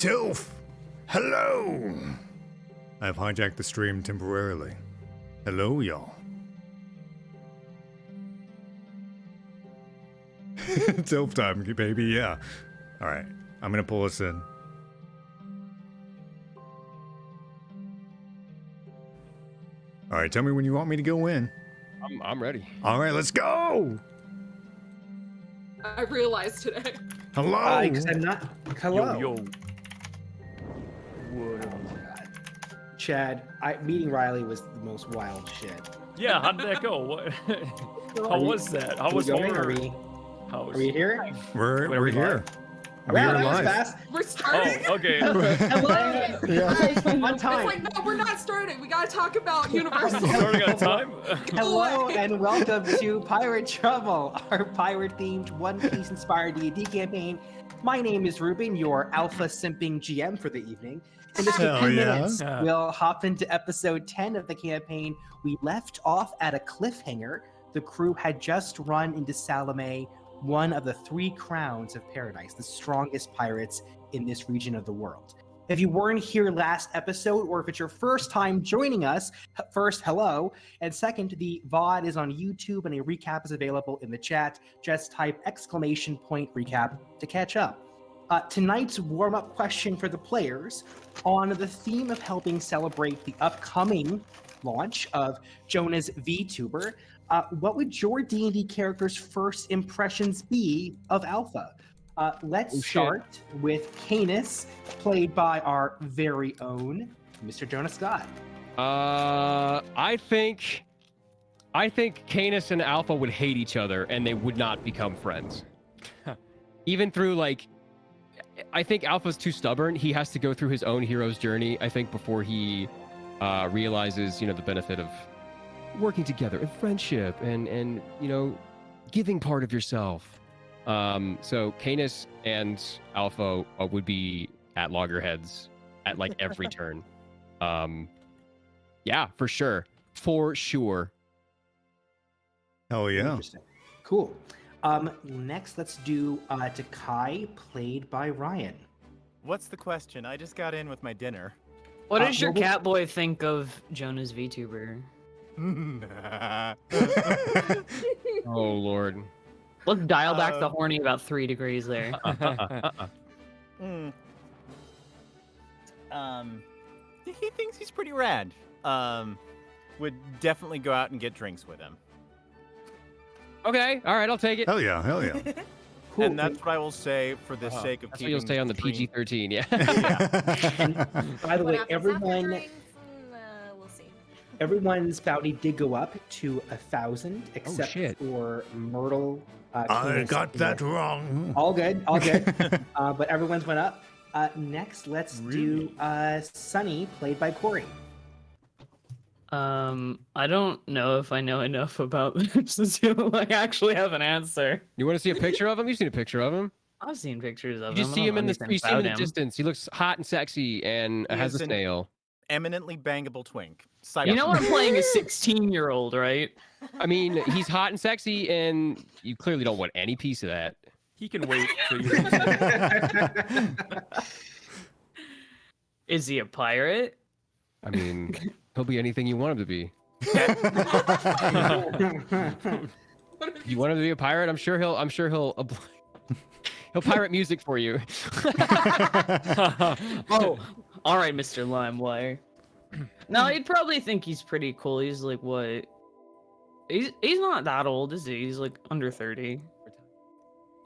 Tilf! Hello! I've hijacked the stream temporarily. Hello, y'all. Tilf time, baby, yeah. Alright, I'm gonna pull us in. Alright, tell me when you want me to go in. I'm ready. Alright, let's go! I realized today. Hello! Because I'm not. Hello. Yo. Oh my God. Chad, meeting Riley was the most wild shit. Yeah, how did that go? What? How was that? How was Are horror? we here? We're here. We're Wow, that was live. fast. We're starting. Oh, okay. Hello. Yeah. On It's time. like, no, we're not starting. We gotta talk about Universal. Starting on time? Hello and welcome to Pirate Trouble, our pirate-themed One Piece-inspired D&D campaign. My name is Ruben, your alpha simping GM for the evening. In just a Hell few yeah. minutes, we'll hop into episode 10 of the campaign. We left off at a cliffhanger. The crew had just run into Salome, one of the 3 crowns of paradise, the strongest pirates in this region of the world. If you weren't here last episode, or if it's your first time joining us, first, hello. And second, the VOD is on YouTube and a recap is available in the chat. Just type !recap to catch up. Tonight's warm-up question for the players, on the theme of helping celebrate the upcoming launch of Jonah's VTuber, what would your D&D character's first impressions be of Alpha? Let's start with Canis, played by our very own Mr. Jonah Scott. I think Canis and Alpha would hate each other and they would not become friends. Even through I think Alpha's too stubborn. He has to go through his own hero's journey, I think, before he realizes, the benefit of working together and friendship and giving part of yourself. So Canis and Alpha would be at loggerheads at every turn. Yeah, for sure. Hell yeah. Interesting. Cool. Next, let's do Takai, played by Ryan. What's the question? I just got in with my dinner. What does your what was- Catboy think of Jonah's VTuber? Oh Lord. Let's dial back the horny about 3 degrees there. He thinks he's pretty rad. Would definitely go out and get drinks with him. Okay, all right, I'll take it. Hell yeah, hell yeah. Cool. And that's what I will say for the sake of That's what keeping you'll stay on the stream- PG-13, yeah. And by the way, We'll see. everyone's bounty did go up to 1,000, except shit. for Myrtle. I Canis, got and that wrong. All good, all good. But everyone's went up. Next, let's do Sunny, played by Corey. I don't know if I know enough about this to actually have an answer. You want to see a picture of him? You've seen a picture of him. I've seen pictures of You him. just I see don't him in know the anything you see him in the about distance. He looks hot and sexy and He has a is an- snail. Eminently bangable twink. You know I'm playing a 16-year-old, right? I mean, he's hot and sexy, and you clearly don't want any piece of that. He can wait till you. Is he a pirate? I mean, he'll be anything you want him to be. You want him to be a pirate? I'm sure he'll he'll pirate music for you. Oh, all right, Mr. Limewire. No, he'd probably think he's pretty cool. He's like what? He's not that old, is he? He's like under 30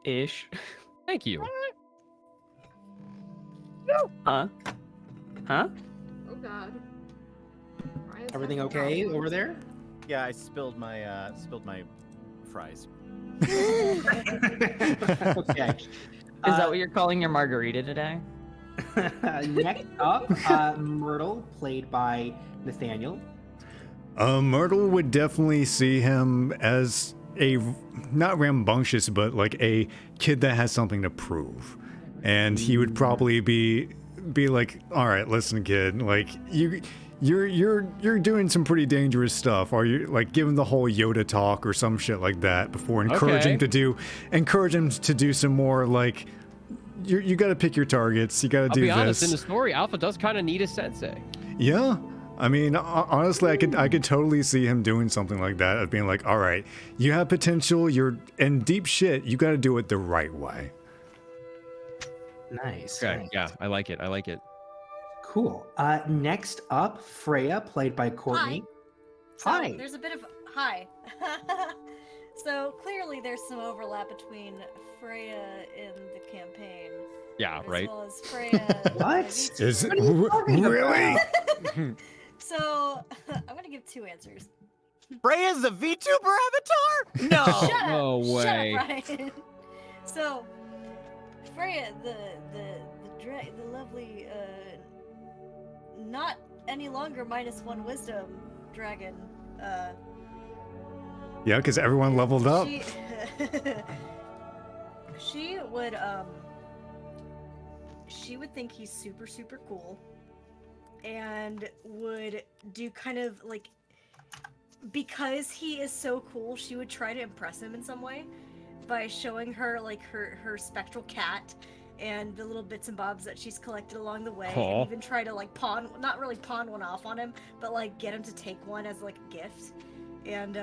ish. Thank you. Huh? Oh God. Ryan's Everything having okay problems. over there? Yeah, I spilled my fries. Okay. Is that what you're calling your margarita today? Next up, Myrtle, played by Nathaniel. Myrtle would definitely see him as a, not rambunctious, but like a kid that has something to prove. And he would probably be like, all right, listen, kid, like you're doing some pretty dangerous stuff. Are you like give him the whole Yoda talk or some shit like that before encouraging Okay. him to do some more like you got to pick your targets. You got to I'll do be honest, in this. the story, Alpha does kind of need a sensei. Yeah. I mean, honestly, I could totally see him doing something like that, of being like, all right, you have potential, you're in deep shit, you got to do it the right way. Nice. Okay, nice. yeah, I like it. I like it. Cool. Next up, Freya, played by Courtney. So Hi. there's a bit of hi. So clearly there's some overlap between Freya in the campaign. Yeah, as right. well as Freya. What? the Is it VTuber. really? So I'm gonna give two answers. Freya's the VTuber avatar? No. Shut up! no way. Shut up, Ryan. So Freya, the lovely, not any longer -1 wisdom dragon. Yeah, because everyone leveled up. She, she would think he's super, super cool and would do kind of like, because he is so cool, she would try to impress him in some way by showing her like her spectral cat and the little bits and bobs that she's collected along the way, Aw. and even try to like not really pawn one off on him, but like get him to take one as like a gift. And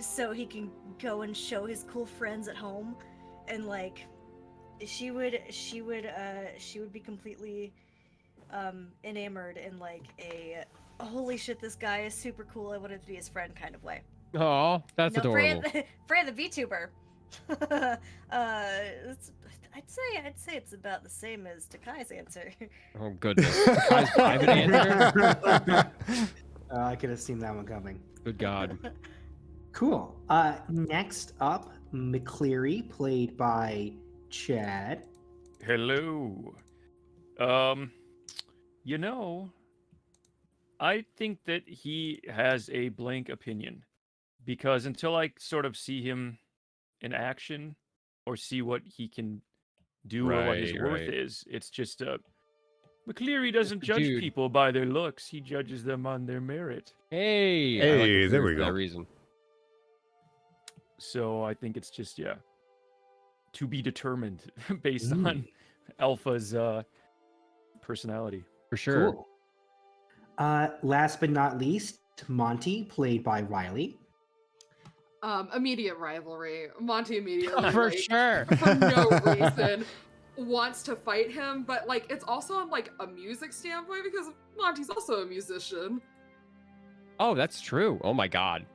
so he can go and show his cool friends at home. And like she would be completely enamored in like a holy shit, this guy is super cool, I wanted to be his friend kind of way. Oh, that's adorable. Freya the VTuber. I'd say it's about the same as Takai's answer. Oh goodness. Guy's private answer. I could have seen that one coming. Good God. Cool. Next up, McCleary, played by Chad. Hello. You know, I think that he has a blank opinion because until I sort of see him in action or see what he can do or what his Right, worth right. is, it's just McCleary doesn't judge Dude. people by their looks; he judges them on their merit. Hey. I like Hey, the there theory we for go. That reason. So I think it's just to be determined based Mm. on Alpha's personality. For sure. Cool. Last but not least, Monty, played by Riley. Immediate rivalry. Monty immediately, For like, sure. for no reason, wants to fight him, but like it's also on like a music standpoint because Monty's also a musician. Oh, that's true. Oh my God,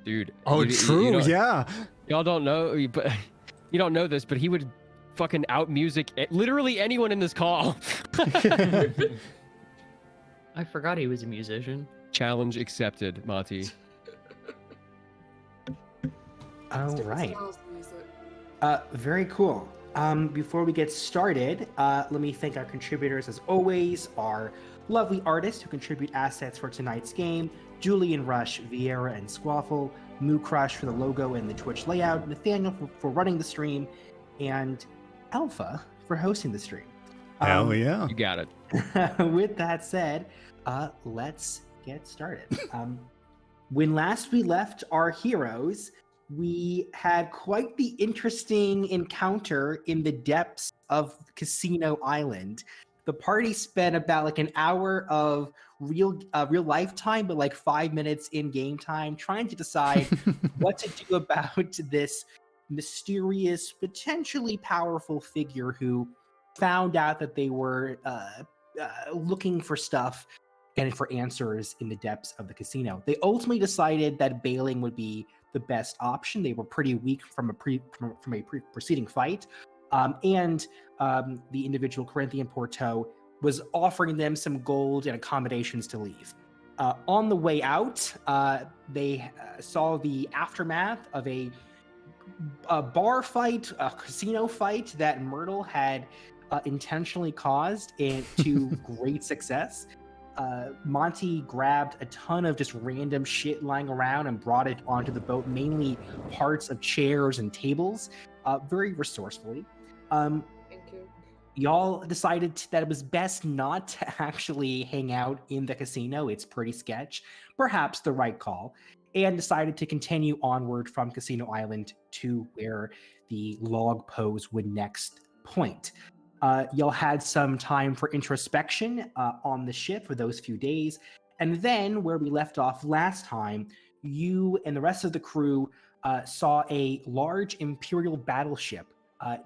dude. Oh, true. Yeah. Y'all don't know, but you don't know this, but he would fucking out music literally anyone in this call. I forgot he was a musician. Challenge accepted, Monty. All Different right. styles of music. Very cool. Before we get started, let me thank our contributors as always, our lovely artists who contribute assets for tonight's game, Julian Rush, Vieira and Squaffle, Moo Crush for the logo and the Twitch layout, Nathaniel for running the stream, and Alpha for hosting the stream. Hell yeah. You got it. With that said, let's get started. When last we left our heroes, we had quite the interesting encounter in the depths of Casino Island. The party spent about like an hour of real life time, but like 5 minutes in game time, trying to decide what to do about this mysterious, potentially powerful figure who found out that they were looking for stuff and for answers in the depths of the casino. They ultimately decided that bailing would be the best option. They were pretty weak from a preceding fight, and the individual Corinthian Porto was offering them some gold and accommodations to leave. On the way out, they saw the aftermath of a bar fight, a casino fight that Myrtle had intentionally caused, and to great success. Monty grabbed a ton of just random shit lying around and brought it onto the boat, mainly parts of chairs and tables, very resourcefully. Thank you. Y'all decided that it was best not to actually hang out in the casino. It's pretty sketch, perhaps the right call, and decided to continue onward from Casino Island to where the log pose would next point. You'll had some time for introspection on the ship for those few days. And then, where we left off last time, you and the rest of the crew saw a large Imperial battleship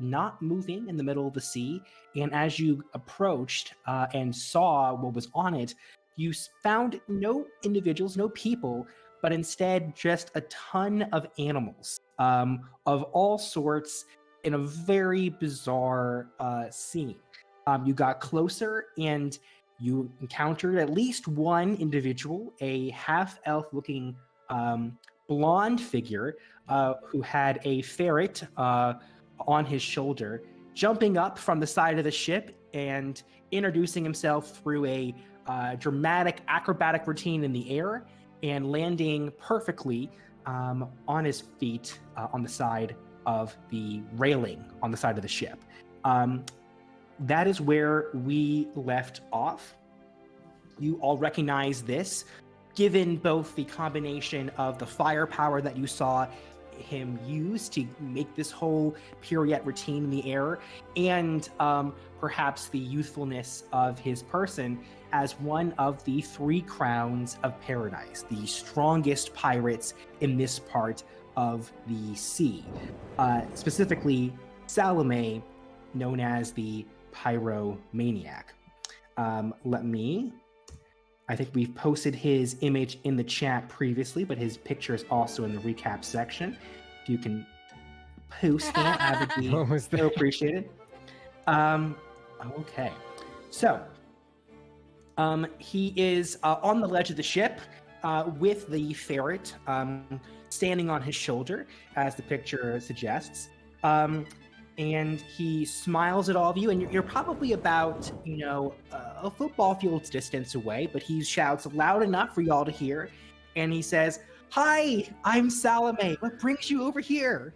not moving in the middle of the sea. And as you approached and saw what was on it, you found no individuals, no people, but instead just a ton of animals of all sorts in a very bizarre scene. You got closer and you encountered at least one individual, a half-elf looking blonde figure who had a ferret on his shoulder, jumping up from the side of the ship and introducing himself through a dramatic acrobatic routine in the air and landing perfectly on his feet on the side of the railing on the side of the ship. That is where we left off. You all recognize this, given both the combination of the firepower that you saw him use to make this whole pirouette routine in the air, and perhaps the youthfulness of his person as one of the 3 crowns of paradise, the strongest pirates in this part of the sea. Specifically, Salome, known as the Pyromaniac. I think we've posted his image in the chat previously, but his picture is also in the recap section. If you can post that, I would be What was that? so appreciated. Okay. So, he is on the ledge of the ship with the ferret standing on his shoulder, as the picture suggests. And he smiles at all of you, and you're probably about, a football field's distance away, but he shouts loud enough for y'all to hear, and he says, "Hi, I'm Salome. What brings you over here?"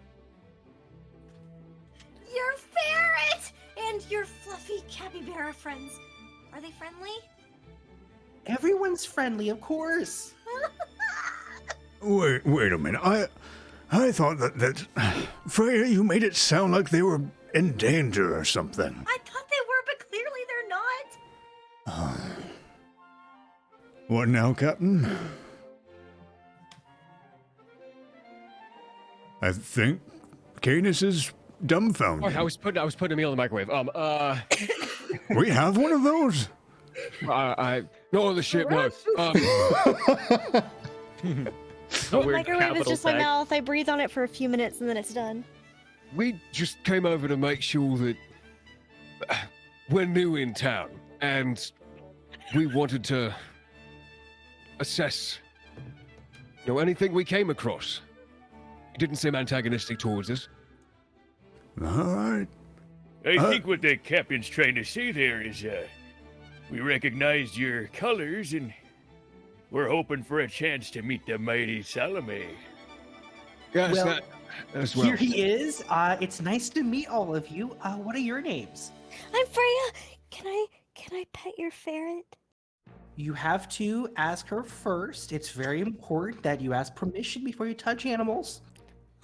Your ferret and your fluffy capybara friends. Are they friendly? Everyone's friendly, of course. Wait a minute. I thought that Freya, you made it sound like they were in danger or something. I thought they were, but clearly they're not. What now, Captain? I think Canis is dumbfounded. Oh, I was putting a meal in the microwave. We have one of those? No on the ship, no. A weird Microwave is capital just my tag. mouth. I breathe on it for a few minutes and then it's done. We just came over to make sure that we're new in town and we wanted to assess, anything we came across. It didn't seem antagonistic towards us. All right. I think what the captain's trying to say there is, we recognized your colors and we're hoping for a chance to meet the mighty Salome. Yes, Well, as well. Here he is. It's nice to meet all of you. What are your names? I'm Freya. Can I pet your ferret? You have to ask her first. It's very important that you ask permission before you touch animals.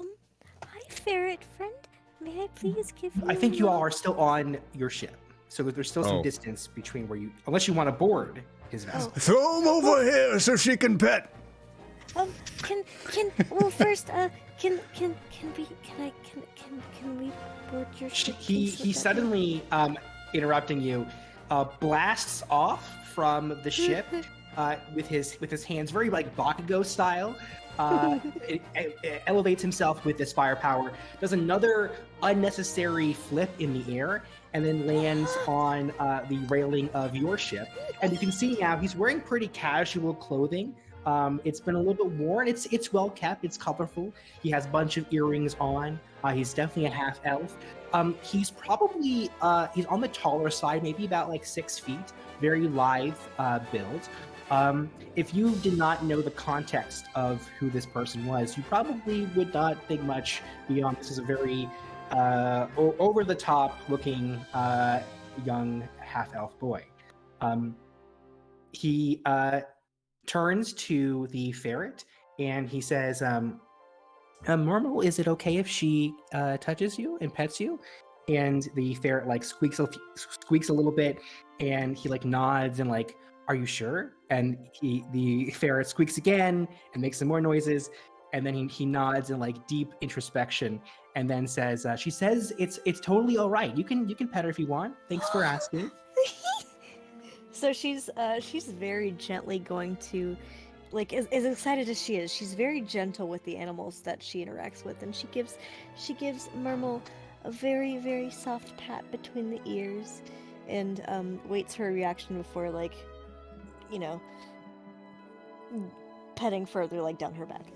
Hi, ferret friend. May I please give you? I think a you all hug? are still on your ship, so there's still some Oh. distance between where you, unless you want to board his vessel. Throw him over here so she can pet. Well, first, can we board your ship? He please, with that? suddenly, interrupting you, blasts off from the ship with his hands very like Bakugo style. It elevates himself with this firepower, does another unnecessary flip in the air, and then lands on the railing of your ship. And you can see now he's wearing pretty casual clothing. It's been a little bit worn. It's well kept. It's colorful. He has a bunch of earrings on. He's definitely a half elf. He's probably he's on the taller side, maybe about like 6 feet. Very lithe build. If you did not know the context of who this person was, you probably would not think much beyond this is a very over-the-top looking young half-elf boy. He turns to the ferret and he says, Murmel, is it okay if she touches you and pets you? and the ferret like squeaks a little bit, and he like nods and like, "Are you sure?" And the ferret squeaks again and makes some more noises, and then he nods in like deep introspection, and then says, "She says it's totally all right. You can pet her if you want. Thanks for asking." So she's very gently going to, like, as excited as she is, she's very gentle with the animals that she interacts with, and she gives Myrmel a very, very soft pat between the ears, and waits her reaction before, like, you know, petting further, like, down her back.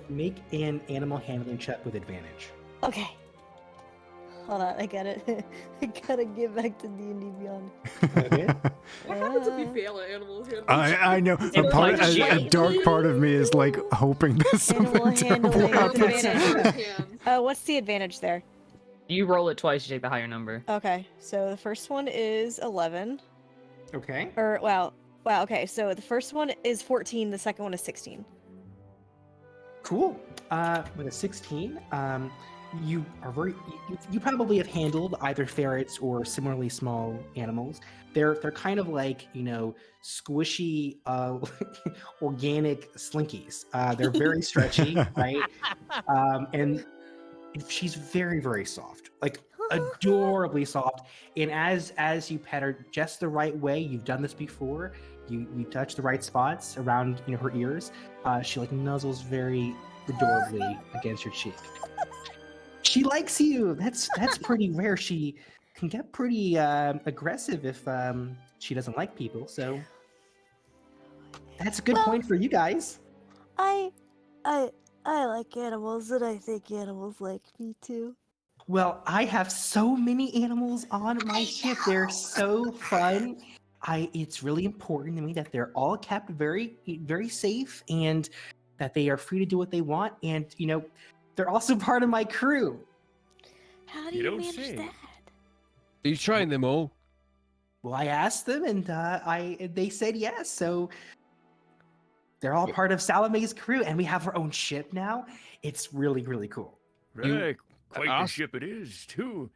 Make an animal handling check with advantage. Okay. Hold on, I gotta get back to D&D Beyond. Okay. What happens if you fail at animal handling? I know. Animal A dark part of me is like hoping that Animal something terrible handling with happens. advantage. What's the advantage there? You roll it twice, you take the higher number. Okay, so the first one is 11. Okay. Or, wow, okay, so the first one is 14, the second one is 16. Cool. With a 16, you are you probably have handled either ferrets or similarly small animals. They're kind of like, you know, squishy organic slinkies. They're very stretchy, right? And she's very, very soft, like adorably soft. And as you pet her just the right way, you've done this before, you touch the right spots around, you know, her ears, she like nuzzles very adorably against your cheek. She likes you. That's pretty rare. She can get pretty aggressive if she doesn't like people. So that's a good point for you guys. I like animals, and I think animals like me too. Well, I have so many animals on my ship. They're so fun. It's really important to me that they're all kept very, very safe, and that they are free to do what they want. And, you know, they're also part of my crew. How do You you don't manage say. that? Are you trying them all? Well, I asked them, and they said yes. So they're all part of Salome's crew, and we have our own ship now. It's really, really cool. Right, quite the asked- ship it is, too.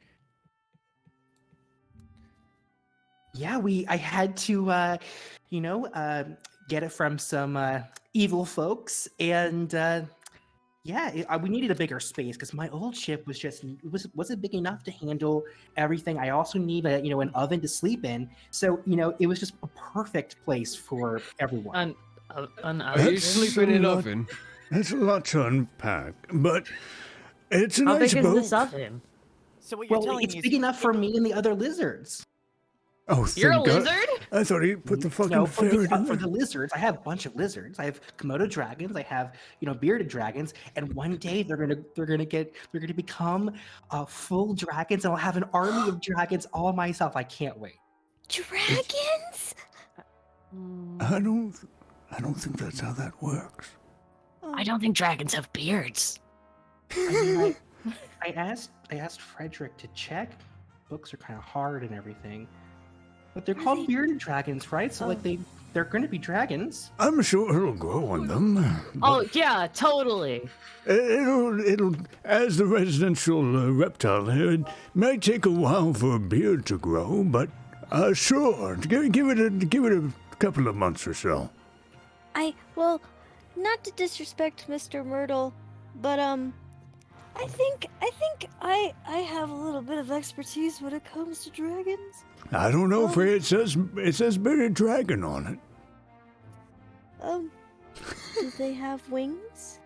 Yeah, I had to, you know, get it from some evil folks, and yeah, we needed a bigger space because my old ship wasn't big enough to handle everything. I also need an oven to sleep in, so you know it was just a perfect place for everyone. Are you sleeping in an oven? That's a lot to unpack, but it's a How nice big is boat. this oven? So what you're Well, telling it's me is big enough for me and the other lizards. Oh, You're a thank God. lizard? I thought he put the fucking No, for ferret in the there. lizards, I have a bunch of lizards. I have Komodo dragons. I have bearded dragons, and one day they're gonna become full dragons, and I'll have an army of dragons all myself. I can't wait. Dragons? I don't think that's how that works. I don't think dragons have beards. I mean, I asked Frederick to check. Books are kind of hard and everything, but they're Are called they- bearded dragons, right? So like they're going to be dragons. I'm sure it'll grow on them. Oh yeah, totally. It'll, as the residential reptile here, it might take a while for a beard to grow, but sure, give it a couple of months or so. Well, not to disrespect Mr. Myrtle, but I think I have a little bit of expertise when it comes to dragons. I don't know if it says bearded dragon on it. Do they have wings?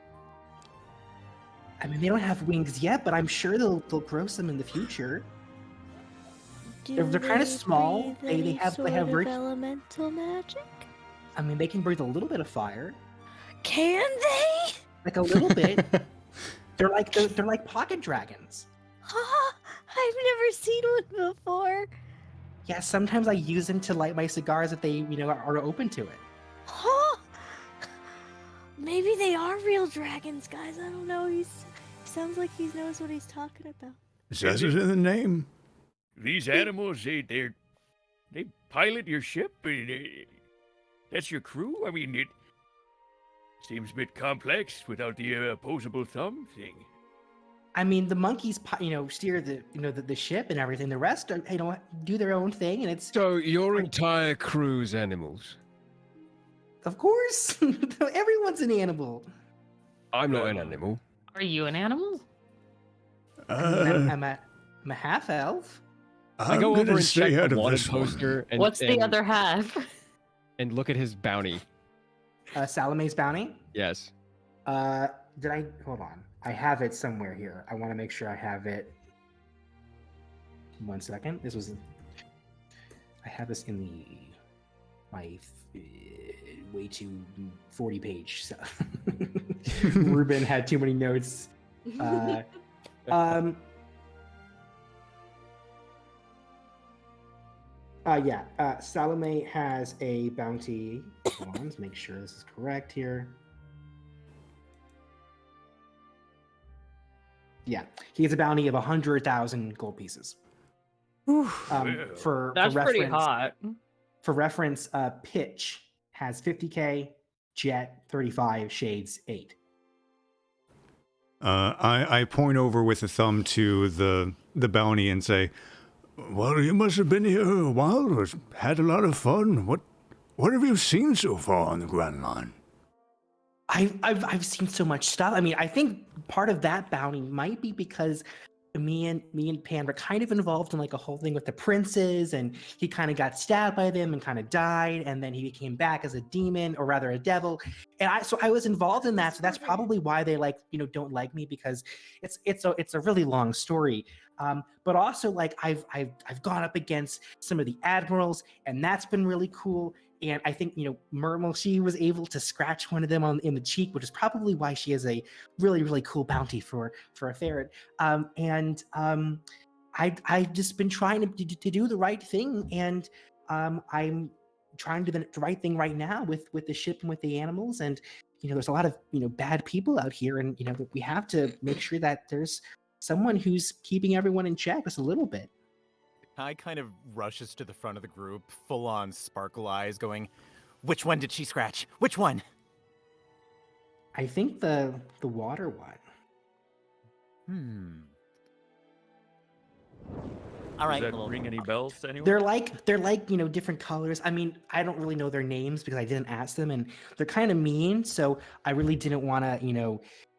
I mean, they don't have wings yet, but I'm sure they'll grow some in the future. Do They're kinda they small. breathe They any have sort of very- elemental magic. I mean, they can breathe a little bit of fire, Can they? like a little bit. They're like pocket dragons. Huh? I've never seen one before. Yeah, sometimes I use them to light my cigars if they are open to it. Huh? Maybe they are real dragons, guys. I don't know. He sounds like he knows what he's talking about. It says it in the name. These animals, they pilot your ship. That's your crew. I mean, it seems a bit complex without the opposable thumb thing. I mean, the monkeys, steer the ship and everything. The rest, are, do their own thing, and it's So your entire crew's animals. of course everyone's an animal. I'm not an animal. Are you an animal? I'm a half elf. I go over and check out the of wanted this one. poster and What's the other half? and look at his bounty. Salome's bounty. Yes. Did I hold on? I have it somewhere here. I want to make sure I have it. 1 second. I have this in my way too 40 page. So Ruben had too many notes. Salome has a bounty. Hold on, let's make sure this is correct here. Yeah, he has a bounty of 100,000 gold pieces. For That's pretty reference, hot. For reference, Pitch has 50k, Jet 35, Shades 8. I point over with a thumb to the bounty and say, "Well, you must have been here a while, had a lot of fun. What have you seen so far on the Grand Line?" I've seen so much stuff. I mean, I think part of that bounty might be because me and Pan were kind of involved in like a whole thing with the princes, and he kind of got stabbed by them and kind of died, and then he came back as a demon, or rather a devil. And I was involved in that, so that's probably why they don't like me, because it's a really long story. But also like I've gone up against some of the admirals, and that's been really cool. And I think, Myrtle, she was able to scratch one of them in the cheek, which is probably why she has a really, really cool bounty for a ferret. I've just been trying to do the right thing, and I'm trying to do the right thing right now with the ship and with the animals. And, there's a lot of, bad people out here, and, we have to make sure that there's someone who's keeping everyone in check just a little bit. Kai kind of rushes to the front of the group, full on sparkle eyes, going, "Which one did she scratch? Which one?" I think the water one. All right. Does that ring any bells to anyone? They're like different colors. I mean, I don't really know their names because I didn't ask them, and they're kind of mean. So I really didn't want to,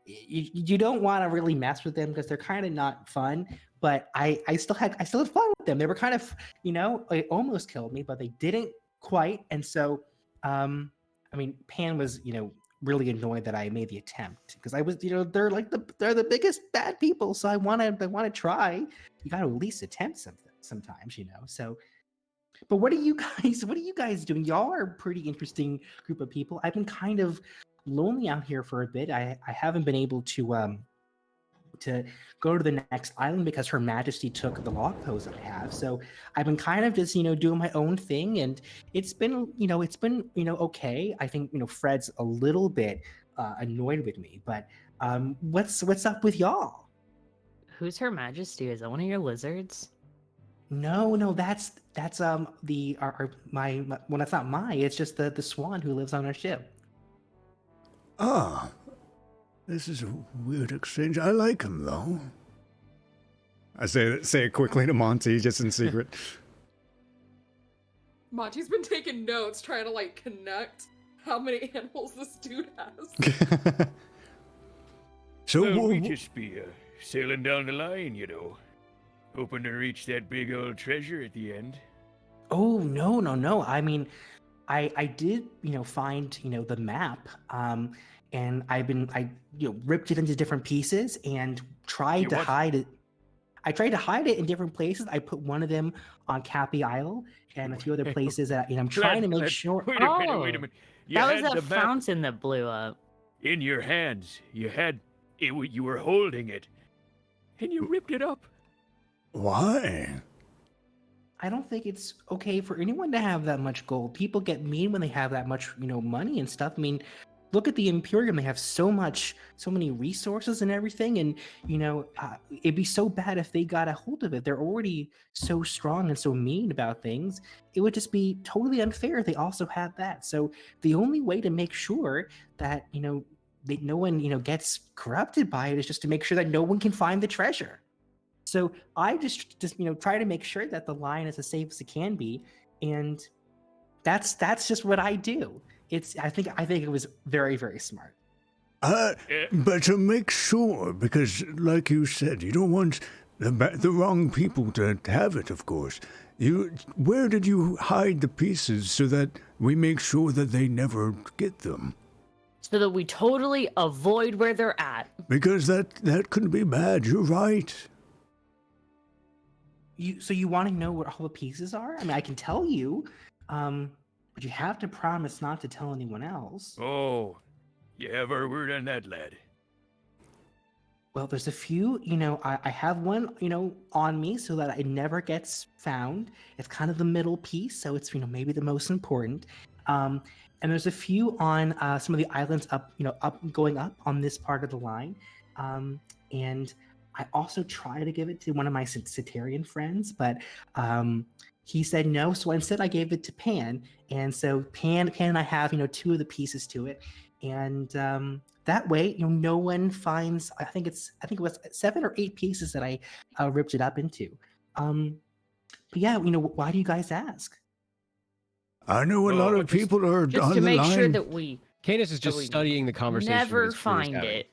you don't want to really mess with them because they're kind of not fun. But I still had fun with them. They were kind of, they almost killed me, but they didn't quite. And so, Pan was, really annoyed that I made the attempt, because I was, they're the biggest bad people. So I want to try. You got to at least attempt something sometimes, So, but what are you guys doing? Y'all are a pretty interesting group of people. I've been kind of lonely out here for a bit. I haven't been able to go to the next island because Her Majesty took the log post that I have. So I've been kind of just, doing my own thing, and it's been okay. I think, Fred's a little bit annoyed with me, but what's up with y'all? Who's Her Majesty? Is that one of your lizards? No, that's that's not mine. It's just the swan who lives on our ship. Ah, this is a weird exchange. I like him, though. I say it quickly to Monty, just in secret. Monty's been taking notes, trying to connect how many animals this dude has. So we just be sailing down the line, hoping to reach that big old treasure at the end. Oh no! I mean, I did find the map, and I ripped it into different pieces and tried to hide it. I tried to hide it in different places. I put one of them on Cappy Isle and a few other places that I'm trying to make sure. Wait a minute. That was that fountain that blew up. In your hands. You had it. You were holding it, and you ripped it up. Why? I don't think it's okay for anyone to have that much gold. People get mean when they have that much, money and stuff. I mean, look at the Imperium. They have so many resources and everything. And, it'd be so bad if they got a hold of it. They're already so strong and so mean about things. It would just be totally unfair if they also had that. So the only way to make sure that, no one gets corrupted by it. Is just to make sure that no one can find the treasure. So I just try to make sure that the line is as safe as it can be, and that's just what I do. I think it was very, very smart. But to make sure, because like you said, you don't want the wrong people to have it, of course. Where did you hide the pieces so that we make sure that they never get them? So that we totally avoid where they're at. Because that could be bad, you're right. So you want to know what all the pieces are? I mean, I can tell you, but you have to promise not to tell anyone else. Oh, you have our word on that, lad. Well, there's a few, I have one, on me so that it never gets found. It's kind of the middle piece, so it's, maybe the most important. And there's a few on some of the islands going up on this part of the line. And I also try to give it to one of my Cetarian friends, but he said no. So instead I gave it to Pan. And so Pan and I have, 2 of the pieces to it. And that way, no one finds, I think it was 7 or 8 pieces that I ripped it up into. But yeah, why do you guys ask? I know a lot of people are just on to the make line. sure that we Cadus is just studying the conversation. never this crew's find having. it.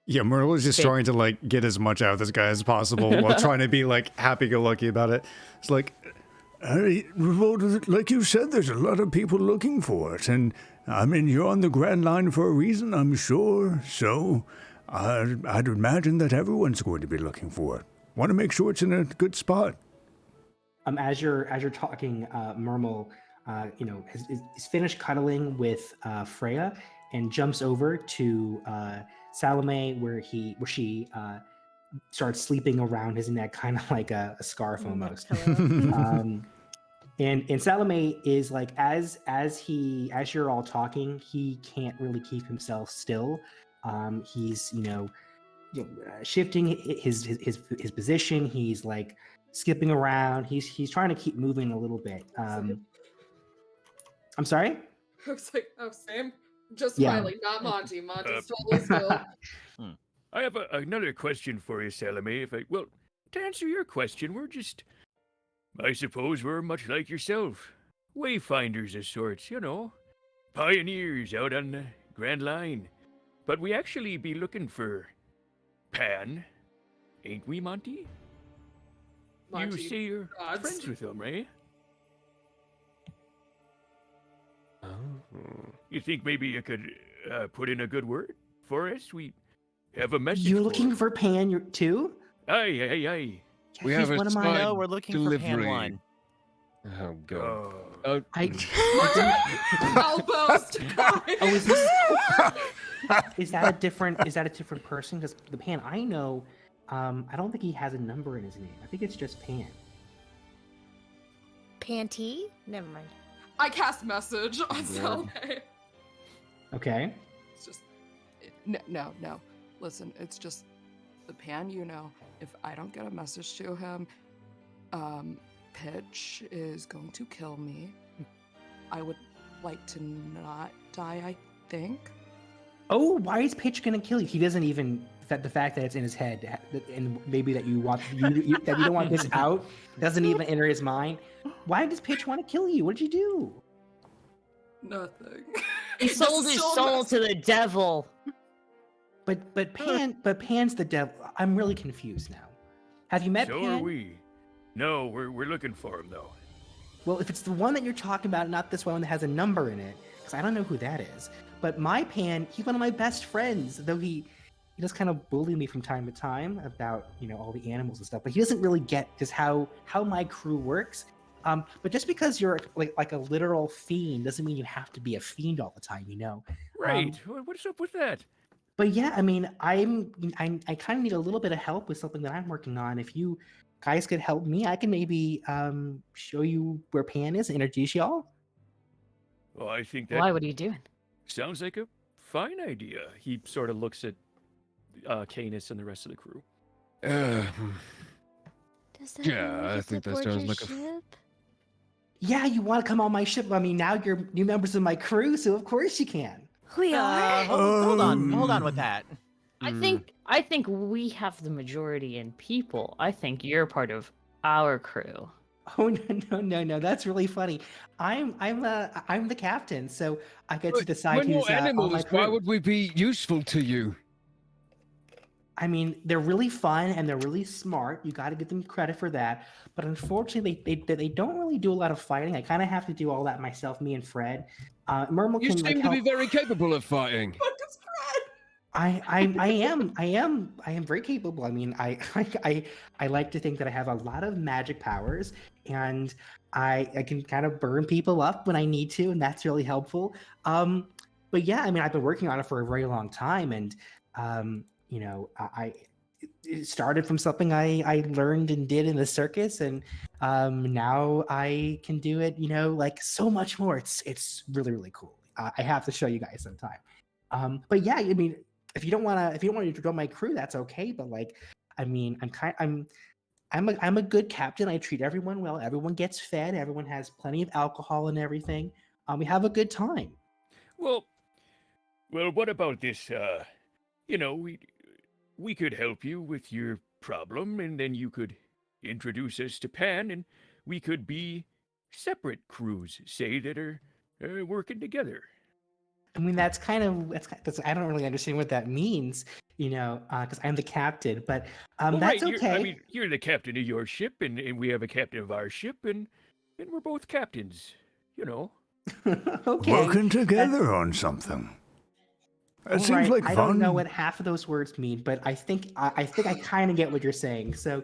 Yeah, Myrtle is just They- trying to get as much out of this guy as possible while trying to be happy-go-lucky about it. It's well, like you said, there's a lot of people looking for it, and I mean, you're on the Grand Line for a reason, I'm sure. So, I'd imagine that everyone's going to be looking for it. Want to make sure it's in a good spot. As you're talking, Myrtle, is finished cuddling with Freya and jumps over to Salome, where she starts sleeping around his neck, kind of like a scarf almost. And Salome is as you're all talking, he can't really keep himself still. He's shifting his position. He's skipping around. He's trying to keep moving a little bit. I'm sorry? I was like, oh, same. Just Yeah. smiling, not Monty. Monty's totally still. I have another question for you, Salome. To answer your question, I suppose we're much like yourself. Wayfinders of sorts, pioneers out on the Grand Line. But we actually be looking for Pan, ain't we, Monty? Monty, You say you're gods. friends with him, right? Oh. You think maybe you could put in a good word for us? We have a message. You're looking for Pan too? Aye. We He's have a one of my- side No, we're looking for Pan delivery. 1. Oh god. Oh. Oh, Elbows to God. Oh, is that a different person? Because the Pan I know, I don't think he has a number in his name. I think it's just Pan. Panty? Never mind. I cast message on Yeah. Salome. Okay. It's just no. Listen, it's just the Pan. If I don't get a message to him, Pitch is going to kill me. I would like to not die. I think. Oh, why is Pitch gonna kill you? He doesn't even the fact that it's in his head, and maybe that that you don't want this out doesn't even enter his mind. Why does Pitch want to kill you? What did you do? Nothing. He sold his soul to the devil. But Pan's the devil. I'm really confused now. Have you met So Pan? are we. No, we're looking for him though. Well, if it's the one that you're talking about, not this one that has a number in it, because I don't know who that is. But my Pan, he's one of my best friends, though he does kind of bully me from time to time about all the animals and stuff. But he doesn't really get just how my crew works. But just because you're like a literal fiend doesn't mean you have to be a fiend all the time, Right. What's up with that? But yeah, I mean, I kind of need a little bit of help with something that I'm working on. If you guys could help me, I can maybe show you where Pan is and introduce y'all. Well, I think that Why? What are you doing? sounds like a fine idea. He sort of looks at Canis and the rest of the crew. Does that Yeah, mean we I get think to that board sounds your like a ship? Yeah, you want to come on my ship? I mean, now you're new members of my crew, so of course you can. We are? Hold on with that. I think we have the majority in people. I think you're part of our crew. Oh no! That's really funny. I'm the captain, so I get to decide We're who's not on my animals. crew. Why would we be useful to you? I mean, they're really fun and they're really smart. You got to give them credit for that. But unfortunately, they don't really do a lot of fighting. I kind of have to do all that myself, me and Fred. Mermal You can seem like to help. be very capable of fighting. Fuck is Fred? I am very capable. I mean, I like to think that I have a lot of magic powers, and I can kind of burn people up when I need to, and that's really helpful. But yeah, I mean, I've been working on it for a very long time, and you know, it started from something I learned and did in the circus, and now I can do it. You know, like so much more. It's really cool. I have to show you guys sometime. But yeah, I mean, if you don't want to join my crew, that's okay. But like, I mean, I'm a good captain. I treat everyone well. Everyone gets fed. Everyone has plenty of alcohol and everything. We have a good time. Well, what about this? You know, we could help you with your problem, and then you could introduce us to Pan, and we could be separate crews, say, that are working together. I mean, that's I don't really understand what that means, you know, because I'm the captain. But Well, that's right, okay. I mean, you're the captain of your ship, and we have a captain of our ship, and we're both captains, you know. Okay. Working together on something. That seems Alright, like I fun. don't know what half of those words mean, but I think I kind of get what you're saying. So,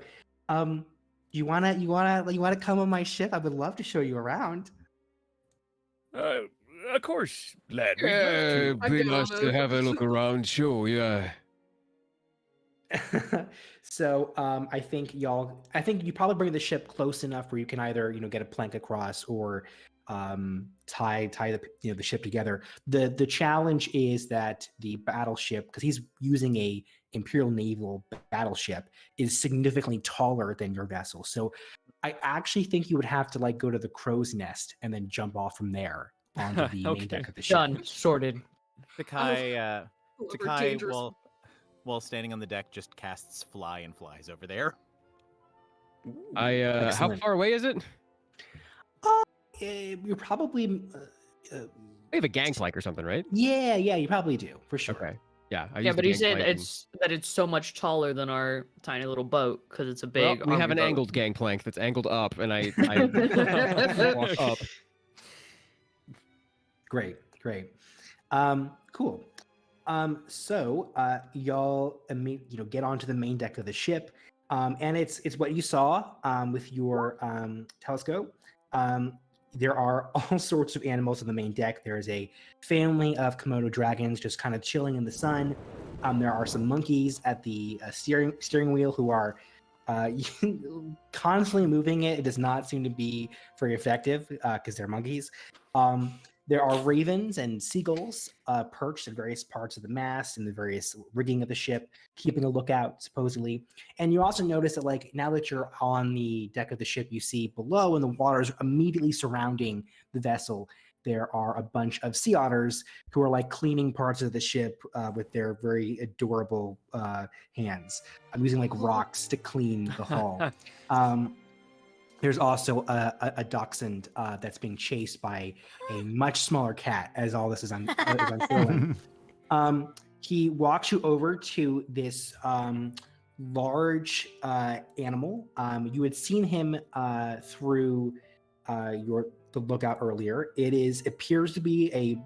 you wanna come on my ship? I would love to show you around. Of course, lad. We'd love Yeah, to. it'd be nice to have a look around, sure, yeah. So, I think you probably bring the ship close enough where you can either, you know, get a plank across or tie the ship together. The challenge is that the battleship, because he's using a Imperial naval battleship, is significantly taller than your vessel. So I actually think you would have to like go to the crow's nest and then jump off from there onto the main deck of the ship. Done. Sorted. Sakai, Whoever Sakai dangerous- while standing on the deck just casts fly and flies over there. How Excellent. far away is it? You're probably We have a gangplank or something, right? yeah, you probably do for sure. Okay. Yeah. I Yeah, use but the he said gangplank and- it's so much taller than our tiny little boat because it's a Well, big. we have army an boat. angled gangplank that's angled up, and I walk up. Great. Cool. So y'all get onto the main deck of the ship, and it's what you saw with your telescope. There are all sorts of animals on the main deck. There is a family of Komodo dragons just kind of chilling in the sun. There are some monkeys at the steering wheel who are constantly moving it. It does not seem to be very effective because they're monkeys. There are ravens and seagulls perched at various parts of the mast and the various rigging of the ship, keeping a lookout, supposedly. And you also notice that, like, now that you're on the deck of the ship, you see below in the waters immediately surrounding the vessel, there are a bunch of sea otters who are, like, cleaning parts of the ship with their very adorable hands. I'm using, like, rocks to clean the hull. There's also a dachshund that's being chased by a much smaller cat as all this is unfolding. He walks you over to this large animal. You had seen him through the lookout earlier. It appears to be a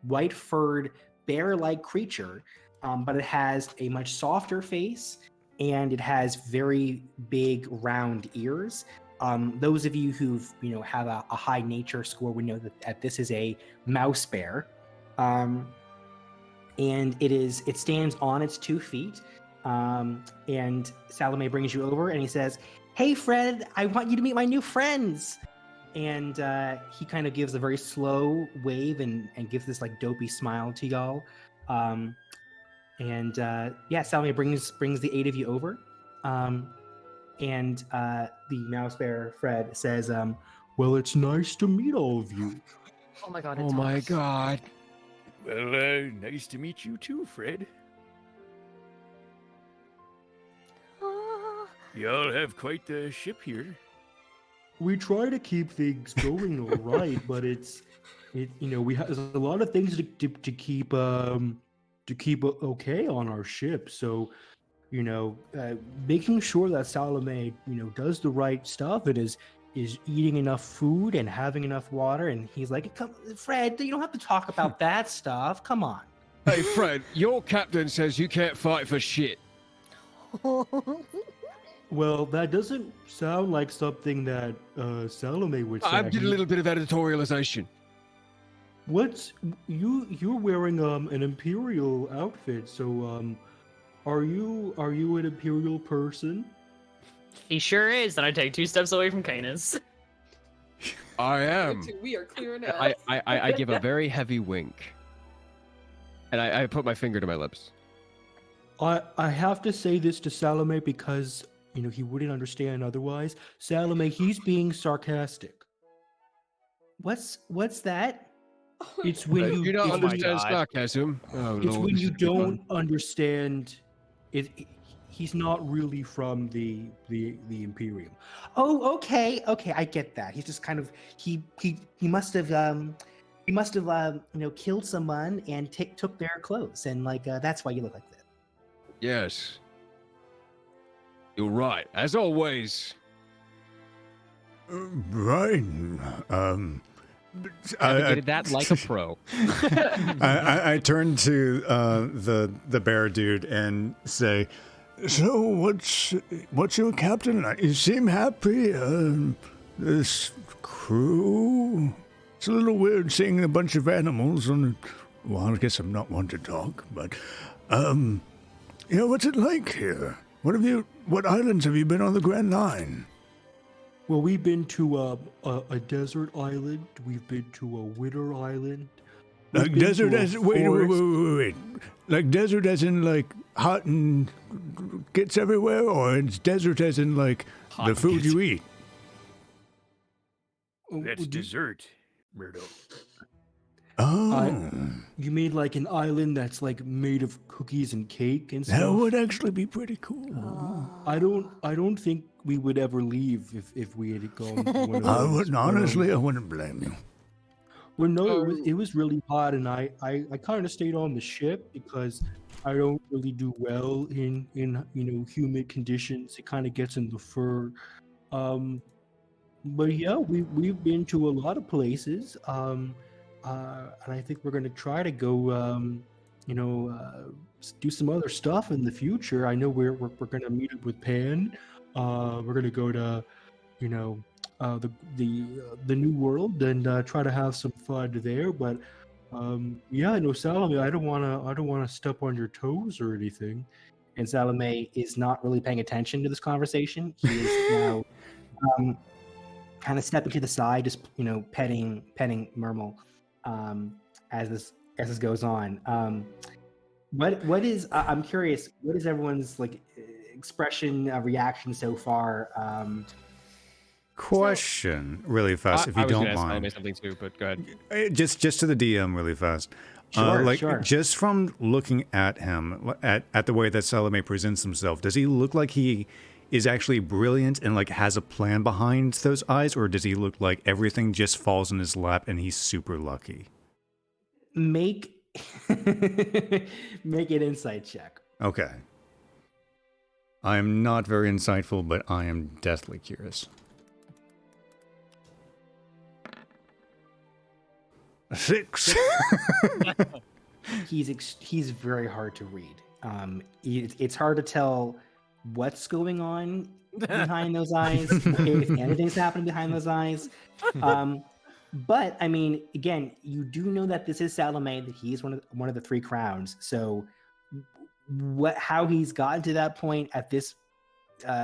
white-furred bear-like creature, but it has a much softer face and it has very big round ears. Those of you who've have a high nature score would know that this is a mouse bear, and it stands on its 2 feet. And Salome brings you over, and he says, "Hey, Fred, I want you to meet my new friends." And he kind of gives a very slow wave and gives this like dopey smile to y'all. Salome brings the 8 of you over. And the mouse bear, Fred, says, "Well, it's nice to meet all of you." Oh my god! Oh my god. Well, nice to meet you too, Fred. Ah, Y'all have quite the ship here. We try to keep things going all right, but we have there's a lot of things to keep okay on our ship. So, making sure that Salome, does the right stuff and is eating enough food and having enough water. And he's like, "Come, Fred, you don't have to talk about that stuff. Come on." Hey, Fred, your captain says you can't fight for shit. Well, that doesn't sound like something that Salome would say. I did a little bit of editorialization. You're wearing an imperial outfit, so are you an imperial person? He sure is. Then I take 2 steps away from Canis. I am. We are clear now. I give a very heavy wink. And I put my finger to my lips. I have to say this to Salome because, he wouldn't understand otherwise. Salome, he's being sarcastic. What's that? It's when You don't my understand God. sarcasm. Oh, It's Lord, when this you is good don't fun. understand it. He's not really from the Imperium. Oh, okay, I get that. He's just kind of he must have killed someone and took their clothes, and that's why you look like this. Yes. You're right, as always. Right. Navigated that like a pro. I turn to the bear dude and say, "So what's your captain like? You seem happy. This crew. It's a little weird seeing a bunch of animals on. Well, I guess I'm not one to talk, but what's it like here? What islands have you been on the Grand Line?" Well, we've been to a desert island. We've been to a winter island. We've Like been desert to a as wait, forest. like desert as in like hot and gets everywhere, or it's desert as in like Hot the and food gets- you eat. That's dessert, Murdo. Oh, You mean like an island that's like made of cookies and cake and that stuff? would actually be pretty cool. I don't think we would ever leave if we had gone. To one of I those, wouldn't but, honestly. I wouldn't blame you. Well, no, it was really hot, and I kind of stayed on the ship because I don't really do well in humid conditions. It kind of gets in the fur. But yeah, we've been to a lot of places. And I think we're gonna try to go. Do some other stuff in the future. I know we're gonna meet up with Pan. We're gonna go to, the New World and try to have some fun there. But yeah, no, Salome, I don't wanna step on your toes or anything. And Salome is not really paying attention to this conversation. He is now kind of stepping to the side, just petting Mermal as this goes on. What is I'm curious. What is everyone's expression, reaction so far? Question, really fast, if you I was don't gonna ask Salome mind. something too, but go ahead. Just to the DM, really fast. Sure. Just from looking at him, at the way that Salome presents himself, does he look like he is actually brilliant and has a plan behind those eyes, or does he look like everything just falls in his lap and he's super lucky? Make make an insight check. Okay. I am not very insightful, but I am deathly curious. 6. He's very hard to read. It's hard to tell what's going on behind those eyes, if anything's happening behind those eyes. But I mean, again, you do know that this is Salome, that he is one of the 3 crowns. So, how he's gotten to that point at this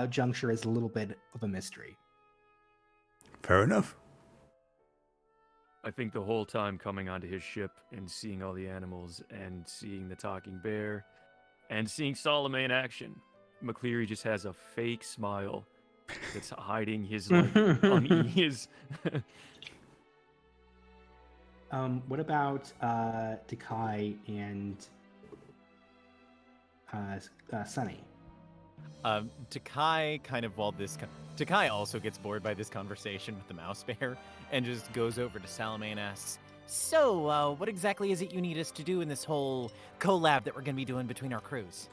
juncture is a little bit of a mystery. Fair enough. I think the whole time coming onto his ship and seeing all the animals and seeing the talking bear and seeing Salome in action, McCleary just has a fake smile that's hiding his unease. What about Takai and Sunny? Takai Takai also gets bored by this conversation with the mouse bear and just goes over to Salome and asks, "So, what exactly is it you need us to do in this whole collab that we're going to be doing between our crews?"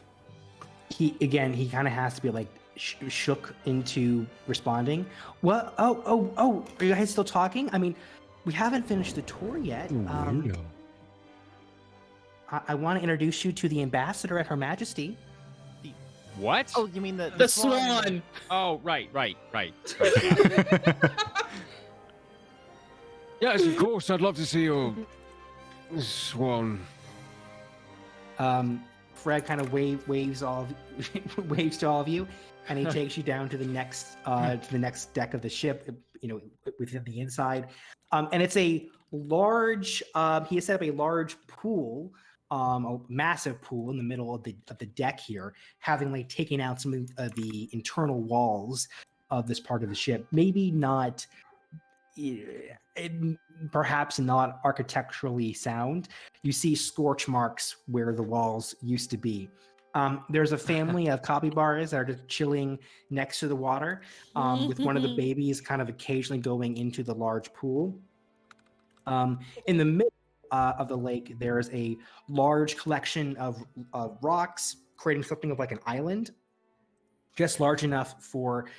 He kind of has to be like shook into responding. Well, oh, are you guys still talking? I mean, we haven't finished the tour yet. I want to introduce you to the ambassador at Her Majesty. What? Oh, you mean The swan. Oh, right. Yes, of course. I'd love to see your swan. Fred kind of waves to all of you, and he takes you down to the next deck of the ship. Within the inside, and it's a large. He has set up a large pool, a massive pool in the middle of the deck here, having like taken out some of the internal walls of this part of the ship. Maybe not. Perhaps not architecturally sound. You see scorch marks where the walls used to be. There's a family of capybaras that are just chilling next to the water, with one of the babies kind of occasionally going into the large pool. In the middle of the lake, there's a large collection of rocks, creating something of like an island, just large enough for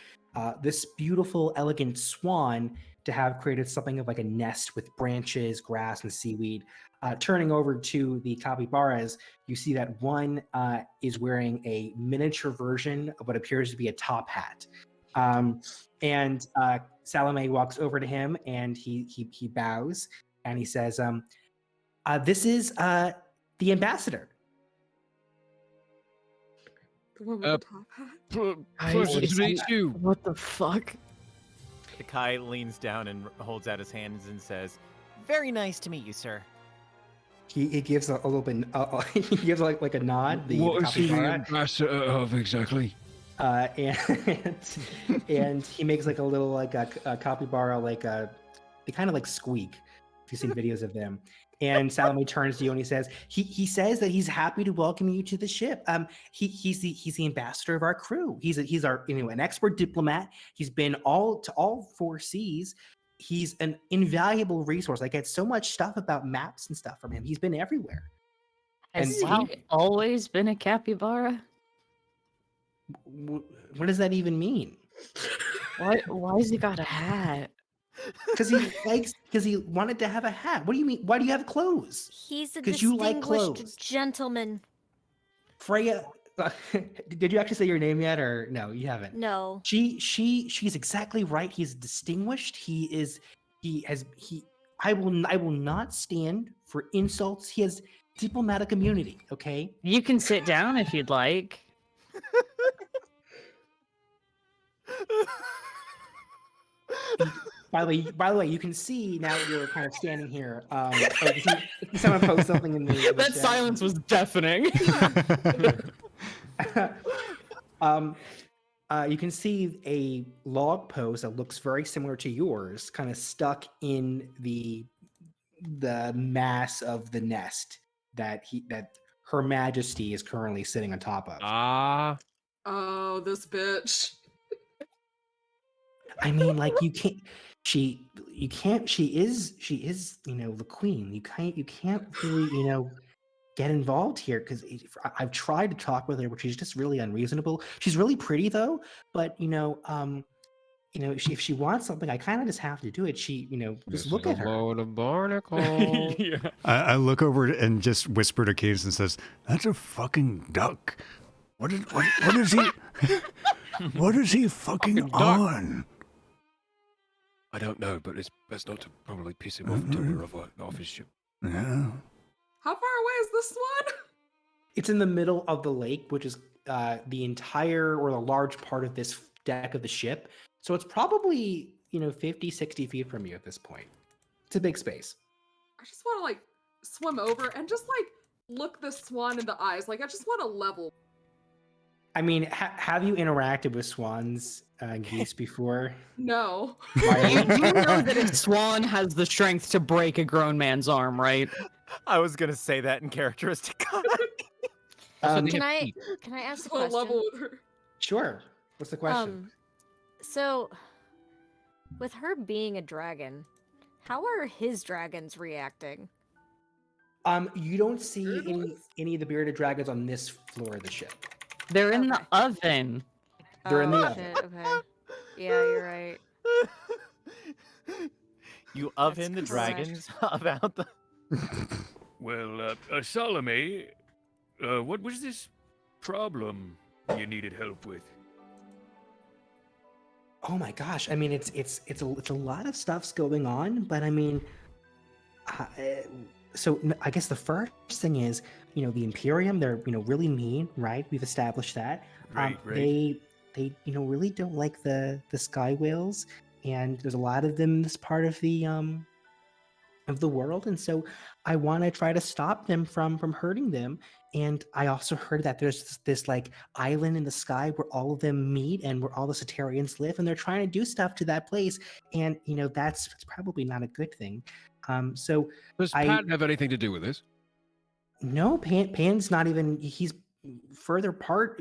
this beautiful, elegant swan to have created something of like a nest with branches, grass, and seaweed. Turning over to the capybaras, you see that one is wearing a miniature version of what appears to be a top hat. And Salome walks over to him and he bows and he says, "This is the ambassador." The one with the top hat. Pleasure to meet you. What the fuck? Takai leans down and holds out his hands and says, "Very nice to meet you, sir." He gives a little bit. He gives like a nod. What is he the ambassador of exactly? And he makes like a little like a capybara, like they kind of like squeak. If you've seen videos of them. And Salome turns to you and he says, he says that he's happy to welcome you to the ship. He's the ambassador of our crew. He's our an expert diplomat. He's been to all four seas. He's an invaluable resource. I get so much stuff about maps and stuff from him. He's been everywhere. Has he always been a capybara? What does that even mean? Why has he got a hat? Because he wanted to have a hat. What do you mean? Why do you have clothes? He's a Because you like distinguished clothes. gentleman. Freya, did you actually say your name yet, or no? You haven't. No. She's exactly right. He's distinguished. I will not stand for insults. He has diplomatic immunity. Okay. You can sit down if you'd like. By the way, you can see now that you're kind of standing here. Someone post something in the That chat. silence was deafening. You can see a log post that looks very similar to yours, kind of stuck in the mass of the nest that Her Majesty is currently sitting on top of. Oh, this bitch. I mean, like she is the queen. You can't really get involved here because I've tried to talk with her, but she's just really unreasonable. She's really pretty though, but if she wants something, I kind of just have to do it. Just look at her. Load of barnacles. Yeah. I look over and just whisper to Cadence and says, "That's a fucking duck. What is he? What is he fucking on?" I don't know, but it's best not to probably piss him off until we're off his ship. Yeah. How far away is this one? It's in the middle of the lake, which is the entire or the large part of this deck of the ship. So it's probably 50, 60 feet from you at this point. It's a big space. I just want to like swim over and just like look the swan in the eyes. Like I just want to level. I mean, have you interacted with swans and geese before? No. You know that a swan has the strength to break a grown man's arm, right? I was gonna say that in characteristic. Can I ask a What question? level with her? Sure. What's the question? So with her being a dragon, how are his dragons reacting? You don't see any of the bearded dragons on this floor of the ship. They're in the oven. They're in the Oh, oven. shit, okay. Yeah, you're right. You oven the correct. dragons about the. Well, Salome, what was this problem you needed help with? Oh my gosh! I mean, it's a lot of stuff's going on, but I mean, I guess the first thing is, the Imperium. They're really mean, right? We've established that. Right. They really don't like the sky whales, and there's a lot of them in this part of the world, and so I want to try to stop them from hurting them. And I also heard that there's this like island in the sky where all of them meet and where all the Cetarians live, and they're trying to do stuff to that place, and that's probably not a good thing. So Does Pat have anything to do with this? no, Pan's not even. He's further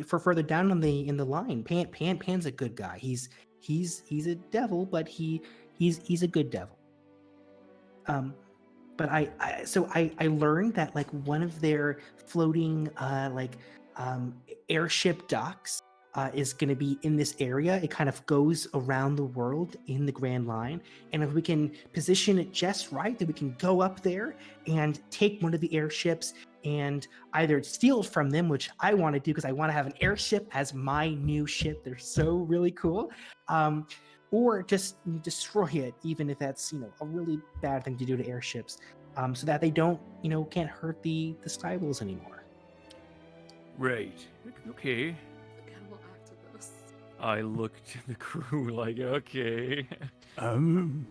further down in the line. Pan's a good guy. He's a devil, but he's a good devil. But I learned that like one of their floating airship docks is going to be in this area. It kind of goes around the world in the Grand Line, and if we can position it just right, that we can go up there and take one of the airships and either steal from them, which I want to do because I want to have an airship as my new ship. They're so really cool. Or just destroy it, even if that's a really bad thing to do to airships, so that they don't can't hurt the sky wolves anymore. Right. Okay. Animal activist. I looked at the crew like, okay. I'm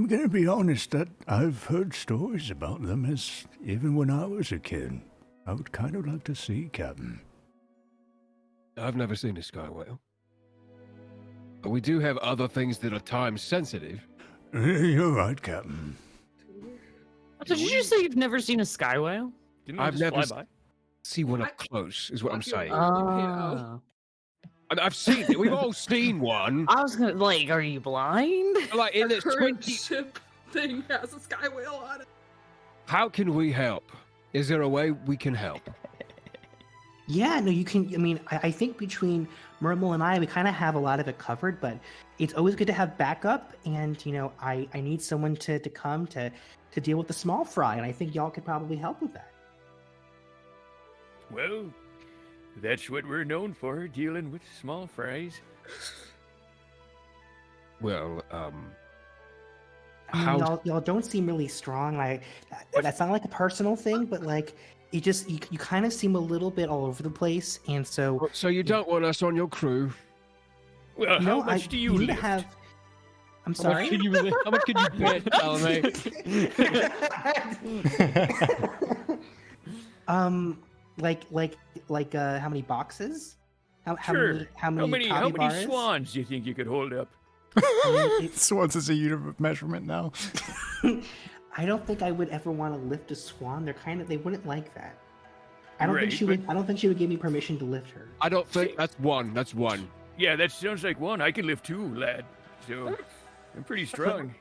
gonna be honest that I've heard stories about them as even when I was a kid. I would kind of like to see, Captain. I've never seen a sky whale. But we do have other things that are time sensitive. You're right, Captain. Did you just say you've never seen a sky whale? Didn't I've I just never fly by? See one up close, is what I'm saying. Ah. I've seen it. We've all seen one. I was gonna are you blind? Like in Our the current 20. ship thing has a sky whale on it. How can we help? Is there a way we can help? Yeah, no, you can. I mean, I think between Myrmel and I, we kind of have a lot of it covered, but it's always good to have backup. And I need someone to come to deal with the small fry, and I think y'all could probably help with that. Well, that's what we're known for, dealing with small fries. Well, I mean, how? y'all don't seem really strong. That's not like a personal thing, but like you kind of seem a little bit all over the place, and so. So you don't want us on your crew? Well, how much do you need to lift? have. I'm How much sorry. can you? How much can you bet, Salome? Like how many boxes? How Sure. how many How many capybaras? swans do you think you could hold up? Swans is a unit of measurement now. I don't think I would ever want to lift a swan. They wouldn't like that. I don't think Right, she would. I don't think she would give me permission to lift her. I don't think that's one. That's one. Yeah, that sounds like one. I can lift two, lad. So I'm pretty strong.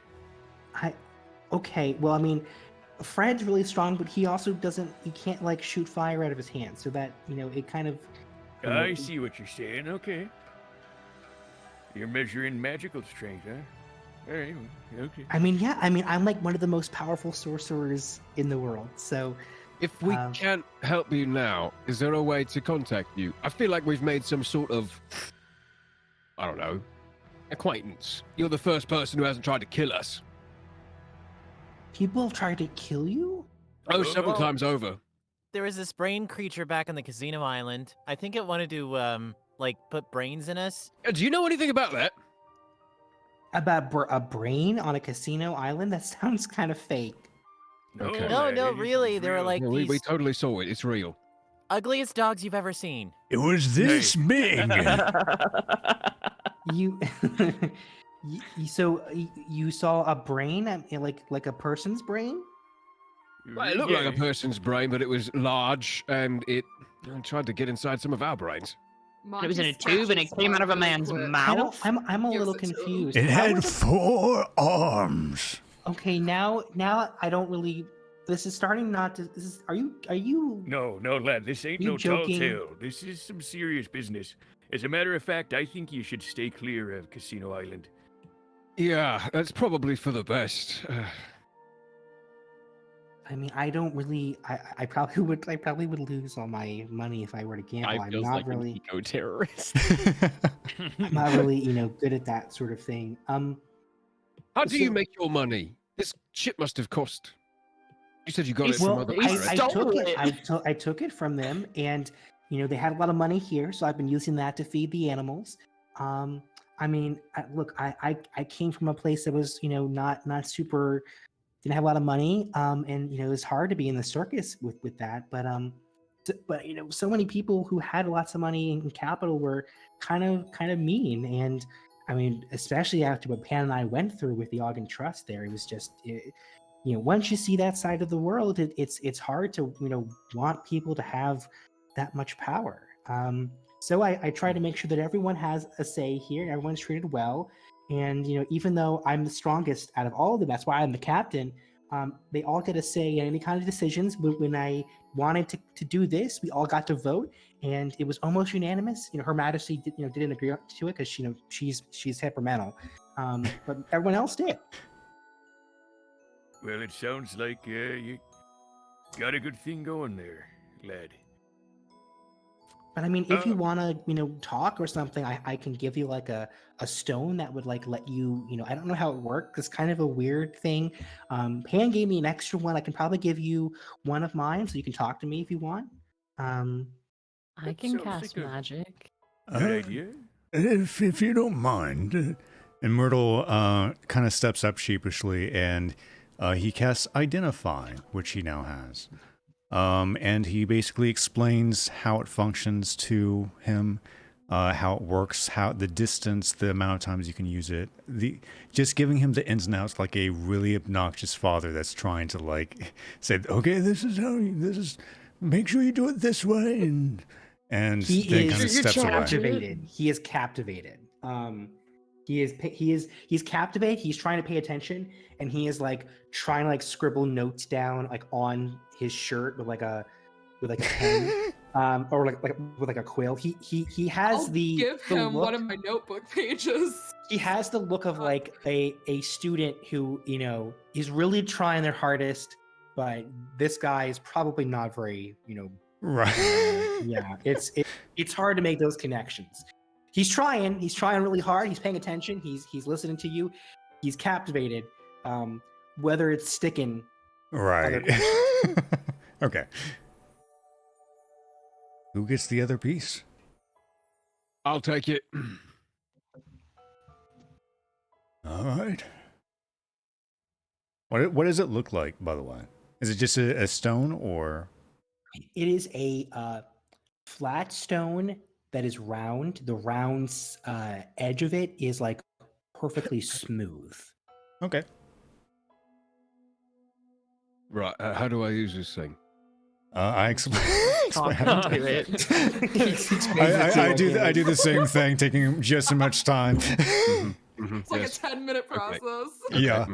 Okay. Well, I mean, Fred's really strong, but he also doesn't. He can't like shoot fire out of his hand, so that it kind of. I see what you're saying. Okay. You're measuring magical strength, huh? All right. Okay. I mean, yeah. I mean, I'm like one of the most powerful sorcerers in the world. So, If we can't help you now, is there a way to contact you? I feel like we've made some sort of, I don't know, acquaintance. You're the first person who hasn't tried to kill us. people have tried to kill you. Oh, several Well, times over. There was this brain creature back on the casino island. I think it wanted to put brains in us. Do you know anything about that? About a brain on a casino island? That sounds kind of fake. Okay. No, lad, no, it is really. They were real. like Yeah, these. we totally saw it. It's real. ugliest dogs you've ever seen. It was this big. You, you saw a brain, like a person's brain? Well, it looked like a person's brain, but it was large, and it tried to get inside some of our brains. It was in a tube and it came out of a man's mouth. I'm a little confused. It How had was 4 arms. Okay, now I don't really. This is starting not to. This is. Are you? No, lad, this ain't You no joking? tall tale. This is some serious business. As a matter of fact, I think you should stay clear of Casino Island. Yeah, that's probably for the best. I mean, I don't really. I probably would lose all my money if I were to gamble. I'm not really. an eco-terrorist. I'm not really, good at that sort of thing. How do So- you make your money? This ship must have cost. You said you got it Well, from other he pirates. I took it from them, and they had a lot of money here, so I've been using that to feed the animals. I mean, look, I came from a place that was, not super, didn't have a lot of money, and it's hard to be in the circus with that, but so many people who had lots of money and capital were kind of mean, and I mean, especially after what Pan and I went through with the Ogden Trust, there it was just. Once you see that side of the world, it's hard to want people to have that much power. So I try to make sure that everyone has a say here, everyone's treated well, and even though I'm the strongest out of all of them, that's why I'm the captain. They all get a say in any kind of decisions. When I wanted to do this, we all got to vote, and it was almost unanimous. Her Majesty didn't agree to it because she's temperamental, but everyone else did. Well, it sounds like you got a good thing going there, lad. But I mean, if you want to, talk or something, I can give you like a stone that would let you, I don't know how it works. It's kind of a weird thing. Pan gave me an extra one. I can probably give you one of mine so you can talk to me if you want. I can sounds cast like a magic. Good idea. If you don't mind. And Myrtle kind of steps up sheepishly, and he casts Identify, which he now has. And he basically explains how it functions to him, how it works, how the distance, the amount of times you can use it. Just giving him the ins and outs like a really obnoxious father that's trying to say, okay, this is make sure you do it this way, and he then kind of is steps away. captivated. He is captivated. He's captivated. He's trying to pay attention, and he is trying to scribble notes down on his shirt with a pen, or with a quill. He has I'll the give the him look, one of my notebook pages. He has the look of a student who is really trying their hardest, but this guy is probably not very Right. yeah. It's hard to make those connections. He's trying really hard. He's paying attention. He's listening to you. He's captivated. Whether it's sticking. Right. Okay. Who gets the other piece? I'll take it. All right. What does it look like, by the way? Is it just a stone, or? It is a flat stone that is round. The round edge of it is perfectly smooth. Okay. Right. How do I use this thing? I explain. Talk to it. I do the same thing, taking just as much time. It's like a 10-minute process. Yeah.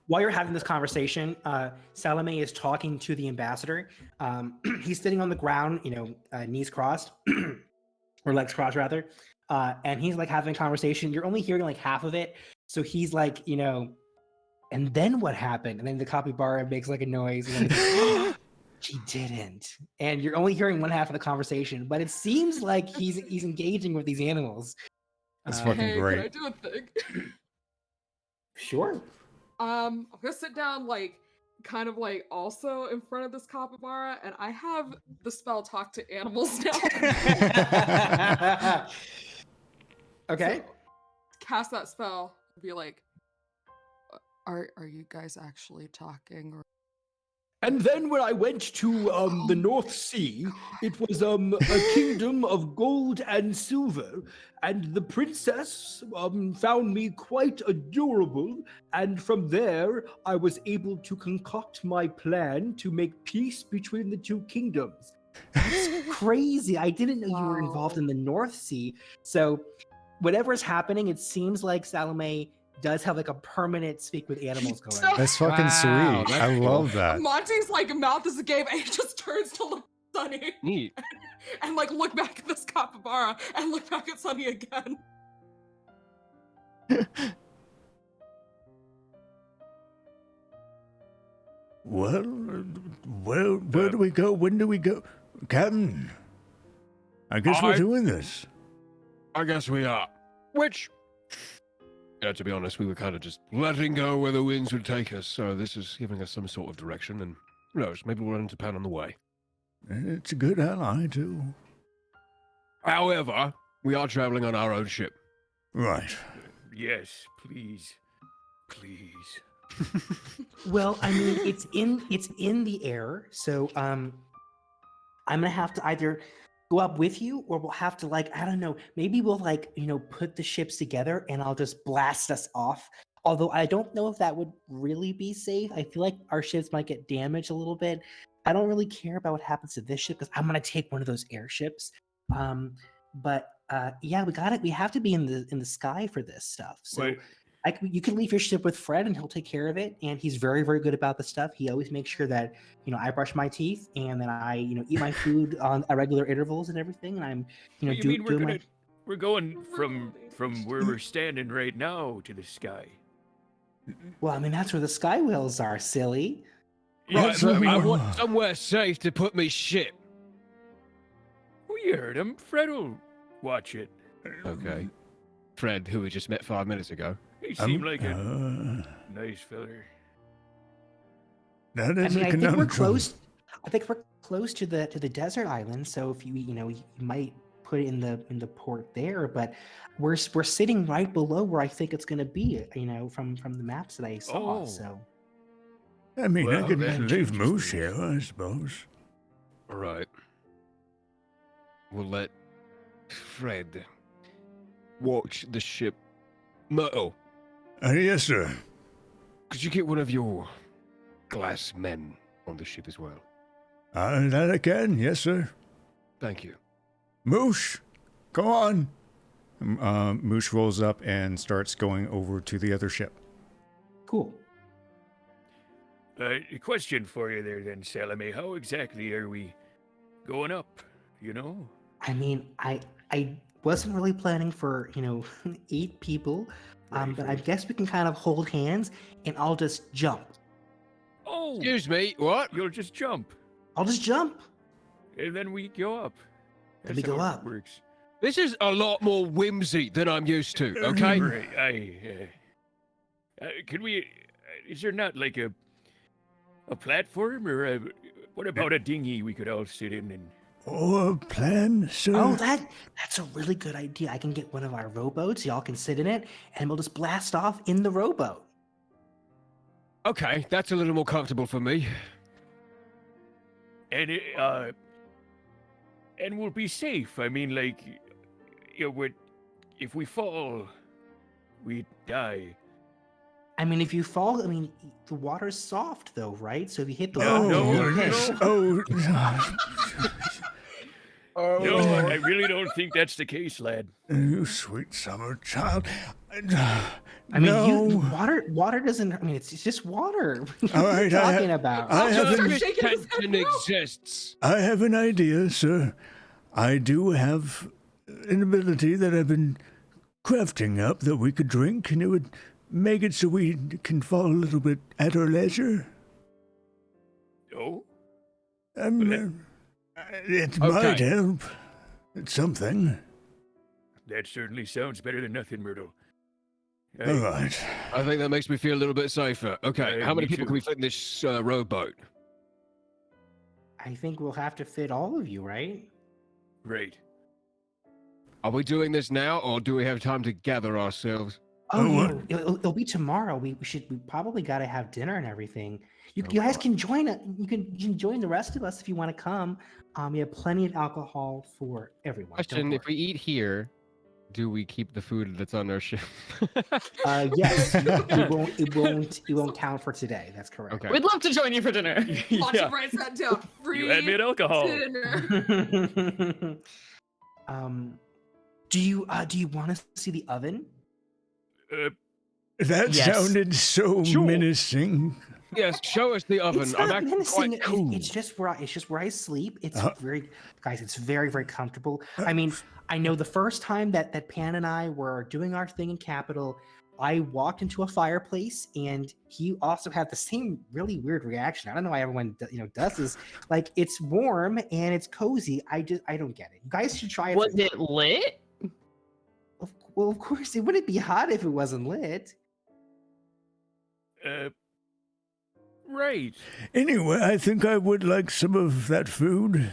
While you're having this conversation, Salome is talking to the ambassador. He's sitting on the ground, knees crossed, or legs crossed rather, and he's having a conversation. You're only hearing half of it, so he's and then what happened? And then the capybara makes a noise. And then, she didn't. And you're only hearing one half of the conversation, but it seems like he's engaging with these animals. That's fucking Hey, great. can I do a thing? Sure. I'm gonna sit down kind of also in front of this capybara, and I have the spell talk to animals now. Okay. So, cast that spell and be like, are you guys actually talking, or And then when I went to the North Sea, it was a kingdom of gold and silver, and the princess found me quite adorable, and from there I was able to concoct my plan to make peace between the two kingdoms. That's crazy. I didn't know you were involved in the North Sea. So whatever's happening, it seems like Salome does have like a permanent speak with animals going on. That's fucking Wow, sweet. that's I cool. love that. Monty's like mouth is agape, and he just turns to look at Sunny Neat. and like look back at this capybara and look back at Sunny again. Well, where do we go? When do we go? Captain, I guess we're doing this. I guess we are. Which, yeah, to be honest, we were kind of just letting go where the winds would take us, so this is giving us some sort of direction, and who knows, maybe we'll run into Pan on the way. It's a good ally, too. However, we are traveling on our own ship. Right. Yes, please. Please. Well, I mean, it's in the air, so I'm gonna have to either go up with you, or we'll have to like, I don't know, maybe we'll like, put the ships together and I'll just blast us off. Although I don't know if that would really be safe. I feel like our ships might get damaged a little bit. I don't really care about what happens to this ship because I'm gonna take one of those airships. But yeah, we got it. We have to be in the sky for this stuff. So. Wait. You can leave your ship with Fred and he'll take care of it. And he's very, very good about the stuff. He always makes sure that, I brush my teeth and then I, eat my food on regular intervals and everything. And I'm, What do you mean doing my... we're going from where we're standing right now to the sky? Well, I mean, that's where the sky whales are, silly. Yeah, I want somewhere safe to put me ship. We heard him. Fred will watch it. Okay. Fred, who we just met 5 minutes ago. He seemed like a nice feller. That I is mean, a I think we're conundrum. close. I think we're close to the desert island. So if you might put it in the port there, but we're sitting right below where I think it's going to be. From the maps that I saw. Oh. So. I mean, I Well, could that leave changes Moose things. here, I suppose. All right. We'll let Fred watch the ship. Myrtle, Yes, sir. could you get one of your glass men on the ship as well? That I can, yes, sir. Thank you. Moosh, come on. Moosh rolls up and starts going over to the other ship. Cool. A question for you there then, Salome. How exactly are we going up, I mean, I wasn't really planning for 8 people, but I guess we can kind of hold hands, and I'll just jump. Oh, Excuse me, what? you'll just jump, I'll just jump. and then we go up. Then we That's go how it up. Works. This is a lot more whimsy than I'm used to, okay? Right, can we? Is there not like a platform, or what about a dinghy we could all sit in and? Or plan, sir? Oh, that's a really good idea. I can get one of our rowboats. Y'all can sit in it, and we'll just blast off in the rowboat. Okay, that's a little more comfortable for me. And and we'll be safe. I mean, like, if we fall, we die. I mean, if you fall, the water's soft though, right? So if you hit the Oh, wall, yes. you hit. No, I really don't think that's the case, lad. You sweet summer child. I mean, no. water doesn't. I mean, it's just water. What All are you right, talking about? I have Just an, shaking his head tension no. exists. I have an idea, sir. I do have an ability that I've been crafting up that we could drink, and it would make it so we can fall a little bit at our leisure. Oh, It might Okay. help. It's something. that certainly sounds better than nothing, Myrtle. All right. I think that makes me feel a little bit safer. Okay, Yeah, how many me people too. can we fit in this rowboat? I think we'll have to fit all of you, right? Right. Are we doing this now, or do we have time to gather ourselves? Oh, what? yeah, it'll be tomorrow. We probably got to have dinner and everything. You guys can join it. You can join the rest of us if you want to come. We have plenty of alcohol for everyone. don't Question: If worry. we eat here, do we keep the food that's on our ship? Yes, it won't count for today. That's correct. Okay. We'd love to join you for dinner. Monty Yeah. writes that down. Free You had me at alcohol. dinner. Do you want to see the oven? That Yes. sounded so Sure. menacing. Yes, show us the oven. It's I'm not actually menacing. quite cool. It's just where I sleep. It's Uh. It's very comfortable. I mean, I know the first time that Pan and I were doing our thing in Capital, I walked into a fireplace and he also had the same really weird reaction. I don't know why everyone does this. Like, it's warm and it's cozy. I don't get it. You guys should try it. Was it lit? Well, of course, it wouldn't be hot if it wasn't lit. Right. Anyway, I think I would like some of that food.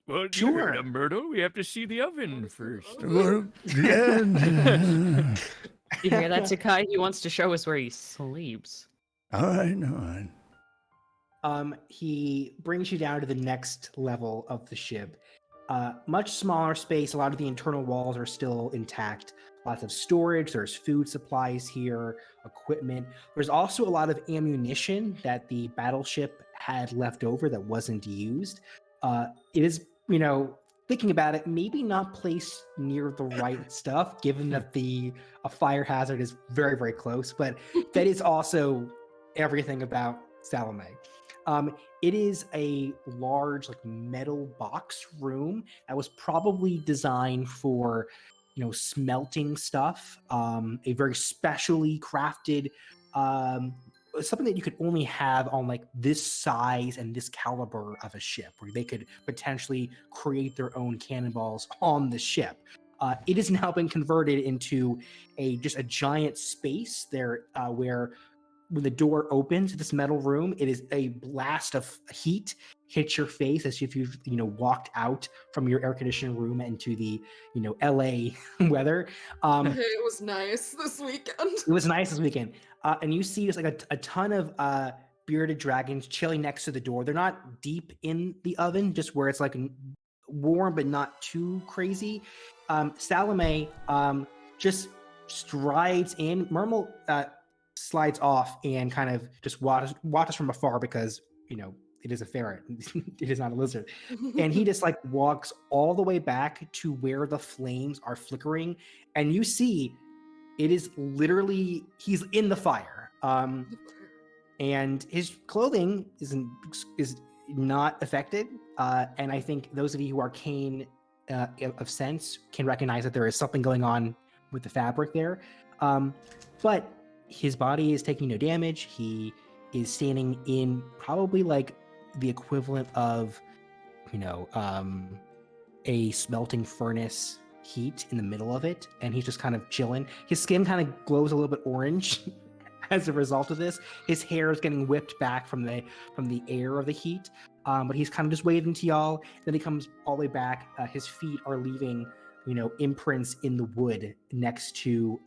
Well, you Sure. heard him, Myrtle. We have to see the oven first. Well, yeah. You hear that, Takai? He wants to show us where he sleeps. All right. He brings you down to the next level of the ship. Much smaller space. A lot of the internal walls are still intact. Lots of storage. There's food supplies here, equipment. There's also a lot of ammunition that the battleship had left over that wasn't used. It is, thinking about it, maybe not placed near the right stuff, given that a fire hazard is very, very close. But that is also everything about Salome. It is a large, metal box room that was probably designed for, smelting stuff. A very specially crafted, something that you could only have on this size and this caliber of a ship, where they could potentially create their own cannonballs on the ship. It has now been converted into just a giant space there, where when the door opens to this metal room, it is a blast of heat hits your face as if you've walked out from your air conditioning room into the LA weather. It was nice this weekend. It was nice this weekend, and you see just a ton of bearded dragons chilling next to the door. They're not deep in the oven, just where it's warm but not too crazy. Salome just strides in. Mermal slides off and kind of just watches from afar because it is a ferret. It is not a lizard. And he just walks all the way back to where the flames are flickering, and you see it is literally he's in the fire. And his clothing is not affected. And I think those of you who are arcane of sense can recognize that there is something going on with the fabric there. But his body is taking no damage. He is standing in probably the equivalent of, a smelting furnace heat in the middle of it. And he's just kind of chilling. His skin kind of glows a little bit orange as a result of this. His hair is getting whipped back from the air of the heat. But he's kind of just waving to y'all. Then he comes all the way back. His feet are leaving imprints in the wood next to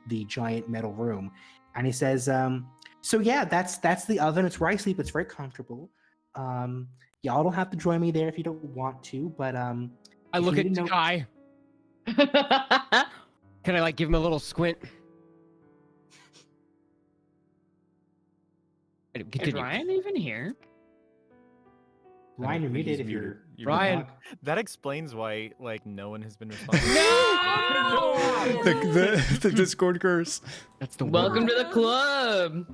the giant metal room. And he says, so yeah, that's the oven. It's where I sleep. It's very comfortable. Y'all don't have to join me there if you don't want to, but I look at Takai. Can I give him a little squint? Is Continue. Ryan even here? Ryan, you're muted if you're Ryan. That explains why no one has been responding. The Discord curse. That's the Welcome to the club.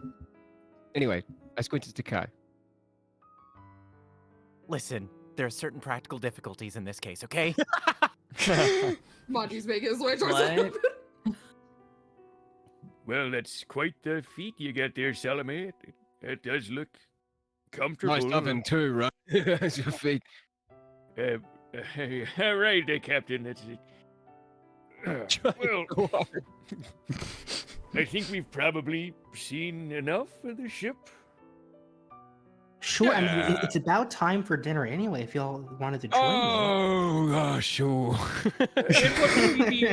Anyway, I squint at Takai. Listen, there are certain practical difficulties in this case, okay? Monty's making his way towards What? it. Well, that's quite the feat you got there, Salome. It does look comfortable. Nice oven too, right? That's your feet. All right, Captain. That's it. Well, I think we've probably seen enough of the ship. Sure. I mean, Yeah. it's about time for dinner anyway. If y'all wanted to join me. Oh, sure. And what will we be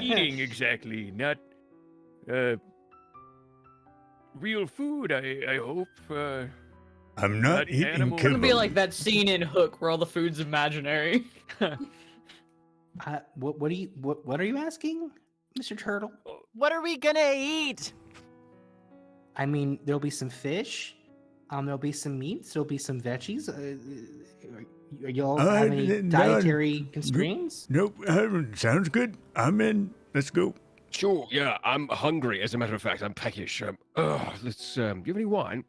eating exactly? Not real food, I hope. I'm not eating animal. It's gonna be kibble. like that scene in Hook where all the food's imaginary. What are you asking, Mr. Turtle? What are we gonna eat? I mean, there'll be some fish. There'll be some meats. There'll be some veggies. Are y'all have any none. dietary constraints? Nope. Sounds good. I'm in. Let's go. Sure, yeah, I'm hungry. As a matter of fact, I'm peckish. Let's. Do you have any wine?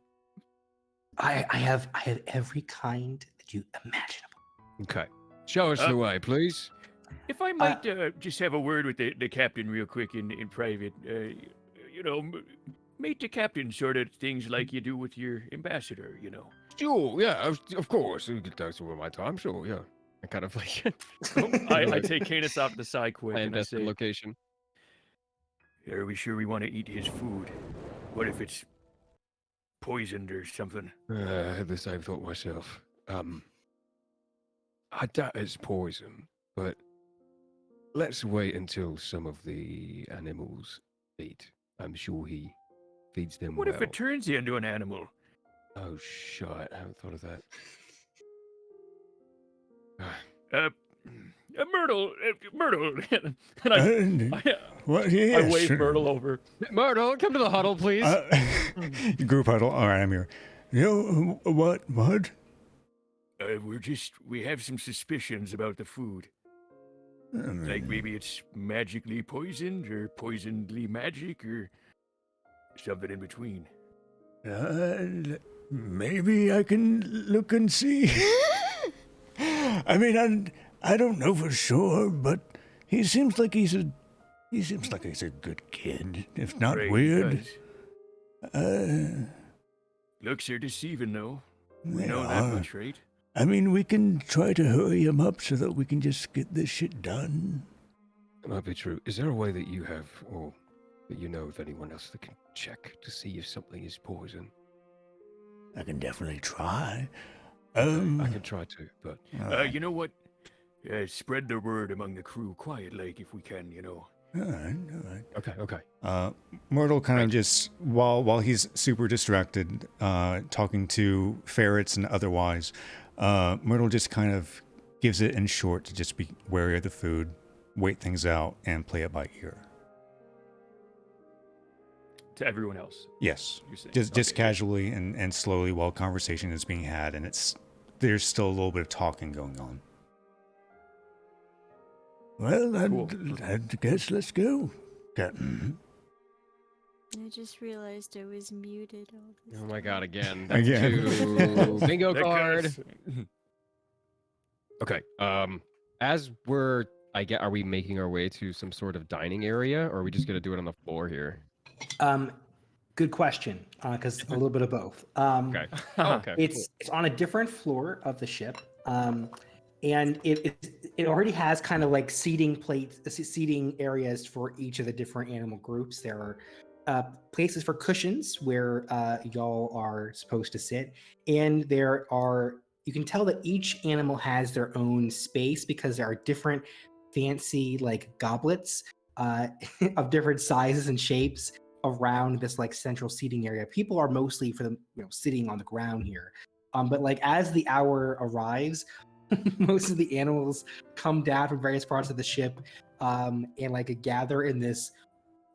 I have every kind that you imaginable. Okay. Show us the way, please. If I might just have a word with the captain real quick in private, mate to captain sort of things like you do with your ambassador, Sure, yeah, of course. We could do some of my time, sure, yeah. I kind of like. I take Canis off to the side quick I and I invest in say, location. Are we sure we want to eat his food? What if it's poisoned or something? I had the same thought myself. I doubt it's poison, but let's wait until some of the animals eat. I'm sure he feeds them What well. if it turns you into an animal? Oh, shit, I haven't thought of that. Myrtle, and What? I Yeah, wave sure. Myrtle over. Myrtle, come to the huddle, please. Group huddle. All right, I'm here. What? we have some suspicions about the food. Like maybe it's magically poisoned or poisonedly magic or something in between. Maybe I can look and see. I mean, I don't know for sure, but he seems like he's a good kid, if not Right, he weird. Looks are deceiving, though. We They know that are. much, right? I mean, we can try to hurry him up so that we can just get this shit done. That might be true. Is there a way that you have, or that you know of anyone else that can check to see if something is poison? I can definitely try. I can try too, but You know what? Spread the word among the crew quiet, like if we can, All right. okay. Myrtle kind of just while he's super distracted, talking to ferrets and otherwise, Myrtle just kind of gives it in short to just be wary of the food, wait things out, and play it by ear. To everyone else. Yes, You're saying. just Okay. casually and slowly while conversation is being had, and there's still a little bit of talking going on. Well, I guess let's go, Captain. I just realized I was muted all this Oh my god, again. Again. Two. Bingo That card. counts. Okay. As we're, are we making our way to some sort of dining area, or are we just gonna do it on the floor here? Good question, because a little bit of both. Okay. Okay. It's on a different floor of the ship, and it already has kind of like seating areas for each of the different animal groups. There are places for cushions where y'all are supposed to sit, and you can tell that each animal has their own space because there are different fancy like goblets of different sizes and shapes around this like central seating area. People are mostly for them, sitting on the ground here. But like as the hour arrives, most of the animals come down from various parts of the ship and like gather in this.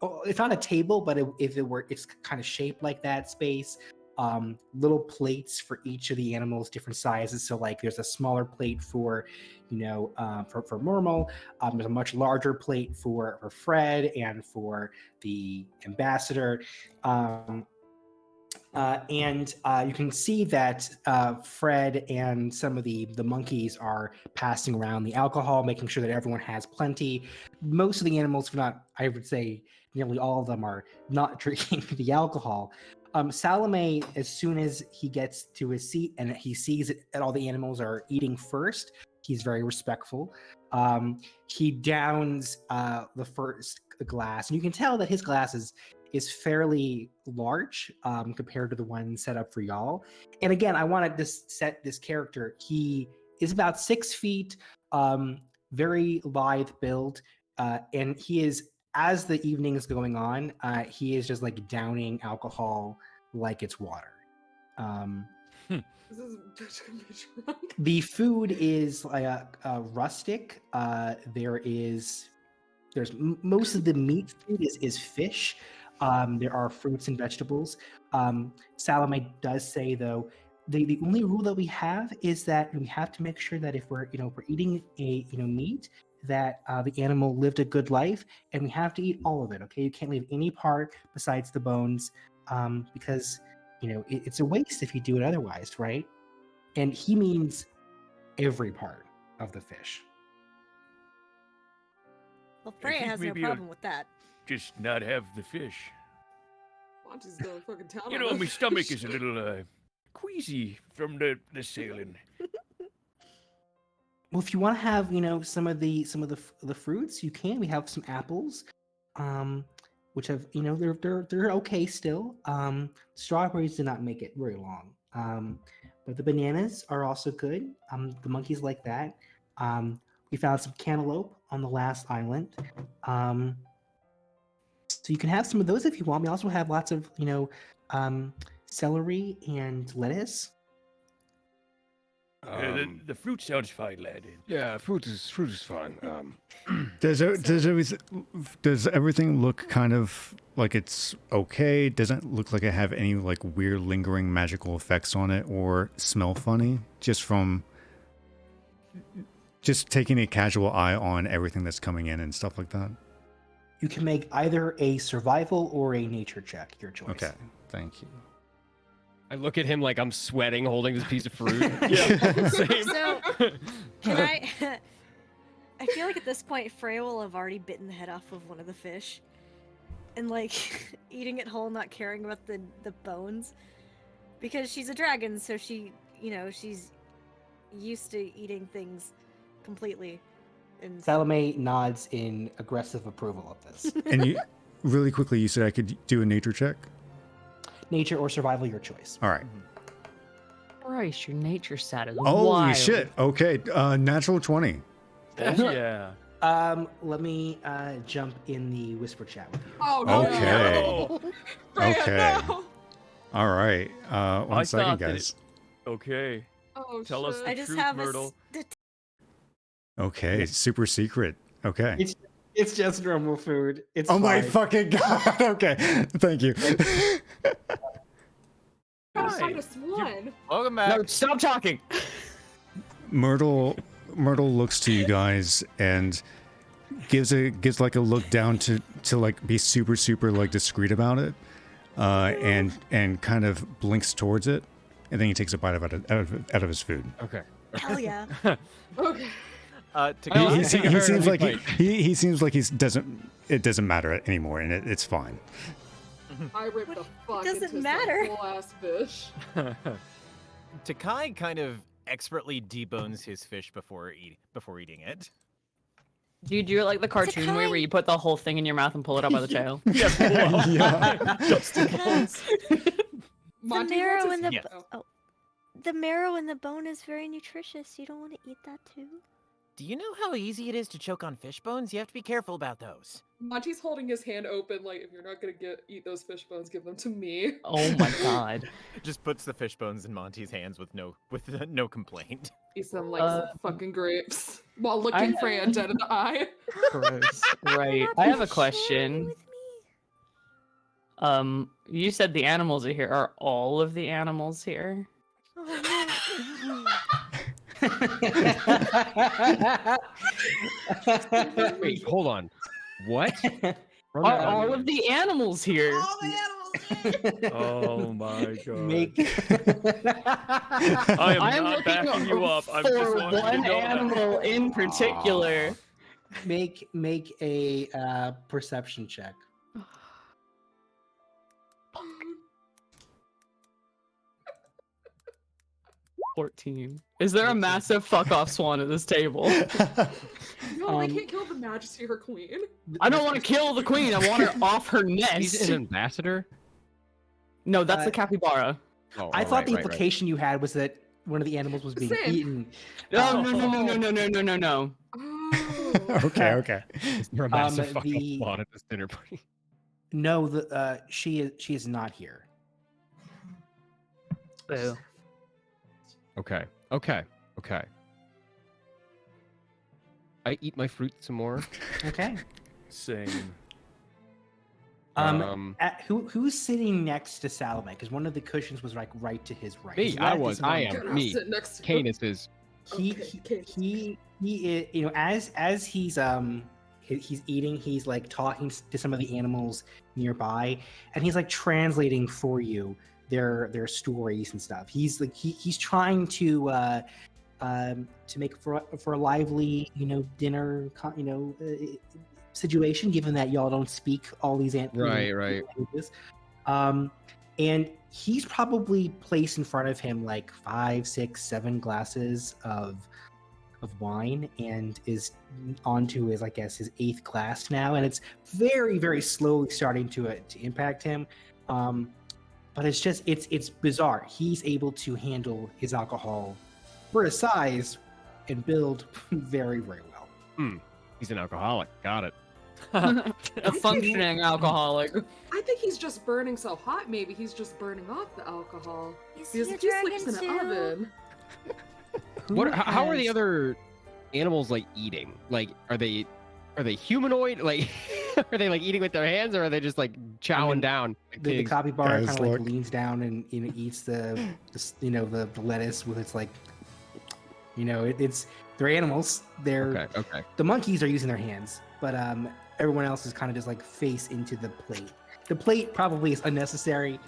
Oh, it's not a table, but it's kind of shaped like that space. Little plates for each of the animals, different sizes. So like there's a smaller plate for, for Normal. There's a much larger plate for Fred and for the ambassador. And you can see that Fred and some of the monkeys are passing around the alcohol, making sure that everyone has plenty. Most of the animals, if not, I would say nearly all of them, are not drinking the alcohol. Salome, as soon as he gets to his seat and he sees that all the animals are eating first, he's very respectful. He downs the first glass, and you can tell that his glass is is fairly large compared to the one set up for y'all. And again, I want to set this character. He is about 6 feet, very lithe build, and he is, as the evening is going on, he is just like downing alcohol like it's water. This is bitch gonna be drunk. The food is rustic. Most of the meat food is fish. There are fruits and vegetables. Salome does say though, the only rule that we have is that we have to make sure that if we're eating a meat, that the animal lived a good life, and we have to eat all of it. Okay, you can't leave any part besides the bones, because it's a waste if you do it otherwise, right? And he means every part of the fish. Well, Freya think has no maybe I'll problem with that. Just not have the fish. Monty's going fucking town. You on know, that my stomach fish. is a little queasy from the sailing. Well, if you want to have some of the fruits, you can. We have some apples, which have they're okay still. Strawberries did not make it very long, but the bananas are also good. The monkeys like that. We found some cantaloupe on the last island, so you can have some of those if you want. We also have lots of celery and lettuce. The fruit sounds fine, lad. Yeah, fruit is fine. Does everything look kind of like it's okay? Doesn't look like it have any like weird lingering magical effects on it or smell funny just taking a casual eye on everything that's coming in and stuff like that? You can make either a survival or a nature check, your choice. Okay, thank you. I look at him like I'm sweating holding this piece of fruit. So, can I? I feel like at this point, Freya will have already bitten the head off of one of the fish, and like eating it whole, not caring about the bones, because she's a dragon, so she's used to eating things completely. And Salome nods in aggressive approval of this. And you, really quickly, you said I could do a nature check? Nature or survival, your choice. All right. Christ, your nature stat is Holy wild. shit. Okay. Natural 20. Yeah. Let me jump in the whisper chat with you. Oh no. Okay. Freya, Okay. no. All right. One second, thought that guys. Okay. Oh Tell us shit. the I just truth, have Myrtle. Okay. Super secret. Okay. It's just normal food. It's Oh my fine. fucking god. Okay. Thank you. -1. Welcome back. No, stop talking. Myrtle looks to you guys and gives like a look down to like be super like discreet about it, and kind of blinks towards it, and then he takes a bite out of his food. Okay. hell yeah. Okay. He seems like he seems like it doesn't matter anymore, and it's fine. I ripped the fuck doesn't into matter. some whole ass fish. Takai kind of expertly debones his fish before eating it. Do you do it like the cartoon way where you put the whole thing in your mouth and pull it out by the tail? Yeah. Because the Monty marrow wants in the his- the marrow in the bone is very nutritious. You don't want to eat that too. Do you know how easy it is to choke on fish bones? You have to be careful about those. Monty's holding his hand open, like, if you're not gonna eat those fish bones, give them to me. Oh my god. Just puts the fish bones in Monty's hands with no complaint. Eats them like some fucking grapes while looking Freya dead in the eye. Gross. Right. I have a question. You said the animals are here. Are all of the animals here? Wait, hold on. What? Run Are that all again. of the animals here? Oh my god. Make I am I'm not looking backing you up. I'm for just wanting to one know that. animal in particular. make a perception check. 14. Is there a massive fuck off swan at this table? No, they can't kill the Majesty, her queen. I don't want to kill the queen. I want her off her nest. He's an ambassador? No, that's the capybara. Oh, I oh, thought right, the right, right. implication you had was that one of the animals was being Same. eaten. No, no. Okay. Is there a massive fucking the- plot at this dinner party? No, she is not here. Boo. Okay. I eat my fruit some more. Okay. Same. Who's sitting next to Salome? Because one of the cushions was like right to his right. Me, His I left was. is I Monkey. am me. Sit next to Canis is. He is, you know, as he's eating, he's like talking to some of the animals nearby, and he's like translating for you their stories and stuff. He's like he's trying to make for a lively, you know, dinner, situation, given that y'all don't speak all these Right. languages. And he's probably placed in front of him like 5, 6, 7 glasses of wine, and is onto his, I guess, his 8th glass now, and it's very, very slowly starting to impact him. But it's just it's bizarre. He's able to handle his alcohol for his size and build very, very well. He's an alcoholic. Got it. A functioning alcoholic. I think he's just burning so hot. Maybe he's just burning off the alcohol. Is Because he a if he sleeps in dragon an too? oven. What? How are the has- other animals like eating? Like, are they humanoid? Like, are they like eating with their hands, or are they just like chowing mean, down? Like The pigs? capybara Guys, kind of like look. leans down and eats the lettuce with its like, it's they're animals. They're Okay. the monkeys are using their hands, but everyone else is kind of just like face into the plate. The plate probably is unnecessary.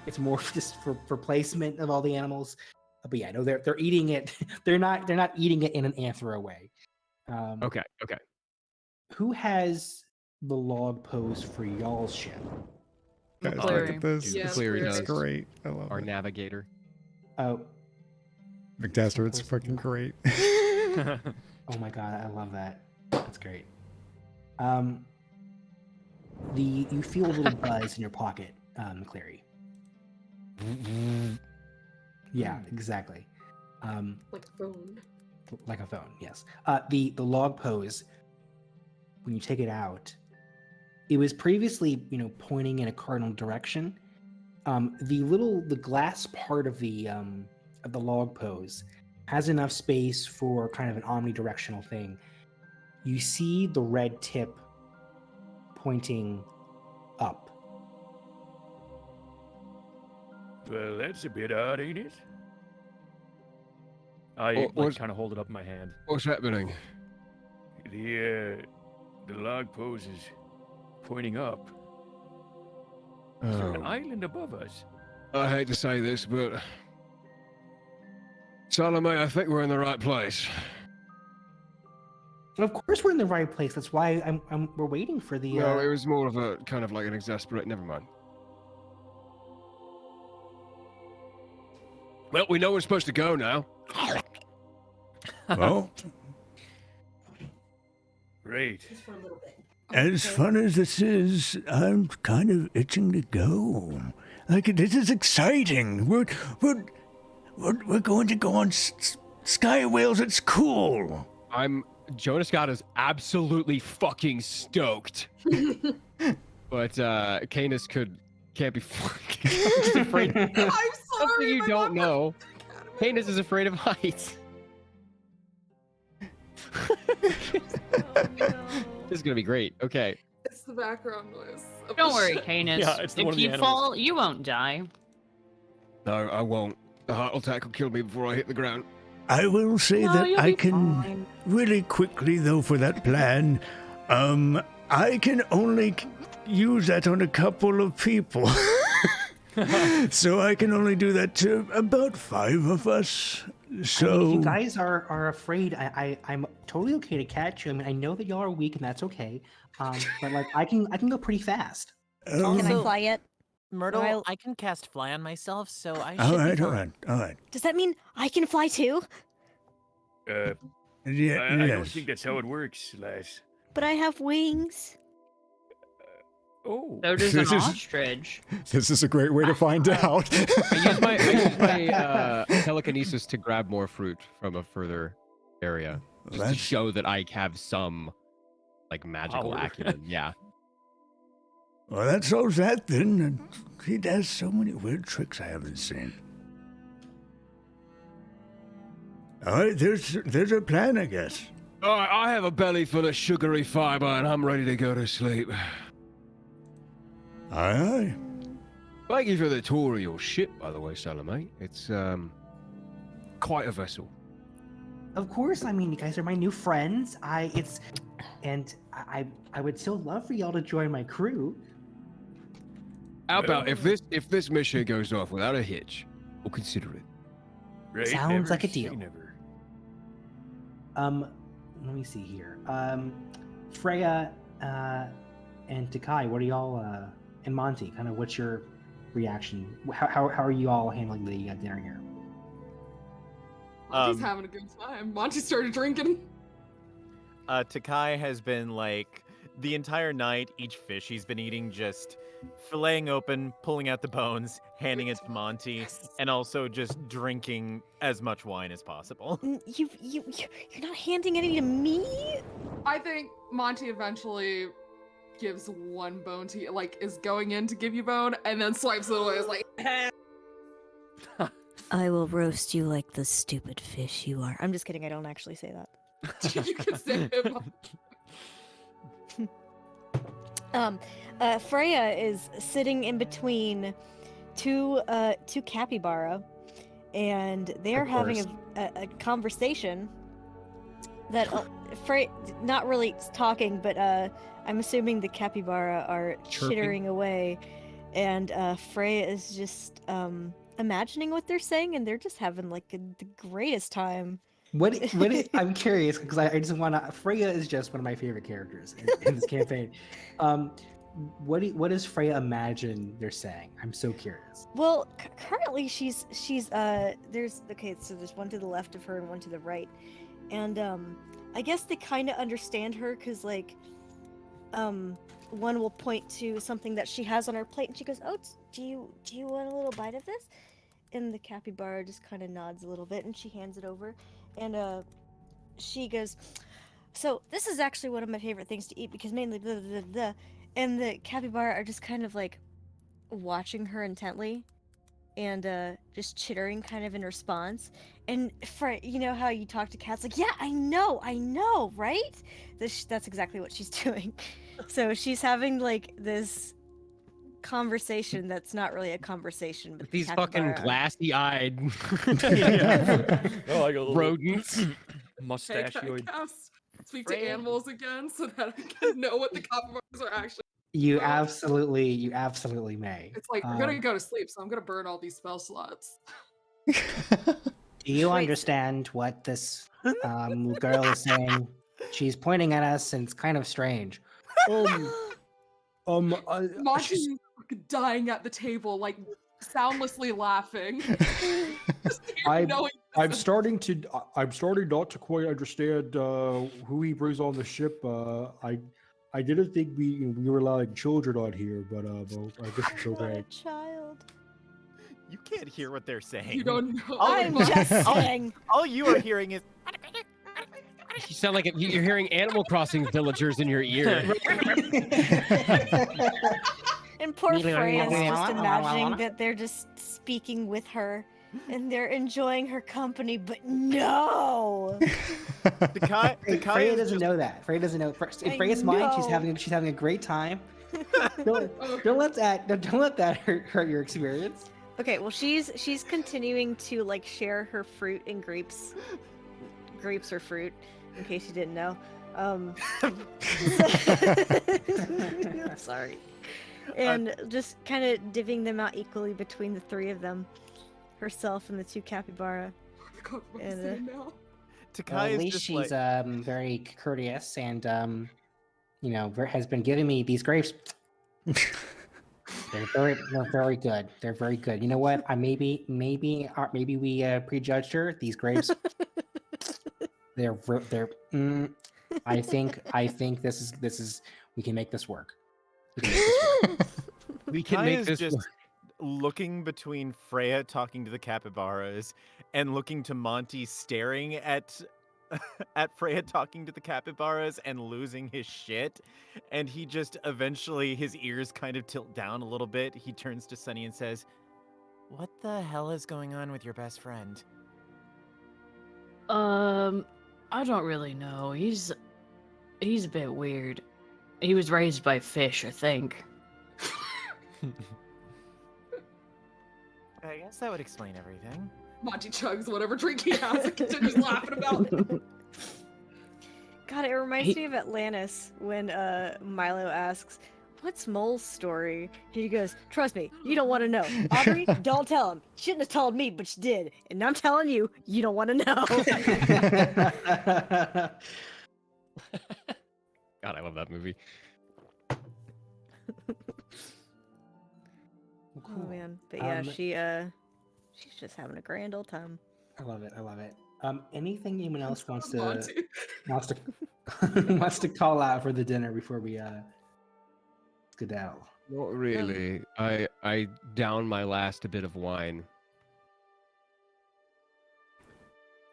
It's more just for placement of all the animals. But yeah, no, they're eating it. They're not eating it in an anthro way. Okay. Who has the log pose for y'all's ship? Guys, look Cleary. at this. Yeah, Cleary Cleary. It's does. great. I love Our it. navigator. Oh, McDaster, it's fucking great. oh my god, I love that. That's great. You feel a little buzz in your pocket, Clary. Yeah, exactly. Like a phone. Like a phone, yes. The log pose, when you take it out, it was previously, pointing in a cardinal direction. The glass part of the log pose has enough space for kind of an omnidirectional thing. You see the red tip pointing up. Well, that's a bit odd, ain't it? I what's- kind of hold it up in my hand. What's happening? The log pose is pointing up. Is there an Oh, island above us? I hate to say this, but Salome, I think we're in the right place. And of course, we're in the right place. That's why we're waiting for the. No, it was more of a kind of like an exasperate. Never mind. Well, we know we're supposed to go now. Well, Great. Just for a little bit. as fun as this is, I'm kind of itching to go. Like, this is exciting. We're going to go on Sky Whales. It's cool. Jonas Scott is absolutely fucking stoked. But Canis can't be fucking. He's afraid. I'm Something sorry. you my don't mom- know. Canis is afraid of heights. This is gonna be great. Okay. It's the background noise. of Don't the worry, ship. Canis. Yeah, it's one If of the you animals. fall, you won't die. No, I won't. The heart attack will kill me before I hit the ground. I will say No, that you'll I be can fine. really quickly, though, for that plan. I can only use that on a couple of people. So I can only do that to about 5 of us. So I mean, if you guys are afraid, I'm totally okay to catch you. I mean, I know that y'all are weak, and that's okay. But like, I can go pretty fast. Can I fly it? Myrtle, I'll- I can cast fly on myself, so I should All be right, all fine. right, all right. Does that mean I can fly too? Yeah, I don't Yes. think that's how it works, lass. But I have wings. Oh. So does an This is- ostrich. This is a great way to find out. I use my telekinesis to grab more fruit from a further area, just to That's- show that I have some like magical Power. acumen. Yeah. Well, that solves that then. And he does so many weird tricks I haven't seen. All right, there's a plan, I guess. All right, I have a belly full of sugary fiber, and I'm ready to go to sleep. Aye, aye. Thank you for the tour of your ship, by the way, Salome. It's quite a vessel. Of course, I mean, you guys are my new friends. I would still love for y'all to join my crew. How about if this mission goes off without a hitch, we'll consider it. Right, Sounds never like a say deal. never. Let me see here. Freya, and Takai, what are y'all, and Monty, kind of what's your reaction? How are you all handling the dinner here? Monty's having a good time. Monty started drinking. Takai has been like the entire night, each fish he's been eating, just filleting open, pulling out the bones, handing it to Monty, and also just drinking as much wine as possible. You're not handing any to me? I think Monty eventually gives one bone to you, like is going in to give you bone, and then swipes it away. It's like, I will roast you like the stupid fish you are. I'm just kidding. I don't actually say that. you can say it. Freya is sitting in between two capybara, and they're Of having course. a conversation that Freya not really talking, but I'm assuming the capybara are Chirping. chittering away, and Freya is just imagining what they're saying, and they're just having like the greatest time. I'm curious because I just want to. Freya is just one of my favorite characters in this campaign. What does Freya imagine they're saying? I'm so curious. Well, currently she's there's so there's one to the left of her and one to the right, and I guess they kind of understand her because like one will point to something that she has on her plate and she goes, "Oh, do you want a little bite of this?" And the capybara just kind of nods a little bit and she hands it over, and she goes, "So this is actually one of my favorite things to eat because mainly blah blah blah." Blah. And the capybara are just kind of like watching her intently and just chittering kind of in response. And you know how you talk to cats like, yeah, I know, right? That's exactly what she's doing. So she's having like this conversation that's not really a conversation. But These fucking glassy-eyed Oh, like a little rodents. Hey, can mustachioid. I speak to animals again so that I can know what the capybaras are actually? You absolutely may. It's like we're gonna go to sleep, so I'm gonna burn all these spell slots. Do you understand what this girl is saying? She's pointing at us, and it's kind of strange. Monty's dying at the table, like soundlessly laughing. I'm starting not to quite understand who he brings on the ship. I didn't think we were allowing children on here, but well, I guess it's okay. Child. You can't hear what they're saying. You don't know. I'm just saying. All you are hearing is. You sound like you're hearing Animal Crossing villagers in your ear. And poor Freya's just imagining that they're just speaking with her and they're enjoying her company, but no. Freya doesn't know that. Freya doesn't know. In Freya's mind, she's having a great time. Don't let that hurt your experience. Okay, well she's continuing to like share her fruit and grapes. Grapes are fruit, in case you didn't know. I'm sorry. And just kind of divvying them out equally between the three of them, herself and the two capybara. And, At least she's very courteous and has been giving me these grapes. They're very good. They're very good. You know what? I maybe we prejudged her. These grapes, they're. I think this is we can make this work. We can Kai make is this just work. looking between Freya talking to the capybaras and looking to Monty staring at Freya talking to the capybaras and losing his shit. And he just eventually, his ears kind of tilt down a little bit. He turns to Sunny and says, "What the hell is going on with your best friend?" I don't really know. He's a bit weird. He was raised by fish, I think. I guess that would explain everything. Monty chugs whatever drink he has and continues laughing about it. God, it reminds me of Atlantis when Milo asks, "What's Mole's story?" And he goes, "Trust me, you don't want to know. Aubrey, don't tell him. Shouldn't have told me, but she did. And I'm telling you, you don't want to know." God, I love that movie. Oh man, but yeah, she's just having a grand old time. I love it. I love it. Anything anyone else wants to Monty. wants to call out for the dinner before we skedaddle? Not really. I down my last bit of wine.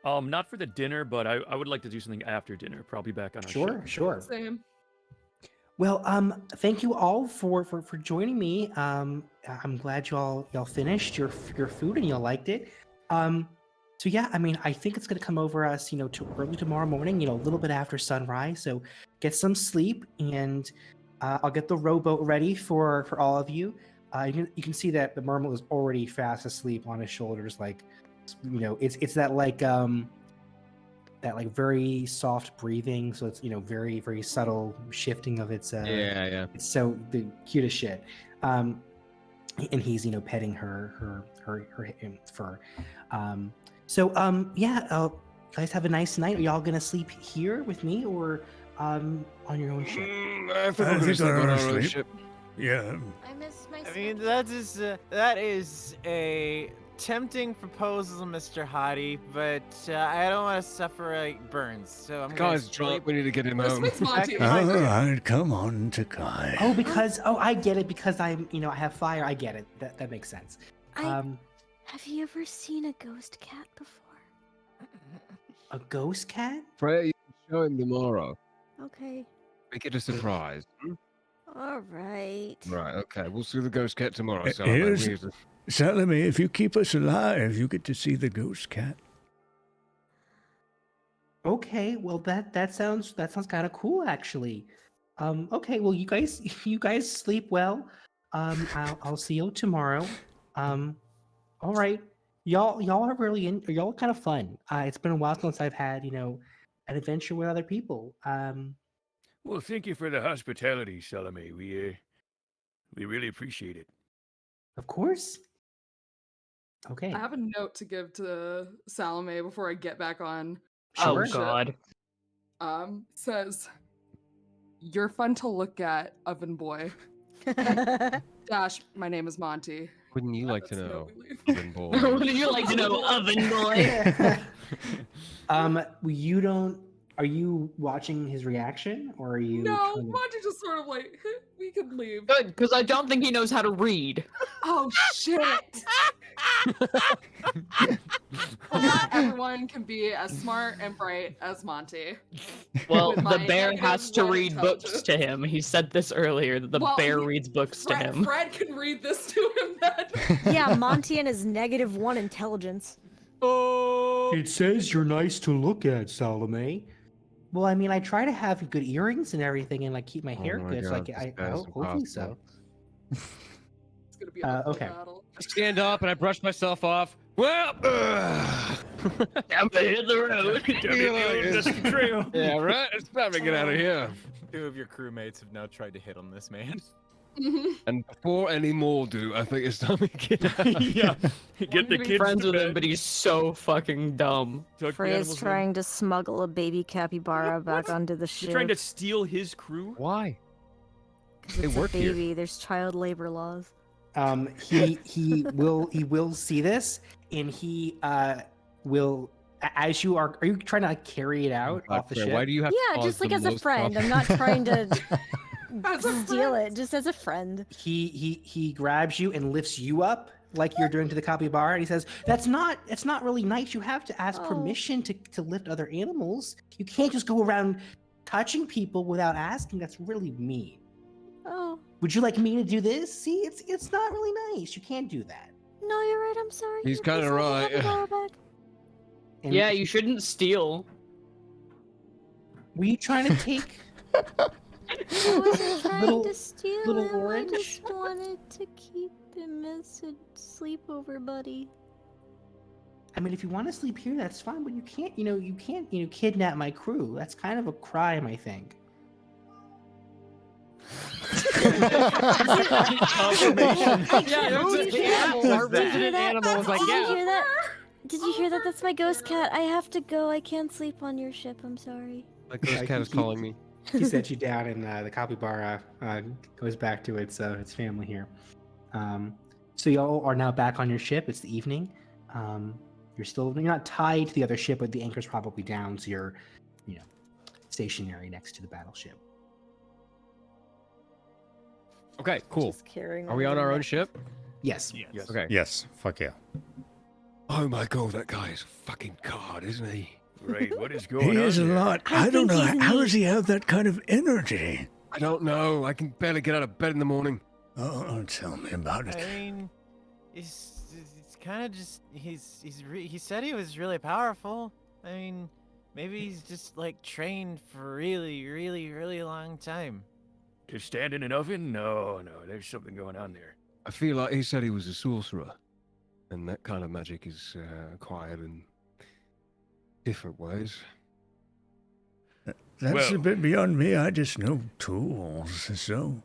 Not for the dinner, but I would like to do something after dinner. Probably back on our show. Sure. Same. Well, thank you all for joining me. I'm glad y'all finished your food and y'all liked it. So yeah, I mean, I think it's gonna come over us, to early tomorrow morning, a little bit after sunrise. So get some sleep, and I'll get the rowboat ready for all of you. You can see that the merman is already fast asleep on his shoulders, like, it's that very soft breathing, so it's very very subtle shifting of its Yeah. it's so the cutest shit. And he's petting her fur. Guys, have a nice night. Are y'all gonna sleep here with me or on your own ship? I think we're gonna sleep on our own ship. Yeah. I miss my. I mean, that is a tempting proposal, Mr. Hottie, but I don't want to suffer burns, so I'm The gonna guy's drunk. sleep We need to get him home. Respect Monty. back in my All room. right, come on, Takai. I get it, because I'm I have fire. I get it. That makes sense. Have you ever seen a ghost cat before? A ghost cat? Freya, you can show him tomorrow. Okay. Make it a surprise. All right. Right, okay. We'll see the ghost cat tomorrow. So Here's- Salome, if you keep us alive, you get to see the ghost cat. Okay, well that sounds kind of cool, actually. Okay, well you guys sleep well. I'll see you tomorrow. All right, y'all are y'all kind of fun. It's been a while since I've had an adventure with other people. Well, thank you for the hospitality, Salome. We really appreciate it. Of course. Okay. I have a note to give to Salome before I get back on. Oh ship. God. Says, "You're fun to look at, oven boy." Dash, my name is Monty. Wouldn't you like to That's the know, note we leave. oven boy? Would you like to know, oven boy? You don't. Are you watching his reaction, or are you? No, trying to- Monty just sort of like, we could leave. Good, because I don't think he knows how to read. Oh shit! Well, not everyone can be as smart and bright as Monty. Well, With the my bear negative has to one read books intelligence. to him. He said this earlier, that the Well, bear reads books to him. Fred can read this to him then. Yeah, Monty and his -1 intelligence. It says you're nice to look at, Salome. Well, I mean, I try to have good earrings and everything, and keep my hair Oh my good. So God, I this guy's hopefully so. It's gonna be a Okay. battle. I stand up and I brush myself off. Well, I'm gonna hit the road. Yeah, right? It's time to get out of here. 2 of your crewmates have now tried to hit on this man. And before any more do, I think it's time to get out. Yeah. Get the kids Friends to with him, bed. but he's so fucking dumb. Tuck the Freya's animals in. trying to smuggle a baby capybara back What? onto the You're ship. trying to steal his crew? why? 'Cause They it's work a here. baby. There's child labor laws. He will see this, and he will. As you are you trying to like, carry it out God, off the Claire, ship? why do you have to Yeah, cause just like the as a most friend. I'm problems? not trying to As a steal friend. it. Just as a friend. He grabs you and lifts you up like you're doing to the capybara, and he says, "That's not really nice. You have to ask Oh. permission to lift other animals. You can't just go around touching people without asking. That's really mean. Oh, Would you like me to do this? See, it's not really nice. You can't do that." no, you're right. I'm sorry. He's Can you kinda please have the right. capybara back? And Yeah, you shouldn't steal. Were you trying to take? I wasn't trying Little- to steal little him. orange? I just wanted to keep him as a sleepover buddy. I mean, if you want to sleep here, that's fine. But you can't, kidnap my crew. That's kind of a crime, I think. Confirmation. Yeah, Who's did you the hear animal that? was Did you that? hear that? Animal was like, Did you yeah. hear that? Did you hear that? That's my ghost cat. I have to go. I can't sleep on your ship. I'm sorry. My ghost Yeah, cat is calling me. He set you down, and the capybara goes back to its family here. So y'all are now back on your ship. It's the evening. You're not tied to the other ship, but the anchor's probably down, so you're, stationary next to the battleship. Okay, cool. Just carrying Are we on the our own neck. ship? Yes. Yes. Okay. Yes, fuck yeah. Oh my god, that guy is a fucking card, isn't he? Right, what is going He on is a there? lot. I I don't think know. he's How neat. does he have that kind of energy? I don't know. I can barely get out of bed in the morning. Oh, tell me about it. I mean, it's kind of just he said he was really powerful. I mean, maybe he's just like trained for a really, really, really long time. Just stand in an oven? No, there's something going on there. I feel like he said he was a sorcerer, and that kind of magic is acquired in different ways. That's Well- a bit beyond me. I just know tools, so.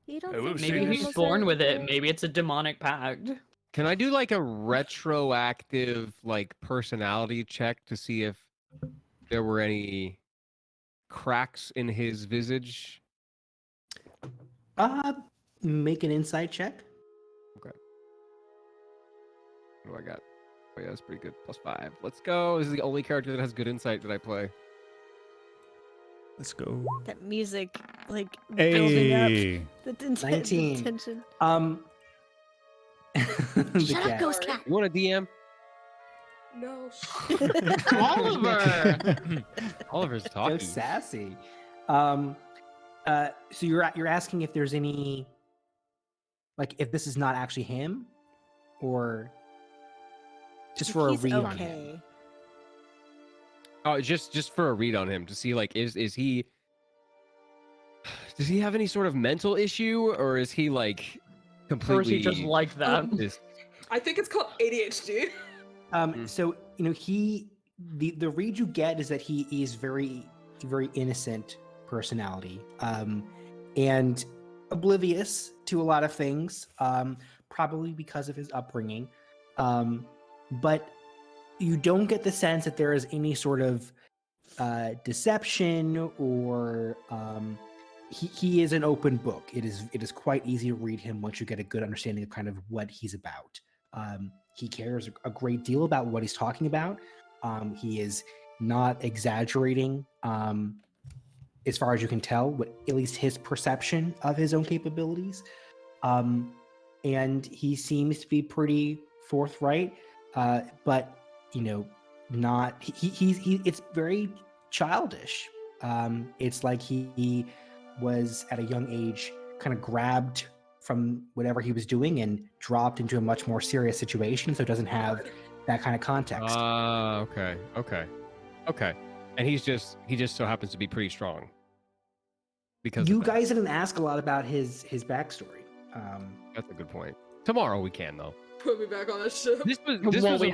You don't I will think say Maybe this. he's animals born are with it. good? Maybe it's a demonic pact. Can I do like a retroactive like personality check to see if there were any cracks in his visage? Make an insight check. What do I got? Oh yeah, that's pretty good. +5. Let's go. This is the only character that has good insight that I play. Let's go. That music, like building Hey. up the, the 19. tension. The Shut up, cat. ghost cat. You want a DM? No. Oliver! Oliver's So talking. sassy. So you're asking if there's any, like, if this is not actually him, or just If for a he's read on okay. him. Oh, just for a read on him to see like is he does he have any sort of mental issue or is he like Or is completely he just like that? just- I think it's called ADHD. So the read you get is that he is very innocent personality, and oblivious to a lot of things, probably because of his upbringing, but you don't get the sense that there is any sort of deception or he is an open book. It is quite easy to read him once you get a good understanding of kind of what he's about. He cares a great deal about what he's talking about. He is not exaggerating, as far as you can tell, what at least his perception of his own capabilities. And he seems to be pretty forthright, but not he. It's very childish. It's like he was at a young age kind of grabbed from whatever he was doing and dropped into a much more serious situation, so it doesn't have that kind of context. okay. And he just so happens to be pretty strong. Because You of that. guys didn't ask a lot about his backstory. That's a good point. Tomorrow we can though. Put me back on that ship. This was Won't we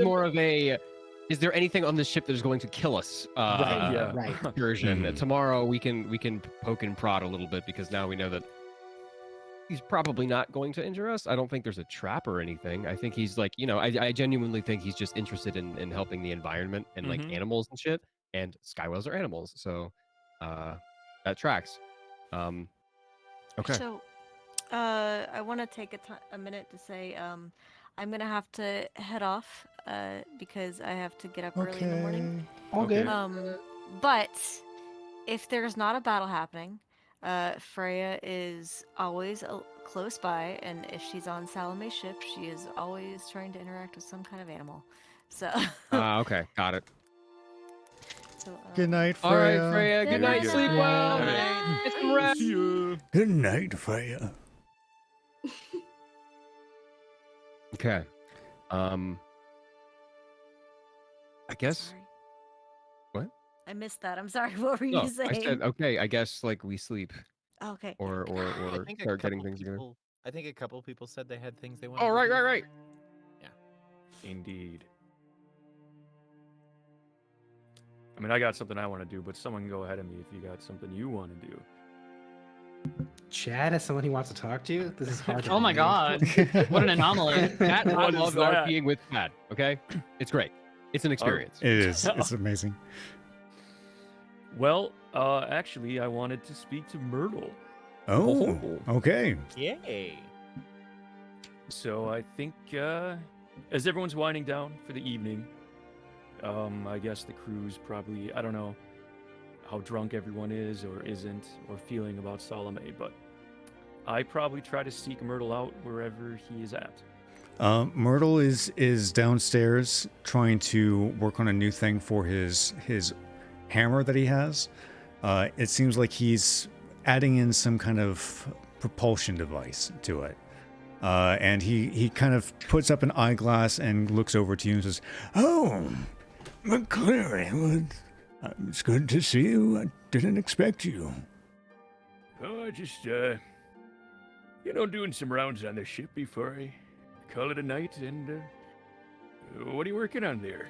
more of a. Is there anything on this ship that is going to kill us? Right. Version. Mhm. Tomorrow we can poke and prod a little bit because now we know that he's probably not going to injure us. I don't think there's a trap or anything. I think he's like, I genuinely think he's just interested in helping the environment and like animals and shit. And Skywells are animals, so that tracks. Okay. So, I want to take a minute to say, I'm gonna have to head off, because I have to get up early in the morning. Okay. But if there's not a battle happening, Freya is always close by, and if she's on Salome's ship, she is always trying to interact with some kind of animal. So. Okay, got it. So, Good night, All right, Freya. Freya. Good night. Sleep well. Get some rest. Good night, Freya. Okay. I guess. Sorry. What? I missed that. I'm sorry. What were you No, saying? I said okay. I guess like we sleep Okay. or I think a start getting couple things together. people- I think a couple people said they had things they wanted. Oh, to right, do. right. Indeed. I mean, I got something I want to do, but someone go ahead of me if you got something you want to do. Chad, as someone he wants to talk to, this is hard. to Oh my believe. god. What an anomaly. Pat, I What is love that? RPing with Pat. Okay, it's great. It's an experience. It is. It's amazing. Well, actually, I wanted to speak to Myrtle. Oh, okay. Yay. So I think, as everyone's winding down for the evening, I guess the crew's probably, I don't know how drunk everyone is or isn't or feeling about Salome, but I probably try to seek Myrtle out wherever he is at. Myrtle is downstairs trying to work on a new thing for his hammer that he has. It seems like he's adding in some kind of propulsion device to it. And he kind of puts up an eyeglass and looks over to you and says, "Oh, McCleary, well, it's good to see you. I didn't expect you." Oh, just, doing some rounds on the ship before I call it a night, and, what are you working on there?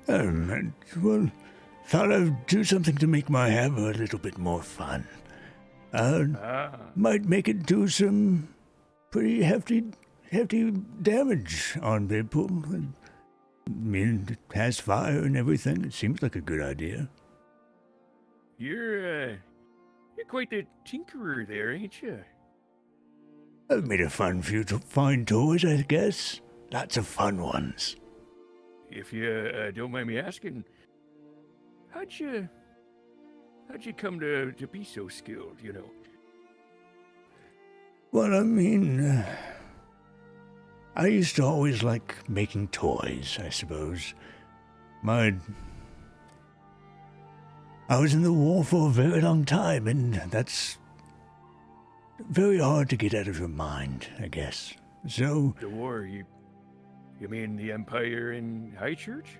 Well, thought I'd do something to make my hammer a little bit more fun. Might make it do some pretty hefty damage on people. I mean, it has fire and everything. It seems like a good idea. You're quite the tinkerer there, ain't you? I've made a fun few fine toys, I guess. Lots of fun ones. If you don't mind me asking, how'd you come to be so skilled, you know? Well, I mean, I used to always like making toys, I suppose. I was in the war for a very long time, and that's very hard to get out of your mind, I guess. So, The war, you mean the Empire and High Church?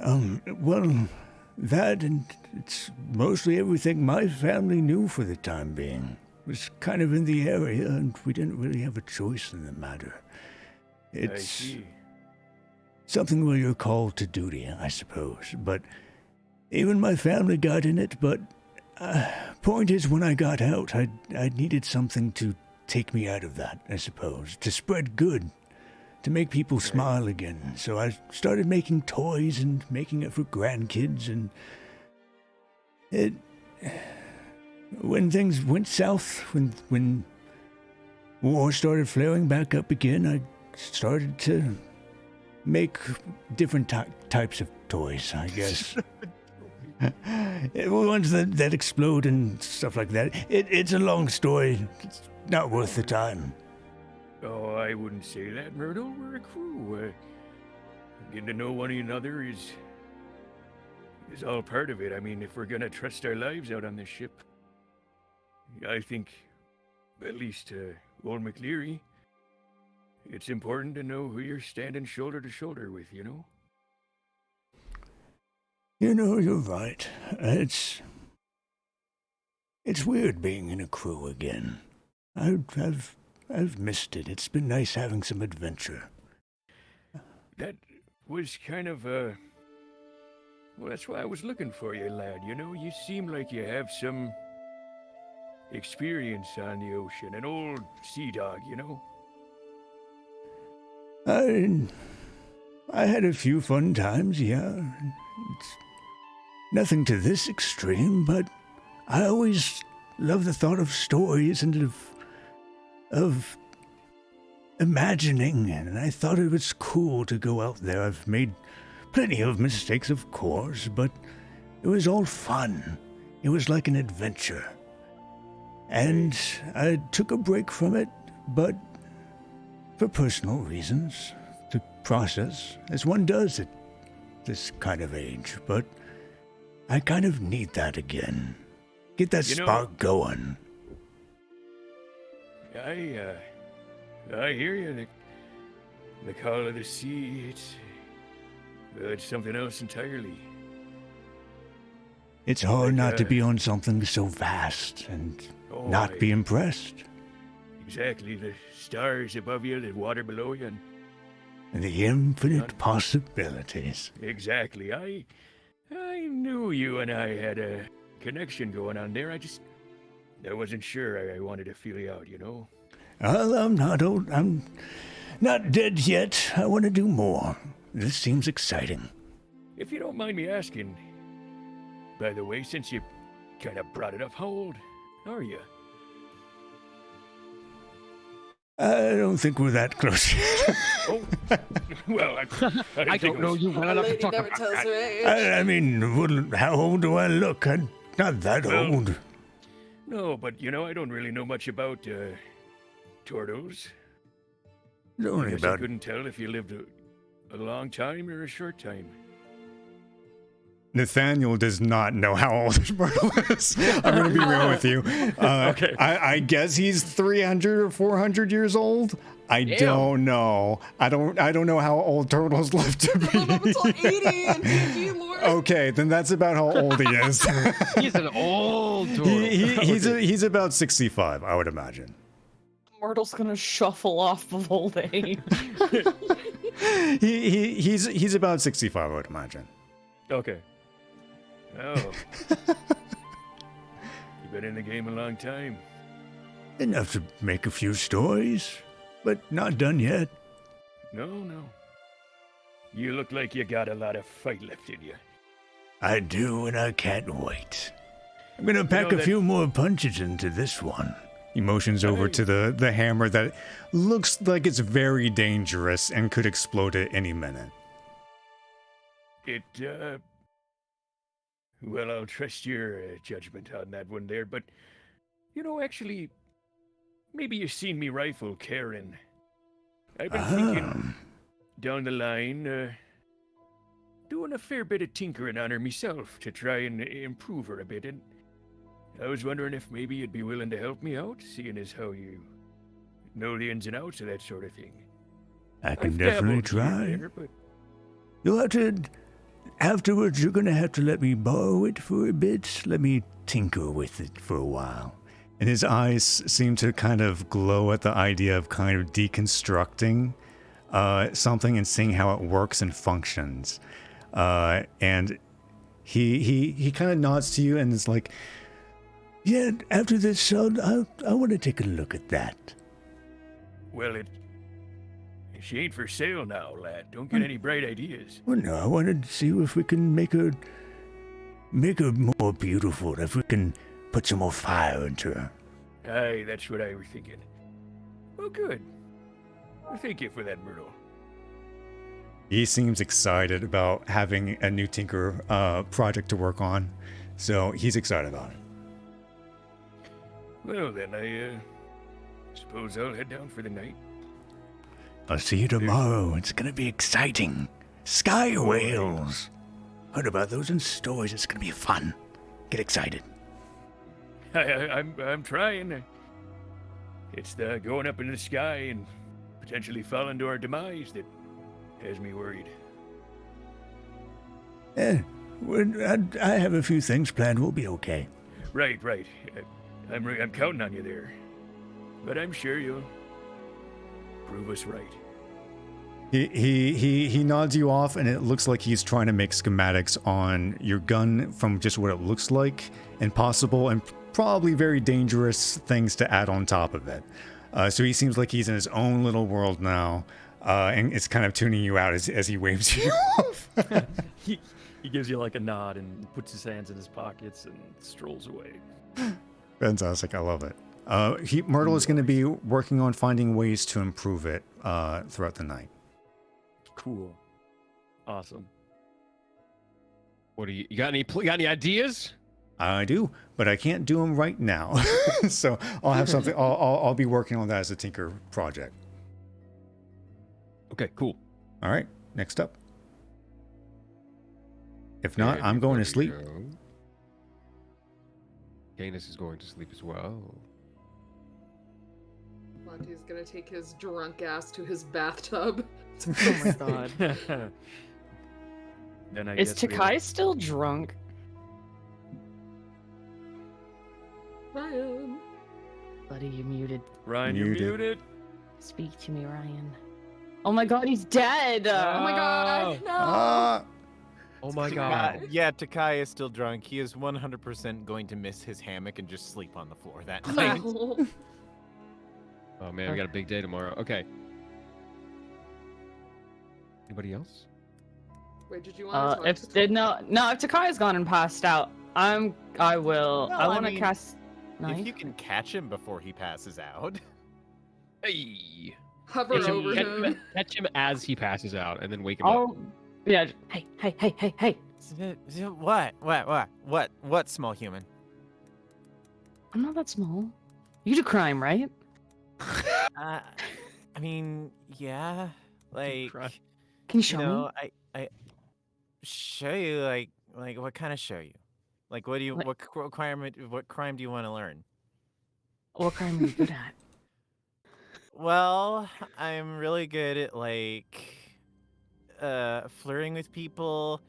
well, that and it's mostly everything my family knew for the time being. It was kind of in the area, and we didn't really have a choice in the matter. I It's see. something where you're called to duty, I suppose. But even my family got in it, but point is, when I got out, I needed something to take me out of that, I suppose, to spread good, to make people smile again. So I started making toys and making it for grandkids, and when things went south, when war started flaring back up again, I started to make different types of toys, I guess. Ones that explode and stuff like that. It's a long story. It's not worth the time. Oh, I wouldn't say that, Myrtle. We're a crew. Getting to know one another is all part of it. I mean, if we're gonna trust our lives out on this ship, I think, at least old McCleary, it's important to know who you're standing shoulder to shoulder with, you know? You know, you're right. It's weird being in a crew again. I've missed it. It's been nice having some adventure. That was kind of, well, that's why I was looking for you, lad. You know, you seem like you have some experience on the ocean. An old sea dog, you know? I had a few fun times, yeah. It's nothing to this extreme, but I always love the thought of stories and of imagining, and I thought it was cool to go out there. I've made plenty of mistakes, of course, but it was all fun. It was like an adventure. And I took a break from it, but for personal reasons, to process, as one does at this kind of age. But I kind of need that again. Get that spark going. I hear you. The call of the sea, it's something else entirely. It's hard not to be on something so vast and not be impressed. Exactly, the stars above you, the water below you, And the infinite possibilities. Exactly. I knew you and I had a connection going on there. I wasn't sure. I wanted to feel you out, you know. Well, I'm not dead yet. I want to do more. This seems exciting. If you don't mind me asking, by the way, since you kind of brought it up, how old are you? I don't think we're that close. Oh, well, I don't know you well enough to talk about that. I mean, how old do I look? I'm not that old. No, but I don't really know much about turtles. Only I guess about. I couldn't tell if you lived a long time or a short time. Nathaniel does not know how old Myrtle is. I'm going to be real with you. Okay. I guess he's 300 or 400 years old. I don't know. I don't know how old turtles live to be. Until 80 and D&D lore. Okay, then that's about how old he is. He's an old turtle. He's about 65, I would imagine. Myrtle's gonna shuffle off of old age. He's about 65, I would imagine. Okay. Oh. You've been in the game a long time. Enough to make a few stories, but not done yet. No. You look like you got a lot of fight left in you. I do, and I can't wait. I'm gonna pack a few more punches into this one. He motions over to the hammer that looks like it's very dangerous and could explode at any minute. Well, I'll trust your judgment on that one there, but, actually, maybe you've seen me rifle Karen. I've been thinking, down the line, doing a fair bit of tinkering on her myself to try and improve her a bit, and I was wondering if maybe you'd be willing to help me out, seeing as how you know the ins and outs of that sort of thing. I can definitely try. There, but... You'll have to... Afterwards, you're gonna have to let me borrow it for a bit. Let me tinker with it for a while. And his eyes seem to kind of glow at the idea of kind of deconstructing something and seeing how it works and functions. And he kind of nods to you and is like, yeah, after this, I want to take a look at that. Well, she ain't for sale now, lad. Don't get any bright ideas. Well, no, I wanted to see if we can make her more beautiful, if we can put some more fire into her. Aye, that's what I was thinking. Well, good. Well, thank you for that, Myrtle. He seems excited about having a new Tinker project to work on, so he's excited about it. Well, then I suppose I'll head down for the night. I'll see you tomorrow. It's gonna be exciting. Sky whales. Heard about those in stories. It's gonna be fun. Get excited. I'm trying. It's the going up in the sky and potentially falling to our demise that has me worried. I have a few things planned. We'll be okay. Right. I'm counting on you there. But I'm sure you'll prove us right. He nods you off, and it looks like he's trying to make schematics on your gun from just what it looks like, and possible and probably very dangerous things to add on top of it. So he seems like he's in his own little world now, and it's kind of tuning you out as he waves you off. He gives you like a nod and puts his hands in his pockets and strolls away. Fantastic. I love it. Myrtle is going to be working on finding ways to improve it throughout the night. Cool. Awesome. What do you got? Any ideas? I do, but I can't do them right now. So I'll have something. I'll be working on that as a Tinker project. Okay, cool. All right. Next up. If not, I'm going to sleep. Canis is going to sleep as well. Monty's gonna take his drunk ass to his bathtub. Oh my god. Then I Is guess we- Takai still drunk? Ryan. Buddy, you muted. Ryan, you're Muted. muted. Speak to me, Ryan. Oh my god, he's dead! Oh my god, no! Oh my god. Yeah, Takai is still drunk. He is 100% going to miss his hammock and just sleep on the floor that night. Oh man, we got a big day tomorrow. Okay. Anybody else? Wait, did you want to talk If to if Takai's gone and passed out, I will. Well, I want to mean, cast. If you can catch him before he passes out. Hey. hover Catch over him, him? catch him as he passes out, and then wake him up. Oh, yeah. Hey. What, small human? I'm not that small. You do crime, right? I mean, yeah. Like, Can you show know, me? I show you like what kind of show you? Like, what do you what crime do you want to learn? What crime are you good at? Well, I'm really good at flirting with people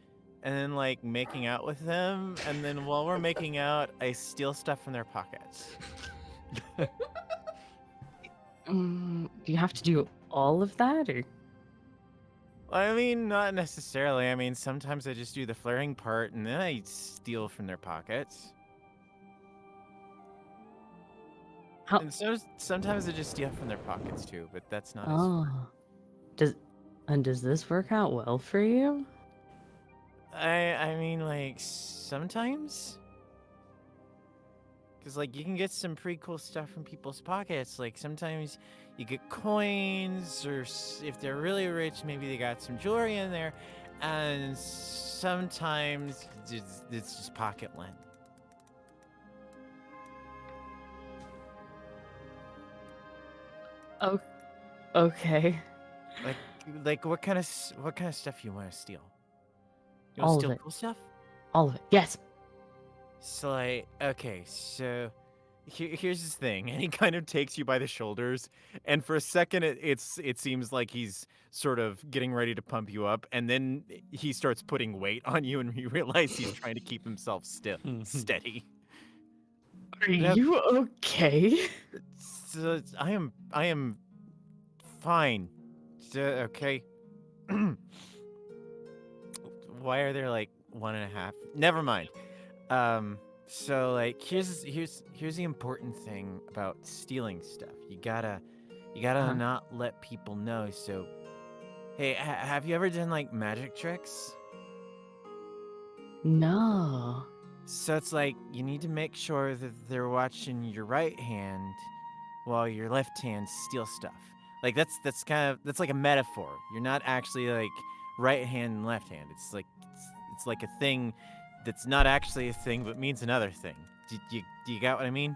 and then like making out with them, and then while we're making out, I steal stuff from their pockets. Do you have to do all of that, or? I mean, not necessarily. I mean, sometimes I just do the flirting part and then I steal from their pockets. How? And sometimes I just steal from their pockets too, but that's not as Oh. Does this work out well for you? I mean, like, sometimes? Because, like, you can get some pretty cool stuff from people's pockets. Like, sometimes you get coins, or if they're really rich, maybe they got some jewelry in there. And sometimes it's just pocket lint. Oh, okay. Like what kind of stuff you want to steal? You All want of to steal it. cool stuff? All of it. Yes. So like, okay, so here's this thing, and he kind of takes you by the shoulders, and for a second it seems like he's sort of getting ready to pump you up, and then he starts putting weight on you, and you realize he's trying to keep himself steady. Are you okay? So I am fine. So, okay. Why are there like 1.5? Never mind. So like here's the important thing about stealing stuff. You gotta not let people know. So hey, have you ever done like magic tricks? No. So it's like you need to make sure that they're watching your right hand while your left hand steals stuff. Like that's like a metaphor. You're not actually like right hand and left hand. It's like a thing that's not actually a thing but means another thing. Do you got what I mean?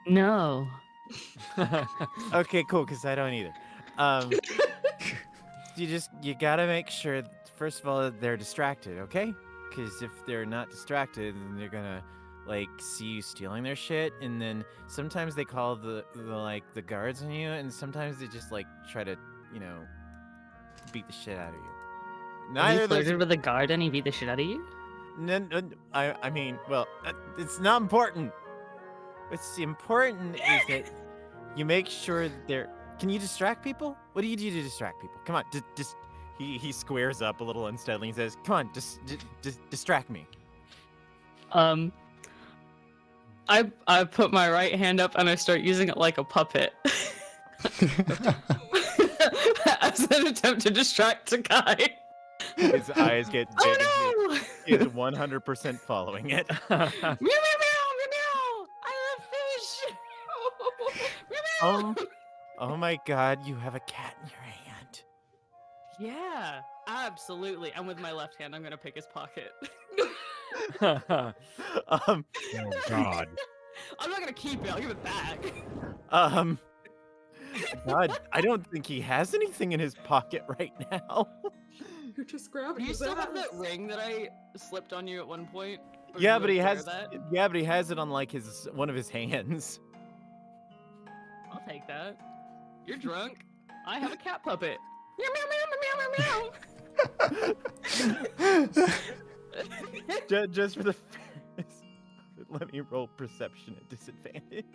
No. Okay, cool, because I don't either. You gotta make sure, first of all, that they're distracted, okay? Because if they're not distracted, then they're gonna like see you stealing their shit, and then sometimes they call the guards on you, and sometimes they just like try to, beat the shit out of you. Neither you flirted with a guard and he beat the shit out of you? No, I mean, well, it's not important. What's important is that you make sure that they're. Can you distract people? What do you do to distract people? Come on, just. He squares up a little unsteadily and says, "Come on, just distract me." I put my right hand up and I start using it like a puppet. As an attempt to distract Takai. His eyes get big. Oh no! He's 100% following it. Meow, meow, meow, meow, meow. Oh my god, you have a cat in your hand. Yeah, absolutely. And with my left hand, I'm gonna pick his pocket. Um, Oh God. I'm not gonna keep it. I'll give it back. God, I don't think he has anything in his pocket right now. You're just grabbing. You his still have that ass. ring that I slipped on you at one point? Or Yeah, do but you he wear has. that? Yeah, but he has it on like his one of his hands. I'll take that. You're drunk. I have a cat puppet. Meow meow meow meow meow meow. Just for the fairness, let me roll perception at disadvantage.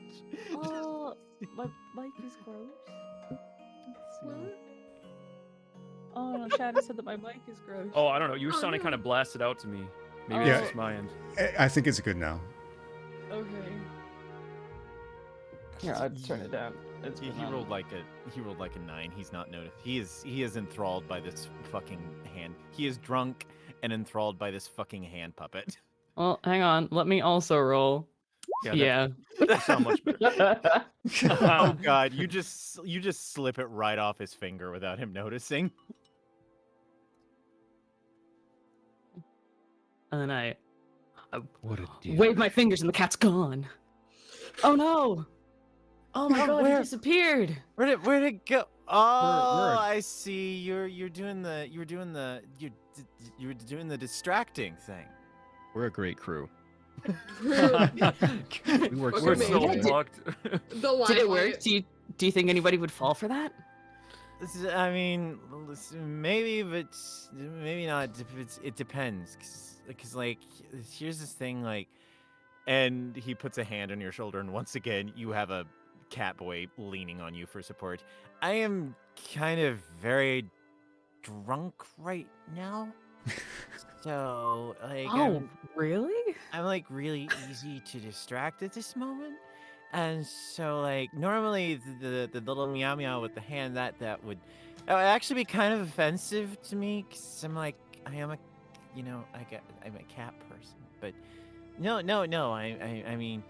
Oh, my mic is gross. Oh no, Shadow said that my mic is gross. Oh, I don't know. Your sounding kind of blasted out to me. Maybe Yeah. it's just my end. I think it's good now. Okay. Here, I'll turn it down. It's He rolled like a 9. He's not noticed. He is enthralled by this fucking hand. He is drunk and enthralled by this fucking hand puppet. Well, hang on. Let me also roll. Yeah. That's not much better. Oh god, you just slip it right off his finger without him noticing. And then I What a deal. wave my fingers and the cat's gone. Oh no! Oh my god, where- it disappeared. Where'd it go? Oh, where? I see. You're doing the distracting thing. We're a great crew. Rude. We work Okay, We're maybe so I did- fucked. The line Did it work? Do you think anybody would fall for that? I mean, maybe, but maybe not. It depends. Cause like, here's this thing, like, and he puts a hand on your shoulder, and once again, you have a cat boy leaning on you for support. I am kind of very drunk right now. So, like, Oh, really? I'm like really easy to distract at this moment. And so, like, normally the little meow meow with the hand that would actually be kind of offensive to me, because I'm like, I am a, you know, I'm a cat person. But no, I mean,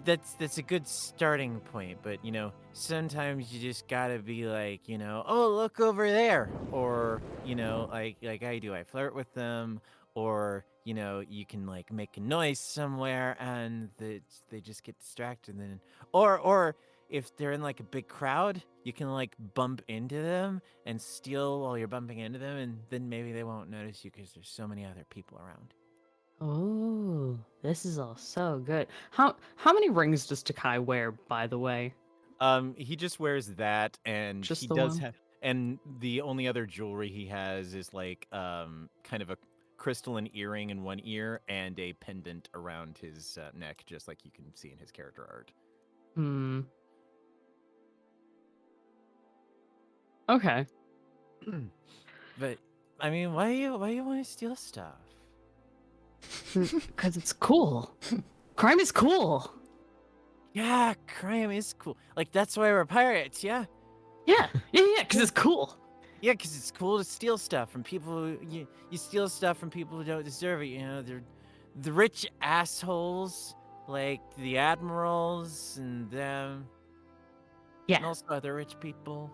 that's a good starting point. But you know, sometimes you just gotta be like, you know, oh, look over there, or you know, like I do, I flirt with them, or you know, you can like make a noise somewhere and they just get distracted, and then or if they're in like a big crowd, you can like bump into them and steal while you're bumping into them, and then maybe they won't notice you because there's so many other people around. Oh, this is all so good. How many rings does Takai wear, by the way? He just wears that, and Just he the does one? have, and the only other jewelry he has is like kind of a crystalline earring in one ear and a pendant around his neck, just like you can see in his character art. Hmm. Okay. But I mean, why do you want to steal stuff? Because it's cool. Crime is cool. Yeah, crime is cool. Like that's why we're pirates, yeah. Yeah, because it's cool. Yeah, because it's cool to steal stuff from people. You steal stuff from people who don't deserve it. You know, they're the rich assholes like the admirals and them. Yeah. And also other rich people.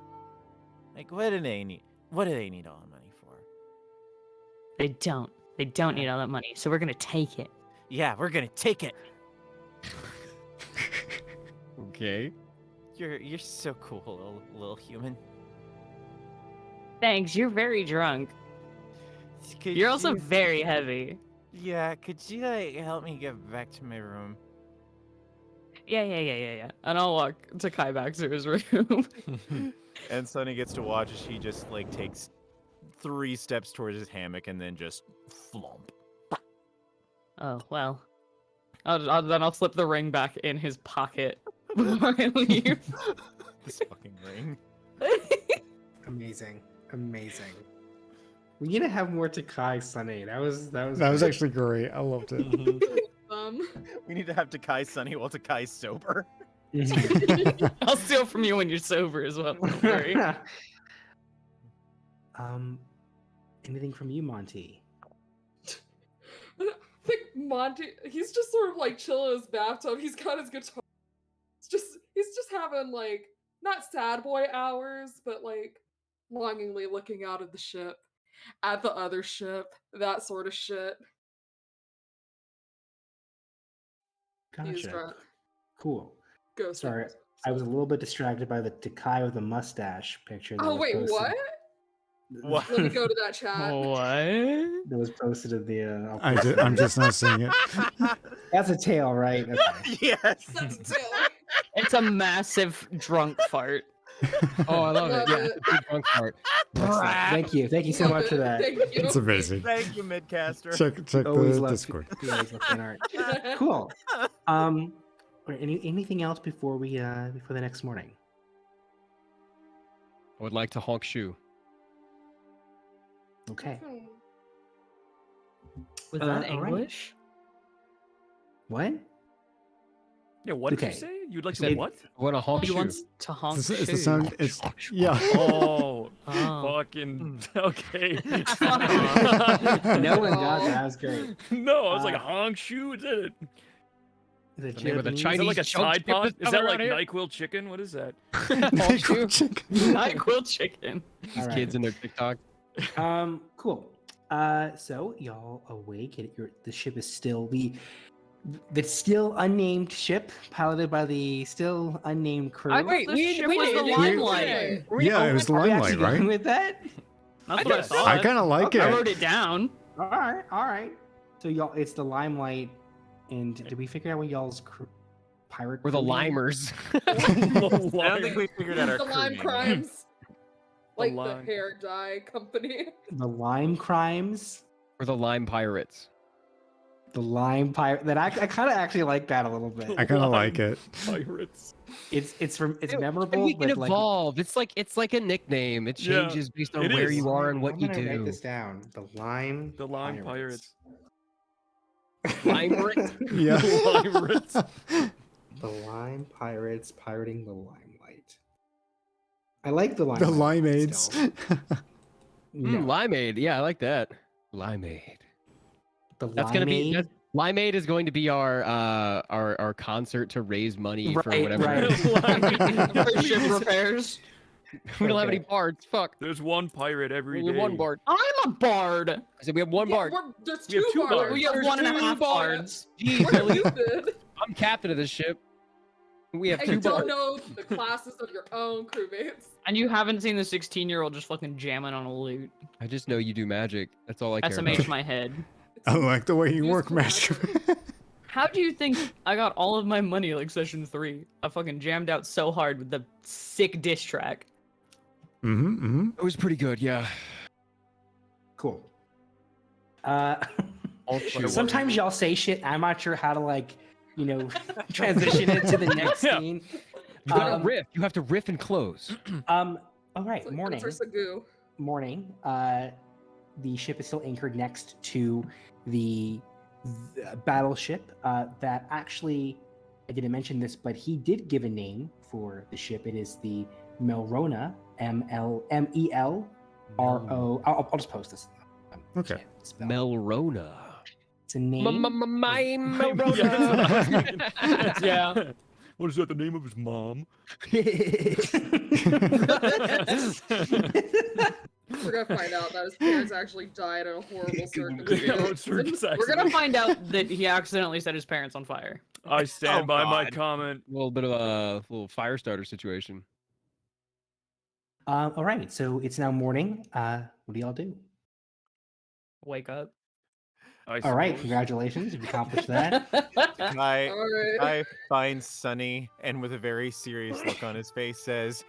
Like, what do they need? What do they need all the money for? They don't. They don't need all that money, so we're gonna take it. Yeah, we're gonna take it. Okay. You're so cool, little human. Thanks. You're very drunk. Could You're also you- very heavy. Yeah, could you like help me get back to my room? Yeah. And I'll walk Takai back to his room. And Sonny gets to watch as he just like takes 3 steps towards his hammock and then just flump. Oh well. I'll slip the ring back in his pocket before I leave. This fucking ring. Amazing. We need to have more Takai Sunny. That was That was great. actually great. I loved it. We need to have Takai Sunny while Takai's sober. I'll steal from you when you're sober as well. Don't worry. Anything from you, Monty? I think Monty, he's just sort of like chilling in his bathtub. He's got his guitar. He's just having like not sad boy hours, but like longingly looking out of the ship at the other ship, that sort of shit. He's Gotcha. drunk. Cool. Ghost Sorry, Hunters. I was a little bit distracted by the Takai with the mustache picture. That Oh was wait, posted. what? What? Let me go to that chat. What? That was posted in the. I'll I post it. I'm just not seeing it. That's a tail, right? Okay. Yes. That's Taylor. It's a massive drunk fart. Oh, I love it. Love Yeah, it. it's a big drunk part. Excellent. Thank you. Thank you so Love much for it. that. Thank you. It's amazing. Thank you, Midcaster. Check Always the love Discord. always love fan art. Cool. Anything else before before the next morning? I would like to honk shoe. Okay. Was Uh, that all right. English? What? Yeah, what did Okay. you say? You'd like said- to what? I want to honk He shoe. wants to honk It's the shoe. sound. It's yeah. Oh, Oh. fucking okay. No one got that. That was great. No, I was like Uh, honk shoe. Is it? The The name of the Japanese- Is Chinese that like a chunk side chip pot? that's Is that coming like around here? NyQuil chicken? What is that? Honk shoe. NyQuil chicken. These All right. kids in their TikTok. Cool. So y'all awake? The ship is still the still unnamed ship, piloted by the still unnamed crew. Wait, the ship was the We- limelight. Yeah, it was the Are we actually limelight, going right? with that? That's what I guess. thought. I kind of like I it. wrote it down. All right. So y'all, it's the limelight, and did we figure out what y'all's pirate? We're the crew name? limers. I don't think we figured out our The crew Lime name. Crimes. Like the Lime. hair dye company. The Lime Crimes. We're the lime pirates. The Lime Pirate. That I kind of actually like that a little bit. I kind of like it. Pirates. It's And memorable, we can but like evolve. It's like a nickname. It Yeah, changes based on it where is. you are and what I'm you gonna write do. this down. The Lime. The Lime Pirates. Limerate? Yeah. Pirates. The Lime Pirates pirating the limelight. I like the Lime. The limeades. Limeade. Yeah, I like that. Limeade. The That's gonna be. Limeade? Limeade is going to be our concert to raise money for Right, whatever. right. For ship repairs. We don't have any Okay. bards. Fuck. There's one pirate every We day. have one bard. I'm a bard. I said we have one bard. There's We have two two bards. bards. We have There's one and a two half bards. Jeez, We're Billy, stupid. I'm captain of this ship. We have And two you don't bards. know the classes of your own crewmates. And you haven't seen the 16-year-old just fucking jamming on a lute. I just know you do magic. That's all I care about. SMH my head. I like the way you work, Useful Master. How do you think I got all of my money like session 3? I fucking jammed out so hard with the sick diss track. Mm-hmm. It was pretty good. Yeah. Cool. I'll shoot. Sometimes y'all say shit. I'm not sure how to transition it to the next Yeah. scene. You gotta riff. You have to riff and close. All right. It's like Morning. Enter Sagoo. Morning. The ship is still anchored next to the battleship. That actually, I didn't mention this, but he did give a name for the ship. It is the Melrona. MELRO. I'll just post this. Okay. Melrona. It's a name. My Yeah. Yeah. What is that? The name of his mom? We're gonna find out that his parents actually died in a horrible circumstance. We're gonna find out that he accidentally set his parents on fire. I stand Oh, by my God. comment. A little bit of a little fire starter situation. All right. So it's now morning. What do y'all do? Wake up. All right. Congratulations. You've accomplished that. I Alright. find Sunny and with a very serious look on his face says,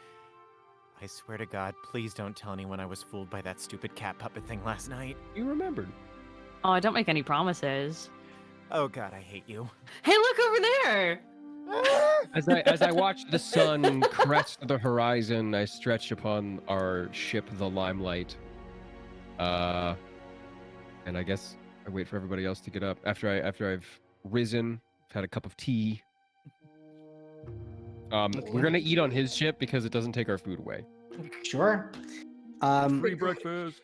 I swear to God, please don't tell anyone I was fooled by that stupid cat puppet thing last night. You remembered. Oh, I don't make any promises. Oh God, I hate you. Hey, look over there! As I watch the sun crest the horizon, I stretch upon our ship, the Limelight. And I guess I wait for everybody else to get up after I've risen, had a cup of tea. We're gonna eat on his ship because it doesn't take our food away. Sure. Free breakfast.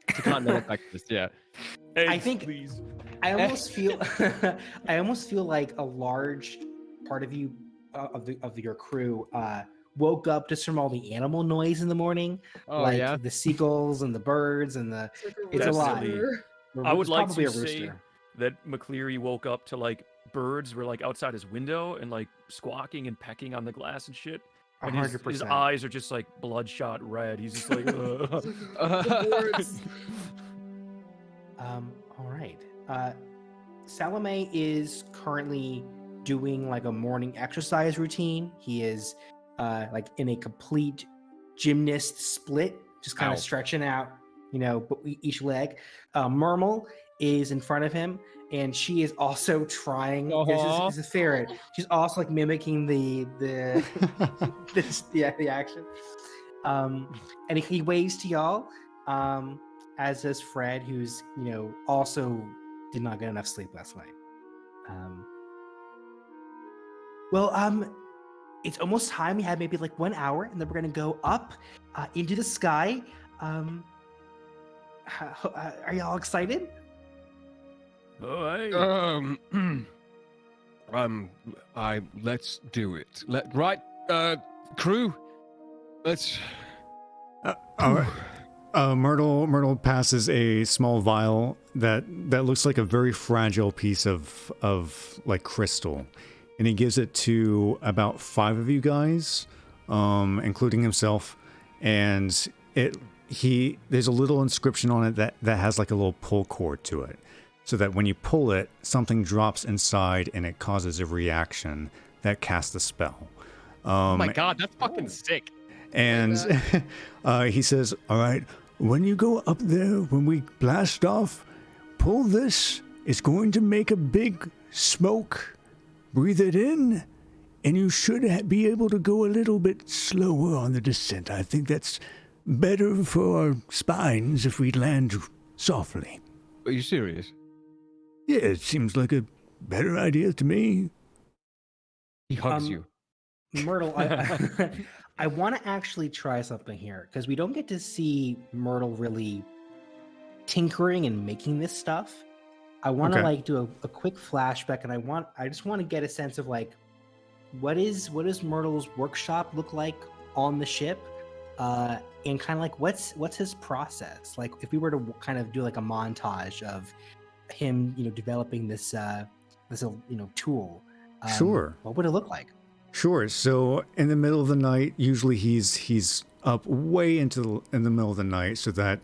It's a continental breakfast, yeah. Eggs, I think please. I almost feel I almost feel like a large part of you of your crew woke up just from all the animal noise in the morning, Oh, like yeah? the seagulls and the birds and the. It's a lot. Definitely. I would It's like probably to a say rooster. that McCleary woke up to like birds were like outside his window and like squawking and pecking on the glass and shit. And his 100%. eyes are just like bloodshot red. He's just like, The boards. All right. Salome is currently doing like a morning exercise routine. He is like in a complete gymnast split, just kind Ow. of stretching out, each leg. Myrmel is in front of him, and she is also trying. Aw. This is ferret. She's also like mimicking the the action. And he waves to y'all. As does Fred, who's also did not get enough sleep last night. It's almost time. We have maybe like 1 hour, and then we're gonna go up into the sky. Are y'all excited? oh, Let's do it. Crew, let's. All right. Myrtle passes a small vial that looks like a very fragile piece of like crystal, and he gives it to about 5 of you guys, including himself, and there's a little inscription on it that has like a little pull cord to it, so that when you pull it, something drops inside and it causes a reaction that casts a spell. Oh my god, that's fucking sick. And he says, all right, when you go up there, when we blast off, pull this. It's going to make a big smoke. Breathe it in, and you should be able to go a little bit slower on the descent. I think that's better for our spines if we land softly. Are you serious? Yeah, it seems like a better idea to me. He hugs you. Myrtle, I want to actually try something here because we don't get to see Myrtle really tinkering and making this stuff. I want to Okay. like do a quick flashback, and I just want to get a sense of like what does Myrtle's workshop look like on the ship, and kind of like what's his process. Like if we were to kind of do like a montage of him, developing this tool. Sure. What would it look like? Sure. So in the middle of the night, usually he's up way in the middle of the night, so that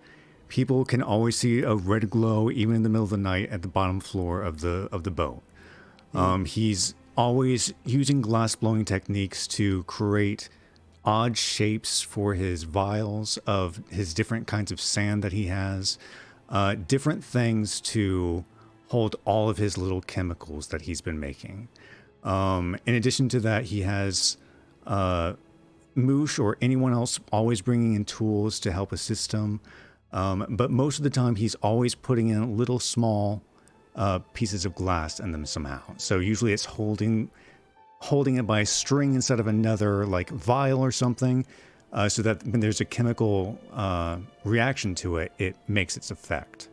people can always see a red glow even in the middle of the night at the bottom floor of the boat. He's always using glass blowing techniques to create odd shapes for his vials of his different kinds of sand that he has, different things to hold all of his little chemicals that he's been making. In addition to that, he has Moosh or anyone else always bringing in tools to help assist him. But most of the time, he's always putting in little small pieces of glass in them somehow. So usually it's holding it by a string instead of another like vial or something, so that when there's a chemical reaction to it, it makes its effect.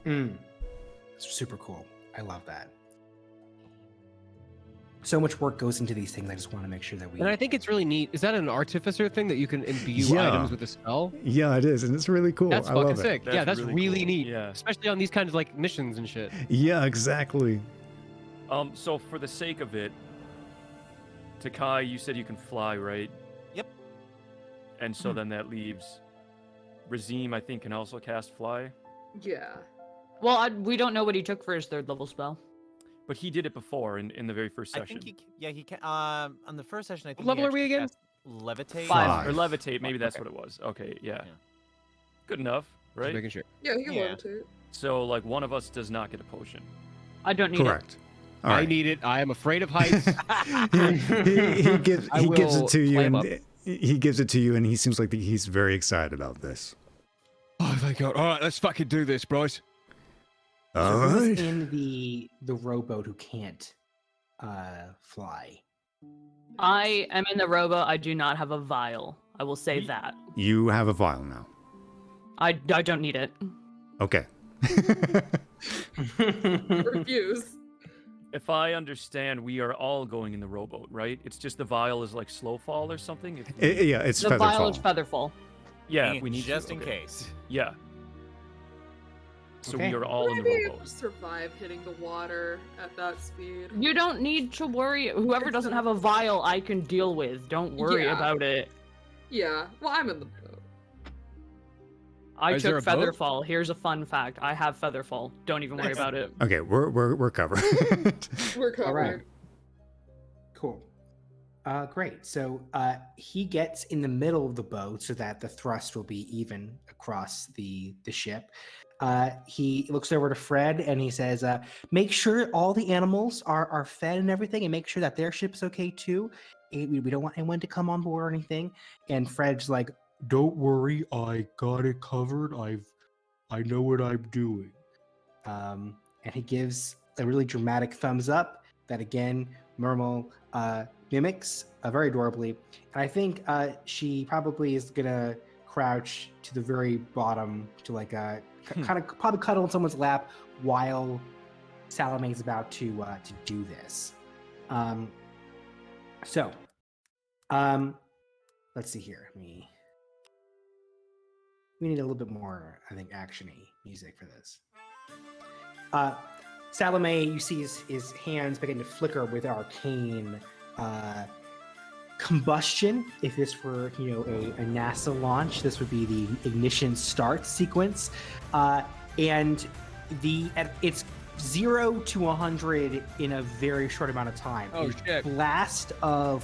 It's super cool. I love that. So much work goes into these things. I just want to make sure that we. And I think it's really neat. Is that an artificer thing that you can imbue Yeah. items with a spell? Yeah, it is, and it's really cool. That's I fucking love sick. it. Yeah, that's really cool. neat. Yeah. Especially on these kinds of like missions and shit. Yeah, exactly. So for the sake of it, Takai, you said you can fly, right? Yep. And so then that leaves Razim, I think, can also cast fly. Yeah. Well, we don't know what he took for his 3rd level spell. But he did it before in the very first I session. think he can. On the first session, I think. What level are we actually again? cast Levitate. Five. Or levitate, maybe that's Okay. what it was. Okay, yeah. Good enough, Just right? making sure. Yeah, he can Yeah. levitate. So like one of us does not get a potion. I don't need Correct. All I right. need it. I am afraid of heights. he gives I it will to you, climb and up. he gives it to you, and he seems like he's very excited about this. Oh, thank God. All right, let's fucking do this, Bryce. All So who's right. in the rowboat who can't fly? I am in the robo. I do not have a vial. I will say that. You have a vial now. I don't need it. Okay. Refuse. if I understand, we are all going in the rowboat, right? It's just the vial is like slow fall or something. Yeah, it's The vial is Featherfall. Featherfall. Yeah, if we need just to, in okay. case. Yeah. So Okay. we are all in Would the I be able rowboat. to survive hitting the water at that speed? You don't need to worry. Whoever doesn't have a vial, I can deal with. Don't worry Yeah. about it. Yeah, well, I'm in the boat. I Is there took a boat? Featherfall. Here's a fun fact. I have Featherfall. Don't even worry about it. Okay, we're covered. We're covered. All right. Cool. Great. So he gets in the middle of the boat so that the thrust will be even across the ship. He looks over to Fred and he says, make sure all the animals are fed and everything, and make sure that their ship's okay too. We don't want anyone to come on board or anything. And Fred's like, Don't worry, I got it covered. I know what I'm doing. and he gives a really dramatic thumbs up that again Mermal mimics very adorably. And I think she probably is gonna crouch to the very bottom to like kind of probably cuddle in someone's lap while Salame's about to do this. So let's see here. We need a little bit more, I think, action-y music for this. Salome, you see his hands begin to flicker with arcane combustion. If this were, a NASA launch, this would be the ignition start sequence. And it's 0 to 100 in a very short amount of time. Oh, A shit. blast of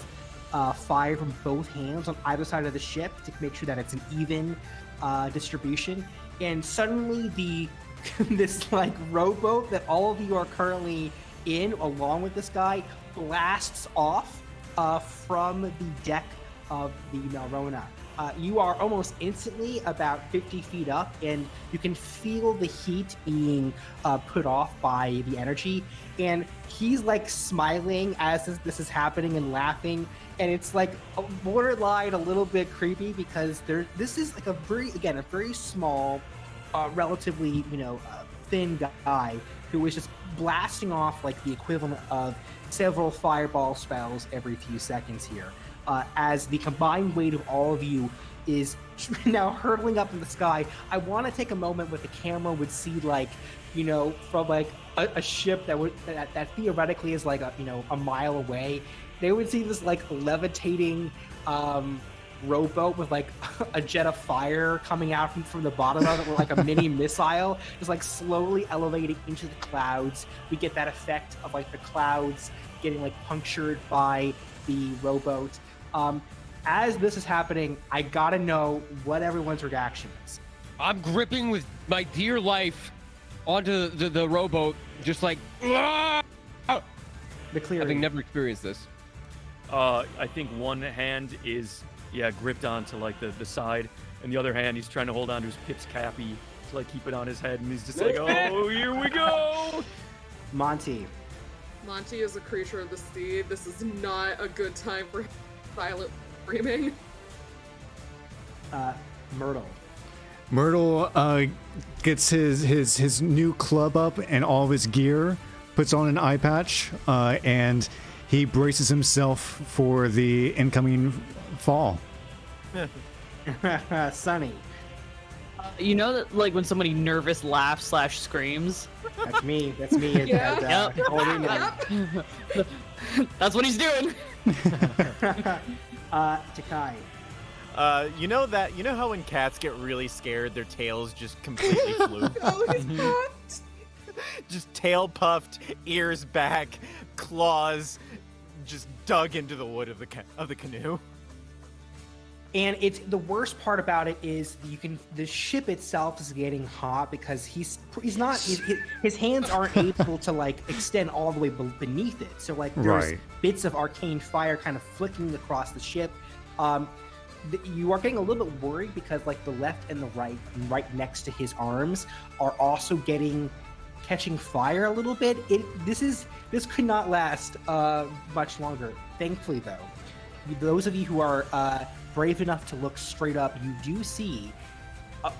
fire from both hands on either side of the ship to make sure that it's an even distribution. And suddenly this like rowboat that all of you are currently in, along with this guy, blasts off from the deck of the Malrona. You are almost instantly about 50 feet up, and you can feel the heat being put off by the energy. And he's like smiling as this is happening and laughing, and it's like a borderline a little bit creepy because this is like a very small, relatively thin guy who is just blasting off like the equivalent of several fireball spells every few seconds here. As the combined weight of all of you is now hurtling up in the sky. I want to take a moment where the camera would see from like a ship that theoretically is like a mile away. They would see this like levitating rowboat with like a jet of fire coming out from the bottom of it with like a mini missile, just like slowly elevating into the clouds. We get that effect of like the clouds getting like punctured by the rowboat. As this is happening, I gotta know what everyone's reaction is. I'm gripping with my dear life onto the rowboat, just like, "Ah!" having never experienced this. I think one hand is gripped onto like the side, and the other hand he's trying to hold on to his Pips Cappy to like keep it on his head, and he's just like, oh, here we go. Monty is a creature of the sea. This is not a good time for violent screaming. Myrtle gets his new club up and all of his gear, puts on an eye patch, and he braces himself for the incoming fall. Sunny. You know that like when somebody nervous laughs / screams? That's me. Holding it. That's what he's doing. Takai. You know how when cats get really scared, their tails just completely flew? Oh, he's puffed. Just tail puffed, ears back, claws just dug into the wood of the canoe. And it's the worst part about it is the ship itself is getting hot because his hands aren't able to like extend all the way beneath it. So like there's bits of arcane fire kind of flicking across the ship. You are getting a little bit worried because like the left and the right next to his arms are also catching fire a little bit. This could not last much longer. Thankfully though, those of you who are brave enough to look straight up, you do see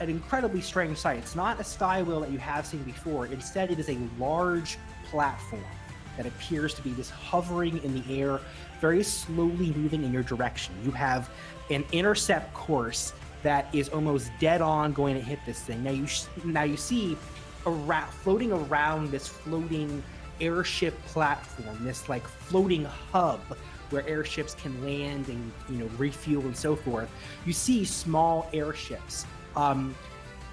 an incredibly strange sight. It's not a sky wheel that you have seen before. Instead, it is a large platform that appears to be just hovering in the air, very slowly moving in your direction. You have an intercept course that is almost dead on going to hit this thing. Now you see floating around this floating airship platform, this like floating hub where airships can land and refuel and so forth. You see small airships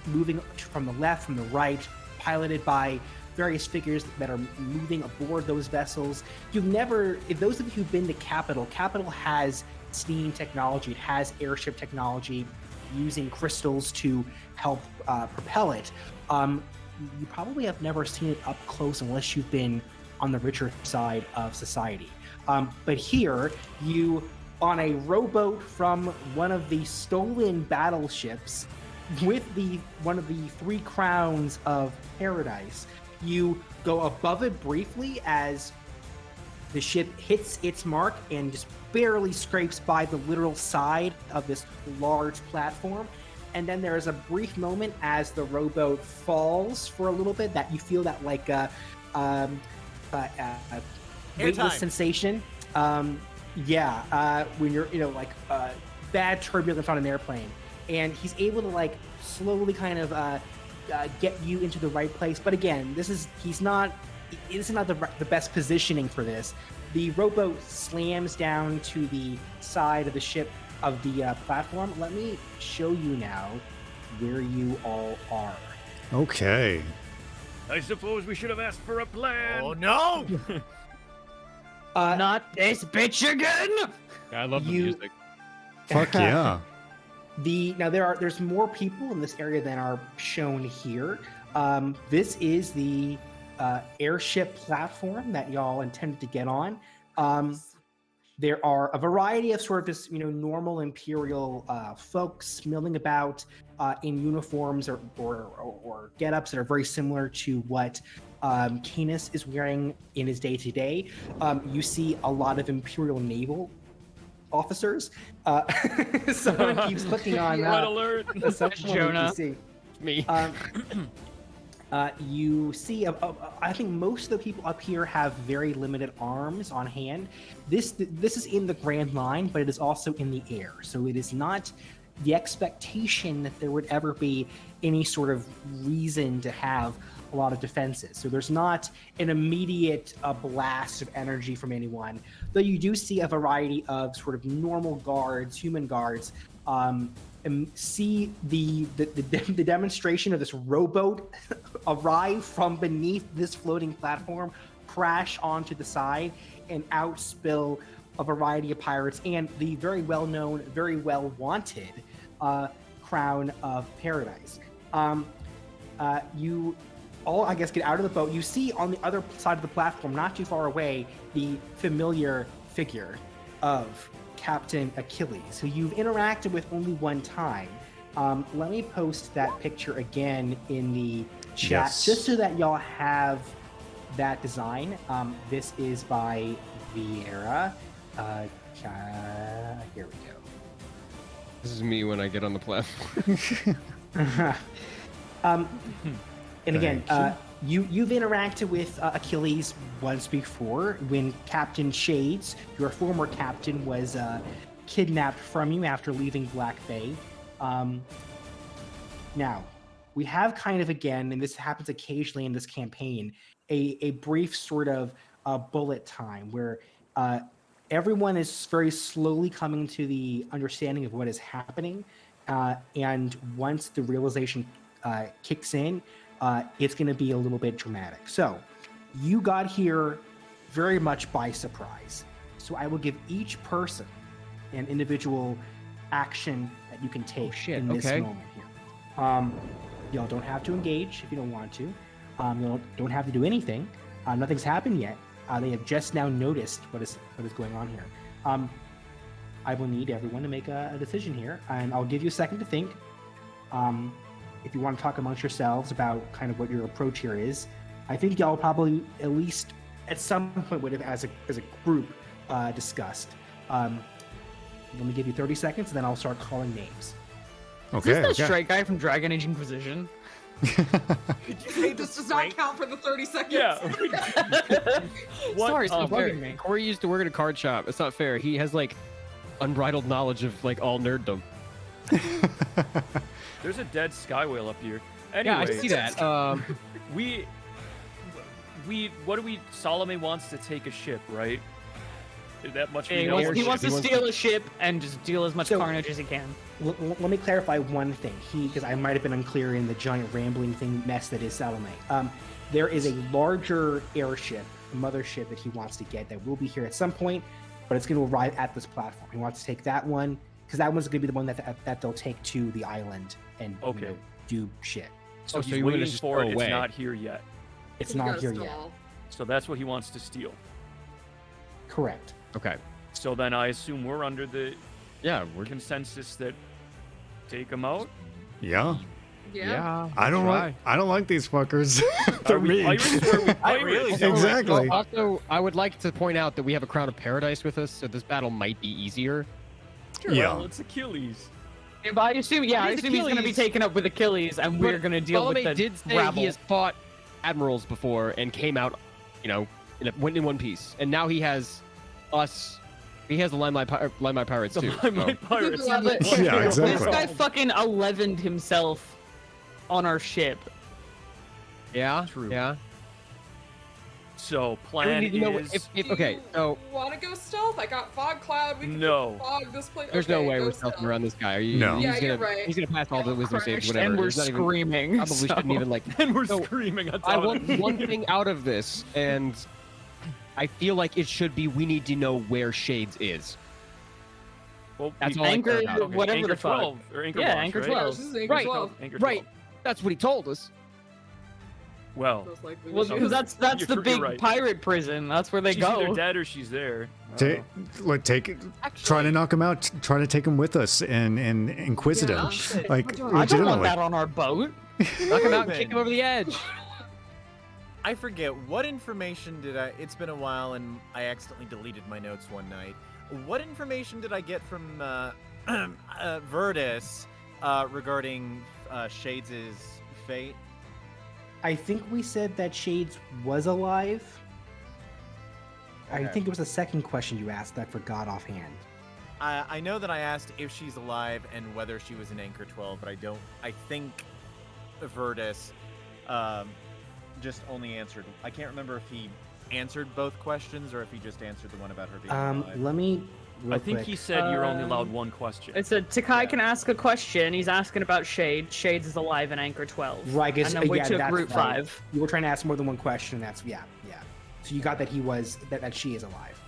moving from the left, from the right, piloted by various figures that are moving aboard those vessels. If those of you who've been to Capital has steam technology, it has airship technology using crystals to help propel it. You probably have never seen it up close unless you've been on the richer side of society. But here, you, on a rowboat from one of the stolen battleships with one of the 3 crowns of paradise, you go above it briefly as the ship hits its mark and just barely scrapes by the literal side of this large platform. And then there is a brief moment as the rowboat falls for a little bit that you feel that like weightless sensation. When you're bad turbulence on an airplane, and he's able to like slowly kind of get you into the right place. But again, this is not the best positioning for this. The rowboat slams down to the side of the ship of the platform. Let me show you now where you all are. Okay. I suppose we should have asked for a plan. Oh no! Not this bitch again! I love the music. Fuck yeah. There's more people in this area than are shown here. This is the airship platform that y'all intended to get on. There are a variety of sort of just normal Imperial folks milling about in uniforms or get-ups that are very similar to what Canis is wearing in his day-to-day. You see a lot of Imperial naval officers. Someone keeps clicking on Red alert! Jonah. Me. You see, I think most of the people up here have very limited arms on hand. This is in the Grand Line, but it is also in the air. So it is not the expectation that there would ever be any sort of reason to have a lot of defenses. So there's not an immediate blast of energy from anyone, though you do see a variety of sort of normal guards, human guards, and see the demonstration of this rowboat arrive from beneath this floating platform, crash onto the side, and outspill a variety of pirates and the very well-known, very well-wanted Crown of Paradise. You all, I guess, get out of the boat. You see on the other side of the platform, not too far away, the familiar figure of Captain Achilles, who you've interacted with only one time. Let me post that picture again in the chat, just so that y'all have that design. This is by Vieira. Here we go. This is me when I get on the platform. And again, you've interacted with Achilles once before when Captain Shades, your former captain, was kidnapped from you after leaving Black Bay. Now, we have kind of, again, and this happens occasionally in this campaign, a brief sort of bullet time where everyone is very slowly coming to the understanding of what is happening. And once the realization kicks in, it's going to be a little bit dramatic. So you got here very much by surprise. So I will give each person an individual action that you can take in this moment here. Y'all don't have to engage if you don't want to. You don't have to do anything. Nothing's happened yet. They have just now noticed what is going on here. I will need everyone to make a decision here, and I'll give you a second to think. If you want to talk amongst yourselves about kind of what your approach here is, I think y'all probably at least at some point would have, as a group, discussed. Let me give you 30 seconds, and then I'll start calling names. Okay. Is this the straight guy from Dragon Age Inquisition? This does not count for the 30 seconds. Yeah. Sorry, stop fair. bugging me. Corey used to work at a card shop. It's not fair. He has like unbridled knowledge of like all nerddom. There's a dead sky whale up here. Anyway, Yeah, I see that. we what do we? Salome wants to take a ship, right? Is that much? He wants to steal a ship and just deal as much So- carnage as he can. Let me clarify one thing. Because I might have been unclear in the giant rambling thing mess that is Salome. There is a larger airship, a mothership that he wants to get that will be here at some point, but it's going to arrive at this platform. He wants to take that one because that one's going to be the one that they'll take to the island and do shit. So so he's you wanna waiting just for go it. away. It's not here yet. It's not here yet. So that's what he wants to steal. Correct. Okay. So then I assume we're under the we're consensus that take him out. Yeah. Yeah. I don't like these fuckers. They're Are we mean. pirates or are we pirates? Exactly. Also, I would like to point out that we have a Crown of Paradise with us, so this battle might be easier. Sure, Yeah. well, it's Achilles. Yeah, but I assume, It I is assume he's going to be Achilles. taken up with Achilles, and we're going to deal with Salome the did say rabble. he has fought admirals before and came out, went in one piece, and now he has us. He has the Limelight Pirates too. Limelight Pirates. Yeah, but- Yeah, exactly. This guy fucking 11'd himself on our ship. Yeah. True. Yeah. So I plan need to know is if okay. So Want to go stealth? I got fog cloud. We can No. fog this place. there's Okay, no way go we're stealth. stealthing around this guy. Are you? No. He's Yeah, gonna, you're right. He's gonna pass all the wisdom saves, Crashed, whatever. and we're He's not even- screaming. Probably shouldn't even like. and we're So, screaming on top I of want it. one thing out of this, and I feel like it should be we need to know where Shades is. Well, That's we- all I care Anchor, about. Okay, whatever Anchor the fuck. 12 or Anchor Yeah, Watch, Anchor right? 12. This is Anchor Right. 12. Anchor 12. Right. That's what he told us. Well, Most likely. Well, So- because that's You're the you're big right. pirate prison. That's where they she's go. either dead or she's there. Take try to knock him out. Try to take him with us and inquisit Yeah. him. Like I don't want legitimately. that on our boat. Knock him out and kick him over the edge. I forget what information did I. It's been a while, and I accidentally deleted my notes one night. What information did I get from Virtus regarding Shades' fate? I think we said that Shades was alive. I Okay. think it was the second question you asked that I forgot offhand. I know that I asked if she's alive and whether she was in Anchor 12, but I don't. I think Virtus just only answered. I can't remember if he answered both questions or if he just answered the one about her being alive. Let me. I think he said you're only allowed one question. It said Takai can ask a question. He's asking about Shades. Shades is alive in Anchor 12. Right, 'cause, and then we yeah, took that's Route right. 5. You were trying to ask more than one question. And that's yeah. So you got that he was that she is alive.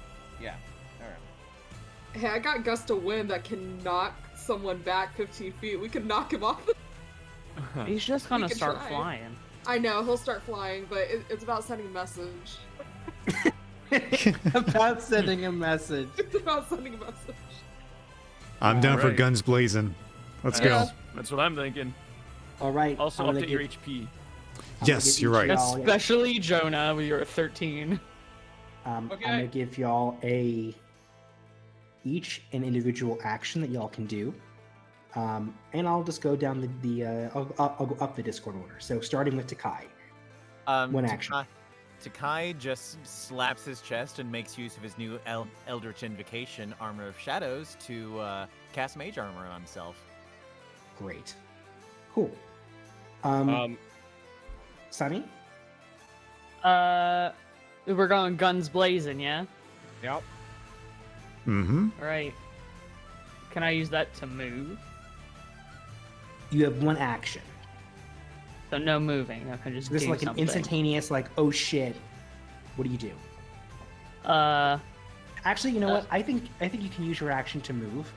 Yeah. All right. Hey, I got gust of wind that can knock someone back 15 feet. We can knock him off. He's just gonna can start try. flying. I know he'll start flying, but it's about sending a message. About sending a message. It's about sending a message. I'm down for Alright. guns blazing. Let's Yeah. go. That's what I'm thinking. All right. Also, I'm gonna update your give- HP. I'm Yes, gonna give you're each right. of y'all- Especially Jonah, when you're at 13. I'm Okay. gonna give y'all each an individual action that y'all can do, and I'll just go down I'll go up the Discord order. So starting with Takai. One action. Takai just slaps his chest and makes use of his new Eldritch Invocation, Armor of Shadows, to cast Mage Armor on himself. Great. Cool. Sunny. We're going guns blazing, yeah? Yep. Mm-hmm. All right. Can I use that to move? You have one action. So no moving. I can just This is do like an something. instantaneous, like, oh shit. What do you do? Actually, you know what? I think you can use your action to move.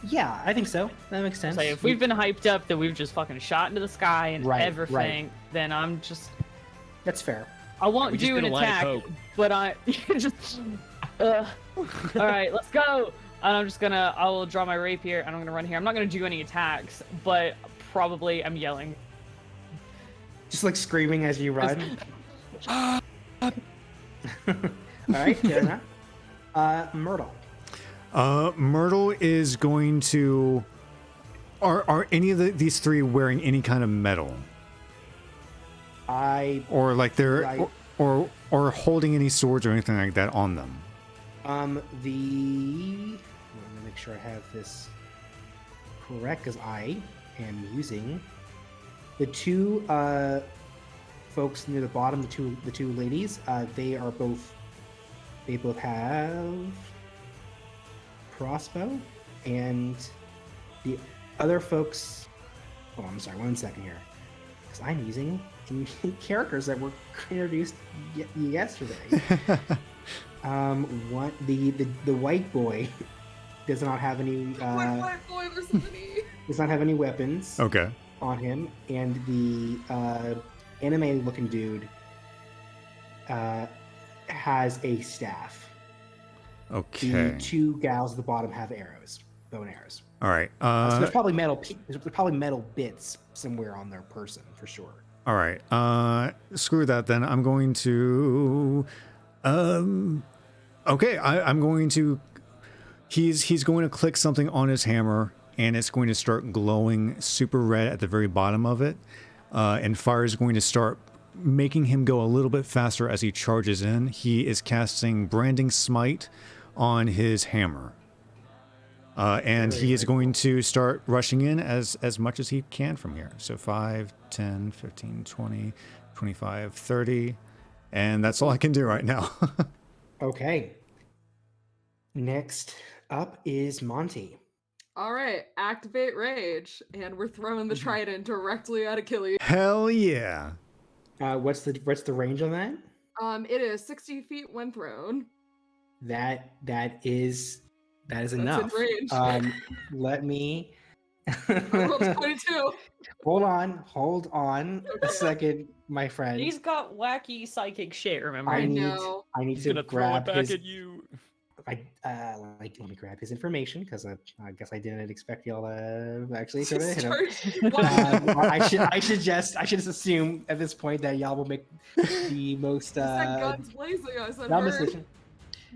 Yeah, I think so. That makes sense. So if we've been hyped up that we've just fucking shot into the sky and Right, everything, then I'm just. That's fair. I won't We just do an did a line of attack, coke. but I just. All right, let's go. And I'm just gonna. I will draw my rapier and I'm gonna run here. I'm not gonna do any attacks, but probably I'm yelling. Just like screaming as you run. All right, fair enough. Myrtle. Myrtle is going to. Are any of these three wearing any kind of metal? Or like they're I- or holding any swords or anything like that on them. Let me make sure I have this correct, because I am using the two folks near the bottom, the two ladies. They both have crossbow, and the other folks. Oh, I'm sorry. 1 second here, because I'm using characters that were introduced yesterday. What the white boy does not have any. White boy, there's so many. Does not have any weapons. Okay. On him, and the anime-looking dude has a staff. Okay. The two gals at the bottom have arrows, bow and arrows. All right. So there's probably metal bits somewhere on their person for sure. All right. Screw that then. I'm going to. Okay. I'm going to. He's going to click something on his hammer, and it's going to start glowing super red at the very bottom of it. And fire is going to start making him go a little bit faster as he charges in. He is casting Branding Smite on his hammer. And he is going to start rushing in as much as he can from here. So 5, 10, 15, 20, 25, 30. And that's all I can do right now. Okay. Next up is Monty. All right, activate rage, and we're throwing the trident directly at Achilles. Hell yeah. What's the range on that? It is 60 feet when thrown. That is That's in enough. range. Let me. I rolled 22. Hold on a second, my friend. He's got wacky psychic shit. Remember? I need He's to gonna throw it grab back his. at you. Let me grab his information, because I guess I didn't expect y'all to actually throw Just it. start- I should just assume at this point that y'all will make the most. I said guns blazing. I said dumb bird. decision.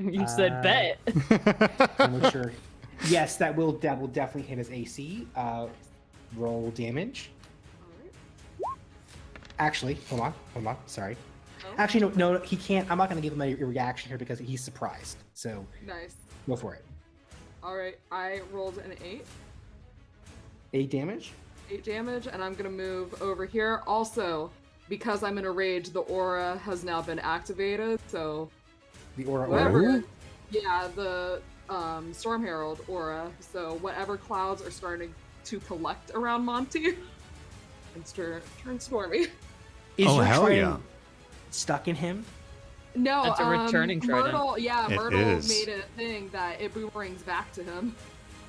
You said bet. I'm not sure. Yes, that will definitely hit his AC. Roll damage. Actually, hold on. Sorry. Actually, no, he can't. I'm not going to give him a reaction here because he's surprised. So Nice. go for it. All right, I rolled an 8. 8 damage. 8 damage, and I'm gonna move over here. Also, because I'm in a rage, the aura has now been activated. So The aura. whatever. Yeah, the Storm Herald aura. So whatever clouds are starting to collect around Monty, and turn stormy. Is Oh, your hell trident yeah. stuck in him? No, That's a returning trident. Myrtle, yeah, It Myrtle is. made it a thing that it boomerangs back to him.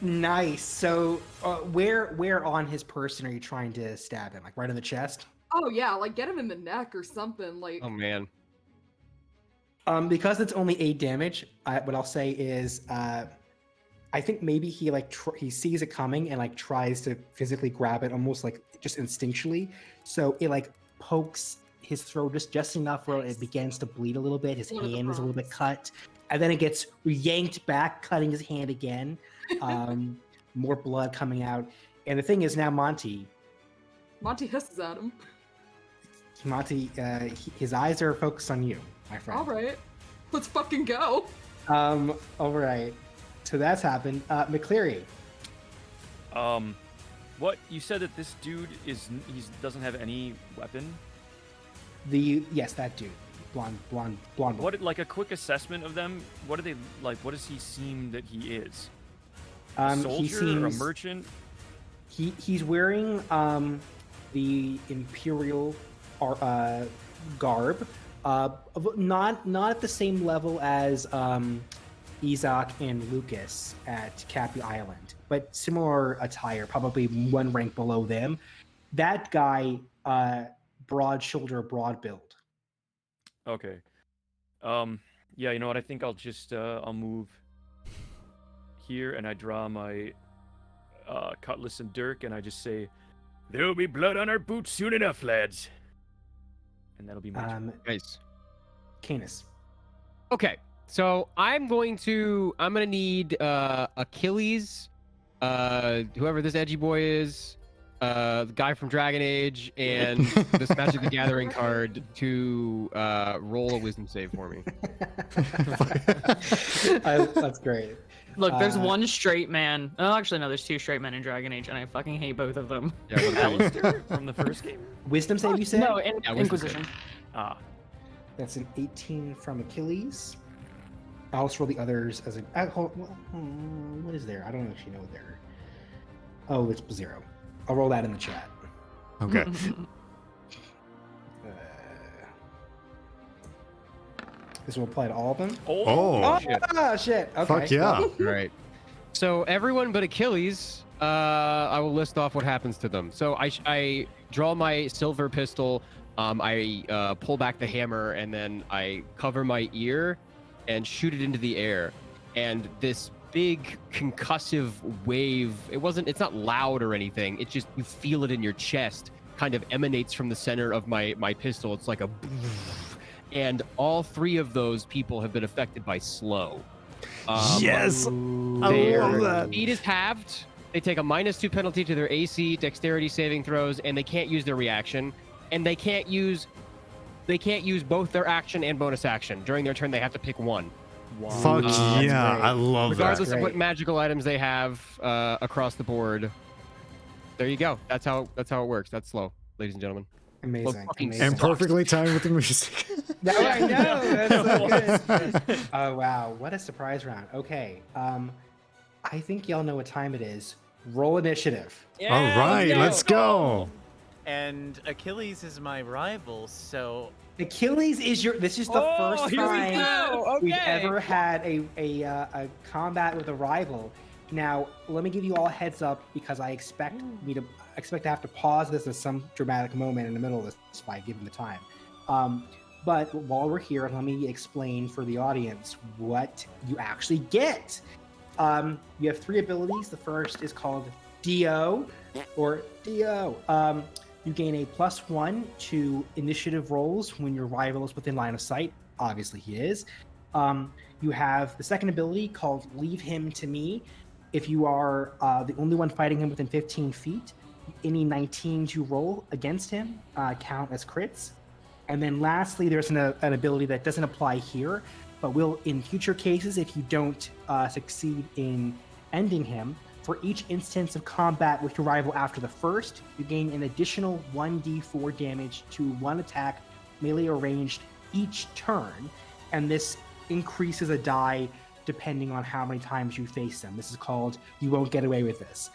Nice. So, where on his person are you trying to stab him? Like right in the chest? Oh yeah, like get him in the neck or something. Like Oh man. Because it's only 8 damage, what I'll say is, I think maybe he he sees it coming and like tries to physically grab it, almost like just instinctually. So it like pokes his throat just enough where it begins to bleed a little bit. His One of the hand is a little bit prompts. cut, and then it gets yanked back, cutting his hand again. More blood coming out, and the thing is now Monty hisses at him. his eyes are focused on you, my friend. All right, let's fucking go. All right. So that's happened. McCleary. What you said that this dude doesn't have any weapon? Yes, that dude, blonde. What like a quick assessment of them? What do they like? What does he seem that he is? A soldier, He seems, a merchant? He's wearing the Imperial garb, not at the same level as Isaac and Lucas at Cappy Island, but similar attire, probably one rank below them. That guy, broad shoulder, broad build. Okay. Yeah, you know what? I think I'll just I'll move here, and I draw my cutlass and dirk, and I just say, "There'll be blood on our boots soon enough, lads." And that'll be my turn. Nice. Canis. Okay, so I'm gonna need Achilles, whoever this edgy boy is, the guy from Dragon Age, and this Magic the Gathering card to roll a wisdom save for me. That's great. Look, there's one straight man. Oh, actually, no, there's two straight men in Dragon Age, and I fucking hate both of them. Yeah, Alistair from the first game. Wisdom save, you said? No, Yeah, wisdom Inquisition. Ah, That's an 18 from Achilles. I'll just roll the others as a. What is there? I don't actually know what there. Oh, it's 0. I'll roll that in the chat. Okay. This will apply to all of them. Oh. Shit. Okay. Fuck yeah. Right. So everyone but Achilles, I will list off what happens to them. So I draw my silver pistol. I pull back the hammer, and then I cover my ear and shoot it into the air. And this big concussive wave, it's not loud or anything. It's just, you feel it in your chest, kind of emanates from the center of my pistol. It's like a... And all 3 of those people have been affected by slow. Yes! I love that. Speed is halved. They take a -2 penalty to their AC, dexterity saving throws, and they can't use their reaction. And they can't use both their action and bonus action. During their turn, they have to pick one. wow. Fuck yeah, I love Regardless that. of what Great. magical items they have across the board. There you go. That's how it works. That's slow, ladies and gentlemen. Amazing. fucking amazing. And perfectly timed with the music. No, I know. That's so good. Oh wow, what a surprise round. Okay, I think y'all know what time it is. Roll initiative. All right, let's go. And Achilles is my rival, so Achilles is your. This is the first here we time go. we've Okay. ever had a combat with a rival. Now, let me give you all a heads up because I expect to have to pause this at some dramatic moment in the middle of this fight, given the time. But while we're here, let me explain for the audience what you actually get. You have 3 abilities. The first is called DO, or DO. You gain a +1 to initiative rolls when your rival is within line of sight. Obviously, he is. You have the second ability called Leave Him to Me. If you are the only one fighting him within 15 feet, any 19s you roll against him count as crits. And then lastly, there's an ability that doesn't apply here, but will in future cases if you don't succeed in ending him. For each instance of combat with your rival after the first, you gain an additional 1d4 damage to one attack, melee or ranged, each turn. And this increases a die depending on how many times you face them. This is called You Won't Get Away with This.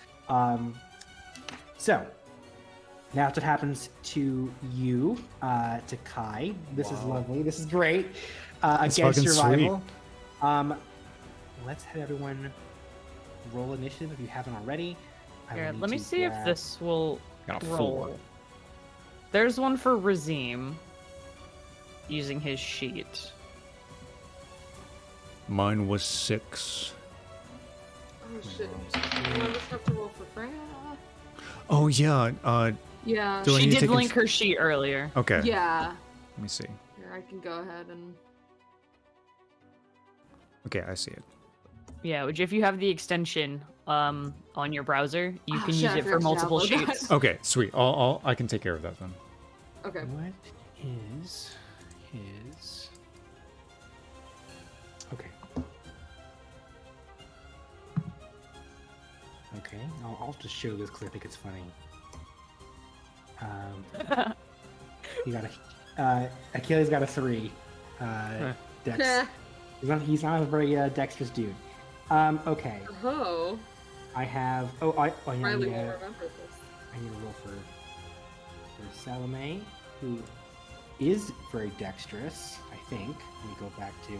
So, now that's what happens to you, to Kai. This is lovely. This is great. That's Against your fucking rival. Let's have everyone roll initiative if you haven't already. Here, let me see if grab- this will Got a roll. 4. There's one for Razim using his sheet. Mine was 6. Oh shit. You want to have to roll for Freya? Oh yeah. Yeah. Do I She need to did take link her sheet earlier. Okay. Yeah. Let me see. Here, I can go ahead and. Okay, I see it. Yeah, which if you have the extension on your browser, you Oh, can shit, use I it for forgot to multiple download that. sheets. Okay, sweet. I can take care of that then. Okay. What is his? Okay. Okay, I'll just show this because I think it's funny. He got a Achilles got a 3. Dex. Nah. He's not a very dexterous dude. Okay, Oh. I have. I Riley need will a remember this. roll for Salome, who is very dexterous. I think. Let me go back to.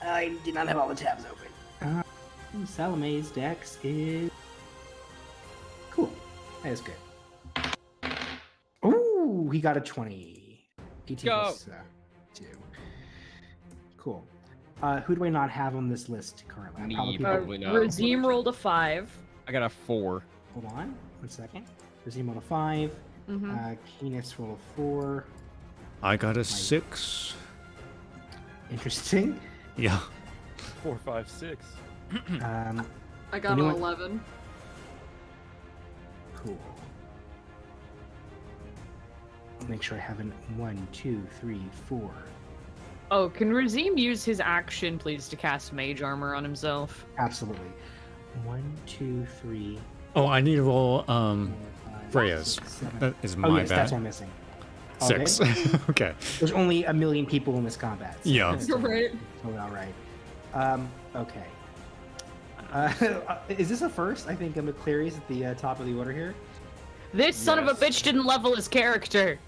I did not have all the tabs open. Salome's dex is cool. That is good. Ooh, he got a 20. 18 Go. plus 2. Cool. Who do I not have on this list currently? Me, people- probably not. Razim rolled a 5. I got a 4. Hold on, 1 second. Razim on a 5. Mhm. Canis roll a 4. I got a 6. Interesting. Yeah. 4, 5, 6. I got Anyone- an 11. Cool. I'll make sure I have an 1, 2, 3, 4. Oh, can Razim use his action, please, to cast Mage Armor on himself? Absolutely. 1, 2, 3. Oh, I need to roll 5, Freya's. 6, 7. That is Oh, my yes, bad. that's what I'm missing. 6. Okay. Okay. There's only 1 million people in this combat. So Yeah. that's You're right. totally all right. Okay. Is this a first? I think McCleary's at the top of the order here. This son of a Yes. bitch didn't level his character.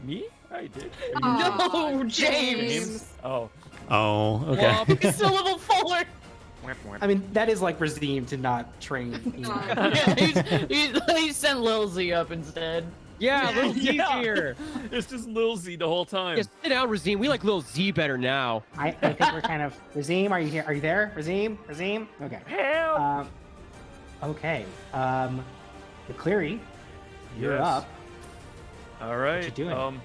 Me? I did. No, James. James? Oh. Oh, okay. He's still level 4. I mean, that is like Razim to not train. Yeah, he sent Lil Z up instead. Yeah, Lil Z's Yeah. here. It's just Lil Z the whole time. Yeah, sit down, Razim. We like Lil Z better now. I think we're kind of Razim. Are you here? Are you there, Razim? Razim? Okay. Help! Okay. McCleary, you're Yes. up. All right. you doing?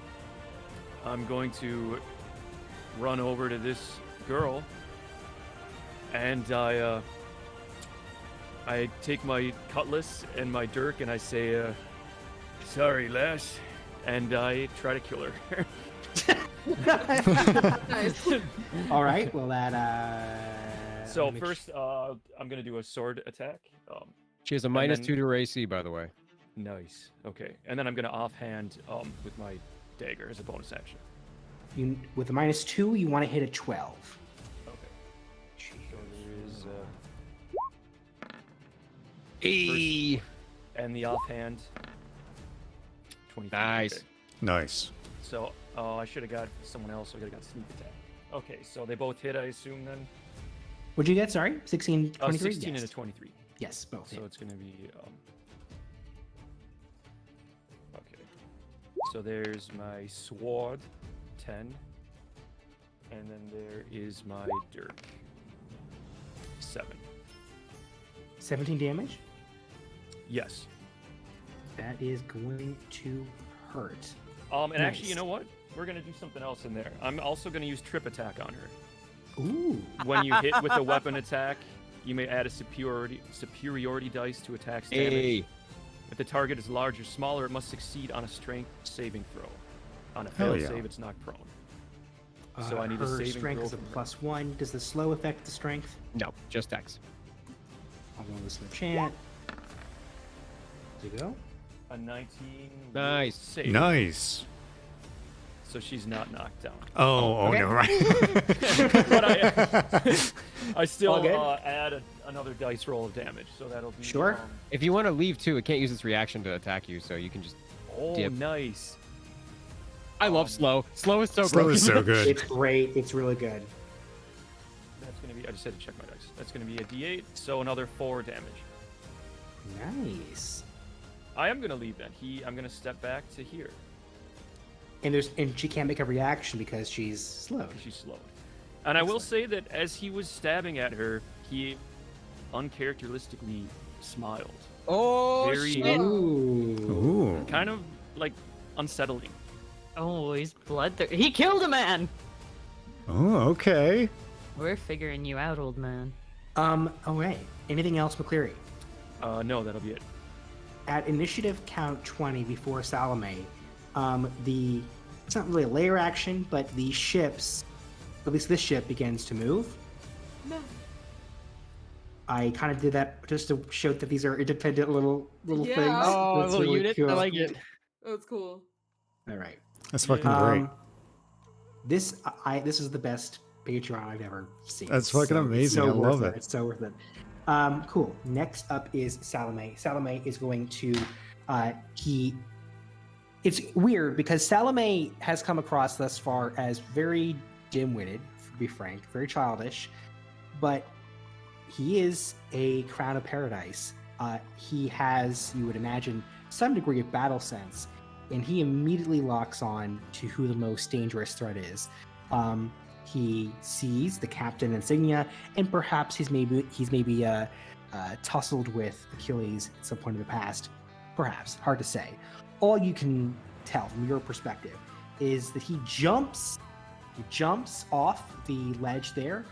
I'm going to run over to this girl, and I take my cutlass and my dirk, and I say, "Sorry, lass," and I try to kill her. Nice. All right. Well, that. So let me first, I'm gonna do a sword attack. She has a And minus then- 2 to her AC, by the way. Nice. Okay, and then I'm gonna offhand with my dagger as a bonus action. You, with a -2, you want to hit a 12. Okay. So there is Hey. and the offhand. 23. Nice. Okay. Nice. So I should have got someone else. So I could have got sneak attack. Okay, so they both hit, I assume then. What'd you get? Sorry, 16, 23. 16 yes. and a 23. Yes, both. So hit. it's gonna be okay. So there's my sword, 10, and then there is my dirk, 7. 17 damage. Yes. That is going to hurt. And actually, Nice. you know what? We're gonna do something else in there. I'm also gonna use trip attack on her. Ooh. When you hit with a weapon attack, you may add a superiority dice to attack's damage. Hey. If the target is large or smaller, it must succeed on a strength saving throw. On a Hell failed yeah. save, it's knocked prone. So I need a her saving strength throw is a from her. +1. Does the slow affect the strength? No, just X. I'll go this in the chat. There you go. A 19. Nice. Save. Nice. So she's not knocked down. Oh, okay. no, right. But I still All good. add another dice roll of damage. So that'll be. Sure. If you want to leave too, it can't use its reaction to attack you, so you can just. Oh, Dip. nice. I love slow. Slow is so Slow broken. is so good. It's great. It's really good. That's gonna be. I just had to check my dice. That's gonna be a D8. So another 4 damage. Nice. I am gonna leave then. I'm gonna step back to here. And she can't make a reaction because she's slowed. She's slowed. And I will say that as he was stabbing at her, he uncharacteristically smiled. Oh, Very shit. Ooh. kind of like unsettling. Oh, he's bloodthirsty. He killed a man. Oh, okay. We're figuring you out, old man. All right. Anything else, McCleary? No, that'll be it. At initiative count 20 before Salome, it's not really a layer action, but the ships, at least this ship, begins to move. No. I kind of did that just to show that these are independent little Yeah. things. Oh, That's a little really unit. cool. I like it. That's cool. All right. That's fucking great. This is the best Patreon I've ever seen. That's fucking So- amazing. so I worth love it. It's so worth it. Cool. Next up is Salome. Salome is going to it's weird because Salome has come across thus far as very dim-witted, to be frank, very childish, but he is a Crown of Paradise. He has, you would imagine, some degree of battle sense, and he immediately locks on to who the most dangerous threat is. He sees the captain insignia, and perhaps he's maybe tussled with Achilles at some point in the past. Perhaps, hard to say. All you can tell from your perspective is that he jumps off the ledge there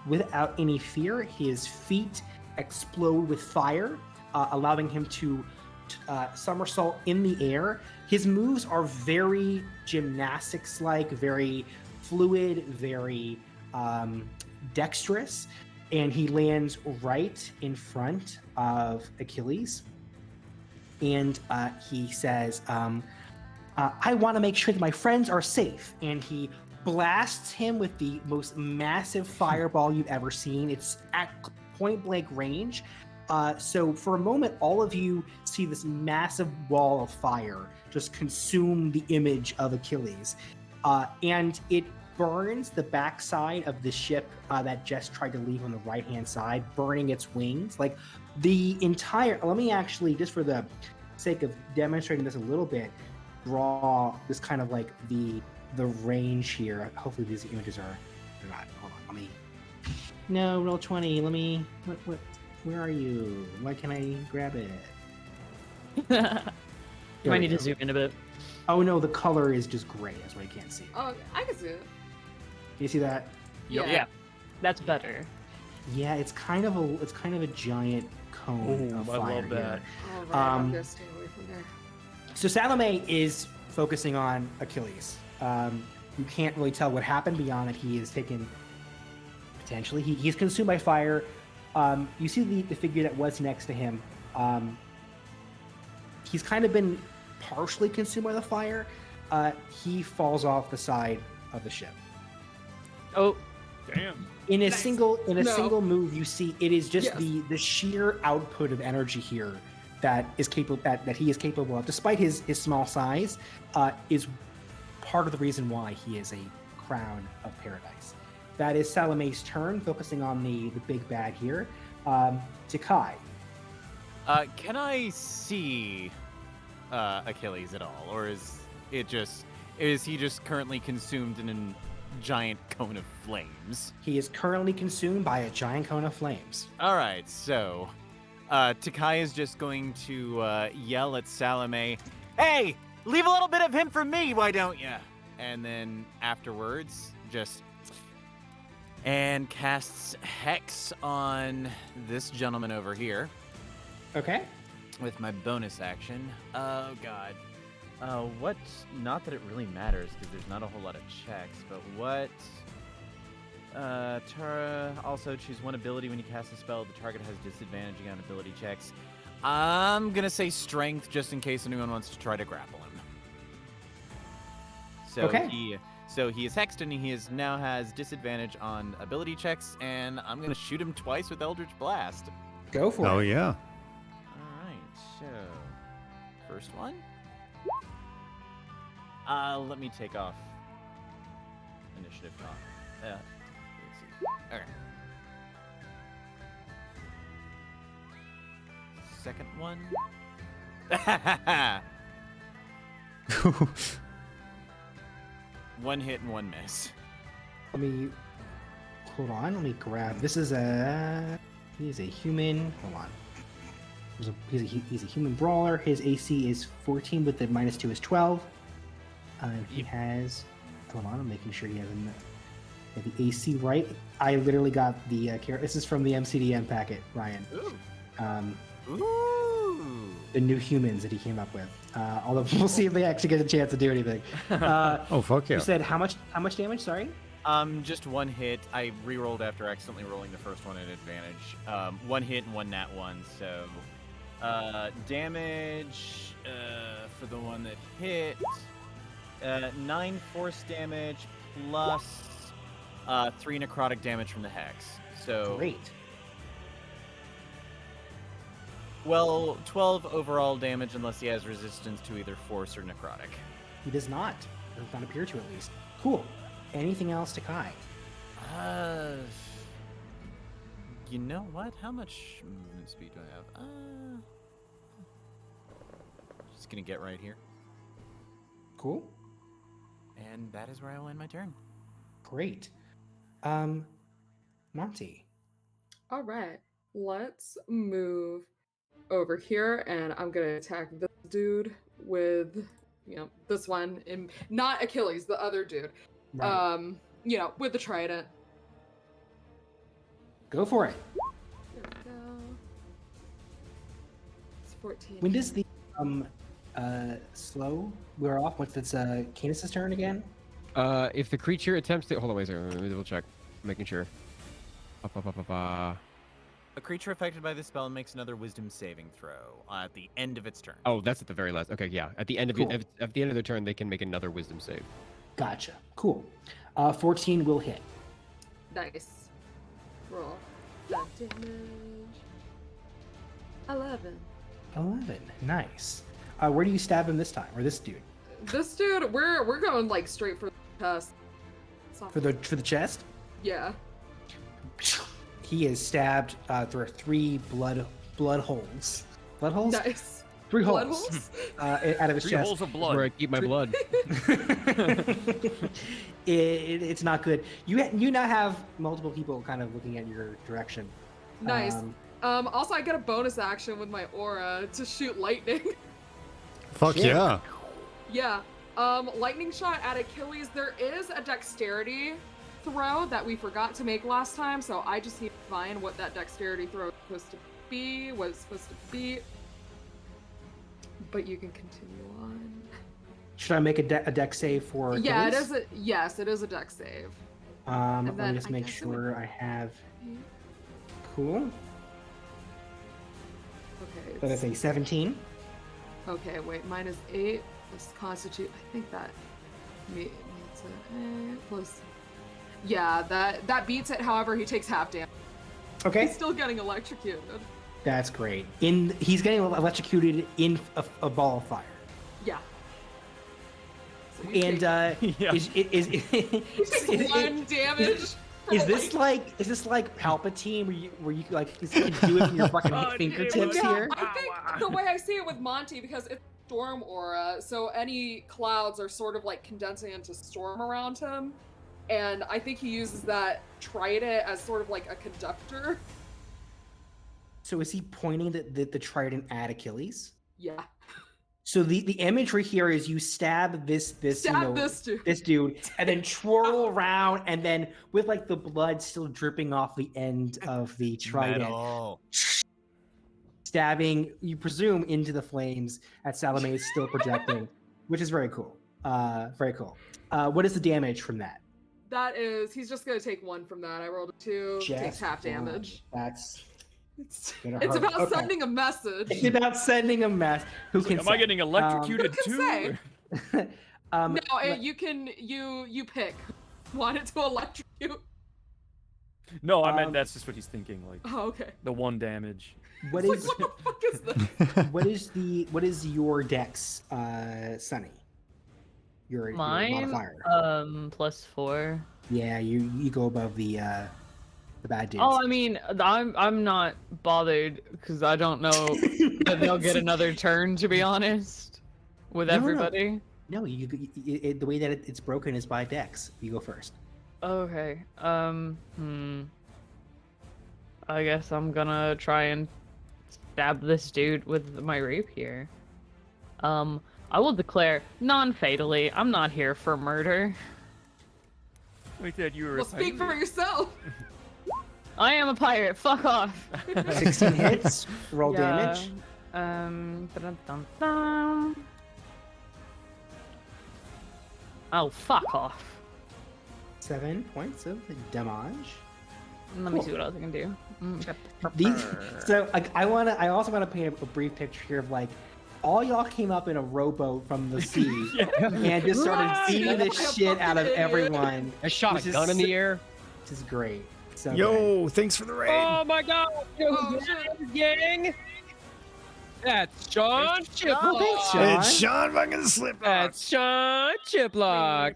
without any fear. His feet explode with fire, allowing him to somersault in the air. His moves are very gymnastics-like, very fluid, very dexterous, and he lands right in front of Achilles. And he says, I want to make sure that my friends are safe. And he blasts him with the most massive fireball you've ever seen. It's at point blank range. So for a moment, all of you see this massive wall of fire just consume the image of Achilles. And it burns the backside of the ship that Jess tried to leave on the right-hand side, burning its wings. Like the entire, let me actually, just for the sake of demonstrating this a little bit, draw this kind of like the range here. Hopefully these images are not. Hold on, let me. No, roll 20. Let me. What? Where are you? Why can't I grab it? You might need to zoom in a bit. Oh no, the color is just gray. That's why I can't see. Oh, I can see it. You see that? Yeah, that's better. Yeah, it's kind of a giant cone of fire. I love that. Here. All right, I'm gonna stay away from there. So Salome is focusing on Achilles. You can't really tell what happened beyond that he is taken. Potentially, he's consumed by fire. You see the figure that was next to him. He's kind of been partially consumed by the fire. He falls off the side of the ship. Oh, damn! In a single move, you see it is just Yes. the sheer output of energy here that is capable that he is capable of, despite his small size, is part of the reason why he is a crown of paradise. That is Salome's turn, focusing on the big bad here. Takai. Can I see Achilles at all, or is he just currently consumed in a giant cone of flames? He is currently consumed by a giant cone of flames. All right, so Takai is just going to yell at Salome, "Hey, leave a little bit of him for me, why don't you?" And then afterwards, and casts Hex on this gentleman over here. Okay. With my bonus action. Oh god. What? Not that it really matters because there's not a whole lot of checks, but what? Tara, also choose one ability when you cast a spell. The target has disadvantage on ability checks. I'm gonna say strength just in case anyone wants to try to grapple him. So Okay. he is hexed and he now has disadvantage on ability checks, and I'm gonna shoot him twice with Eldritch Blast. Go for it. Oh yeah. Alright, so first one. Let me take off initiative cost. Let's see. Okay. Second one. One hit and one miss. Let me hold on. Let me grab. He is a human. Hold on. He's a human brawler. His AC is 14, but the -2 is 12. He has. Hold on. I'm making sure he has the AC right. I literally got the this is from the MCDM packet, Ryan. Ooh. The new humans that he came up with. Although we'll see if they actually get a chance to do anything. Oh fuck yeah. You said how much damage? Sorry. Just one hit. I re-rolled after accidentally rolling the first one at advantage. One hit and one nat one. So, damage for the one that hit. 9 force damage plus 3 necrotic damage from the hex. So Great. Well, 12 overall damage unless he has resistance to either force or necrotic. He does not. Does not appear to, at least. Cool. Anything else to Kai? You know what? How much movement speed do I have? Just gonna get right here. Cool. And that is where I will end my turn. Great. Monty. All right, let's move over here, and I'm gonna attack this dude with, this one, not Achilles, the other dude. Right. With the trident. Go for it. There we go. It's 14. When does the Slow. We're off. What's it's Canis' turn again? If the creature attempts to hold on, wait a second. Let me double check. Making sure. A creature affected by this spell makes another Wisdom saving throw at the end of its turn. Oh, that's at the very last. Okay, yeah. At the end of Cool. at the end of their turn, they can make another Wisdom save. Gotcha. Cool. 14 will hit. Nice. Roll. That damage. 11. 11. Nice. Where do you stab him this time, or this dude? This dude, we're going like straight for the chest. It's not- For the chest? Yeah. He is stabbed through 3 blood holes. Blood holes? Nice. 3 Blood holes. Out of his 3 chest. holes of blood. Where I keep my blood. It's not good. You now have multiple people kind of looking at your direction. Nice. Also, I get a bonus action with my aura to shoot lightning. Fuck Shit. yeah. Yeah. Lightning shot at Achilles. There is a dexterity throw that we forgot to make last time, so I just need to find what that dexterity throw was supposed to be. But you can continue on. Should I make a dex save for Yeah, it Achilles? is. Yes, it is a dex save. Let me then just I make guess it would sure I have. Cool. Okay. So that's a 17. Okay, wait. Mine is 8. This constitute. I think that meets it. Plus. Yeah, that beats it. However, he takes half damage. Okay. He's still getting electrocuted. That's great. He's getting electrocuted in a ball of fire. Yeah. So you And take is 1 damage. Is this like Palpatine where you like you can do it with your fucking fingertips Yeah, here? I think the way I see it with Monty, because it's storm aura, so any clouds are sort of like condensing into storm around him, and I think he uses that trident as sort of like a conductor. So is he pointing the trident at Achilles? Yeah. So the imagery here is you stab this dude, and then twirl around, and then with like the blood still dripping off the end of the trident, Metal. stabbing, you presume, into the flames at Salome is still projecting, which is very cool. Very cool. What is the damage from that? That is, he's just gonna take 1 from that. I rolled a 2, takes Just half one. damage. That's It's gonna it's hurt. about Okay. sending a message. It's about sending a mess. Who can Am I say? getting electrocuted Who can too? say? Um, No, let- you pick. Want it to electrocute? No, I meant Um, that's just what he's thinking. Like Oh, okay. the 1 damage. what It's is like, what the fuck is this? what is your dex, Sunny? Your Mine, modifier. +4. Yeah, you go above the bad dudes. Oh, I mean, I'm not bothered because I don't know that they'll get another turn. To be honest, with No, no. everybody. No, the way that it's broken is by dex. You go first. Okay. I guess I'm gonna try and stab this dude with my rapier. I will declare non-fatally. I'm not here for murder. We thought you were. Well, a speak for pirate. yourself. I am a pirate. Fuck off. 16 hits. Roll Yeah, damage. dun-dun-dun. Oh, fuck off. 7 points of damage. Let me Cool. see what else I can do. I also want to paint a brief picture here of like all y'all came up in a rowboat from the sea and just started Right. beating the Like a shit out of fucking idiot. everyone. I shot Which a is gun in so- the air. Which is great. So Yo, thanks for the raid. Oh my god! Oh, shit. Gang! That's Sean thanks, Chiplock! Sean. It's Sean fucking Slipknot. That's Sean Chiplock!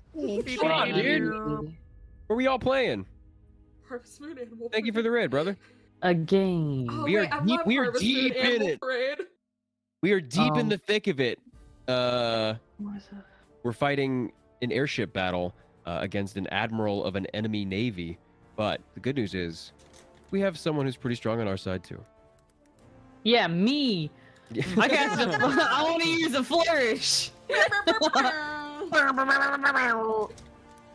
Come on, dude! Where we all playing? Harvest Moon Animal Thank you for Parade. the raid, brother. A game. Oh, We are wait, I deep- love we are Harvest Moon deep in Animal it. Parade. We are deep in Um, the thick of it. What is it? We're fighting an airship battle against an admiral of an enemy navy. But the good news is, we have someone who's pretty strong on our side too. Yeah, me. I got I want to use a flourish.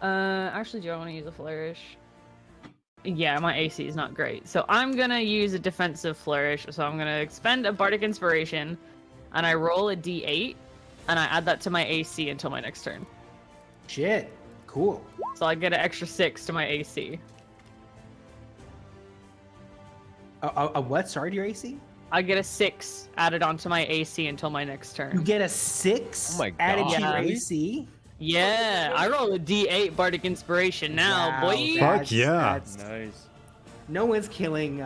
Actually, do I want to use a flourish? Yeah, my AC is not great. So I'm gonna use a defensive flourish. So I'm gonna expend a bardic inspiration, and I roll a d8, and I add that to my AC until my next turn. Shit. Cool. So I get an extra 6 to my AC. A what? Sorry, to your AC? I get a 6 added onto my AC until my next turn. You get a 6 Oh my added to your God. AC? Yeah, I roll a d8 Bardic Inspiration now, Wow, boy. Fuck yeah. that's- Nice. No one's killing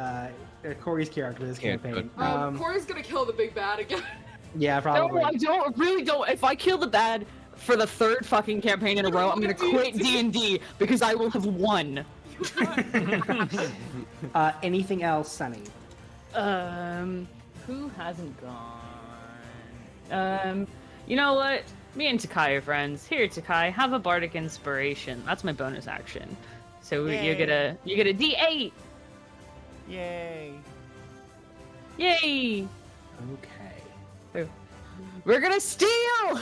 Corey's character this Can't campaign. do it. Corey's gonna kill the big bad again. Yeah, No, probably. I don't. Really don't. If I kill the bad for the 3rd fucking campaign in a row, I'm gonna quit D&D because I will have won. Anything else, Sunny? Who hasn't gone? You know what? Me and Takai are friends. Here, Takai, have a Bardic Inspiration. That's my bonus action. So you get a D8. Yay. Yay! Okay. We're gonna steal.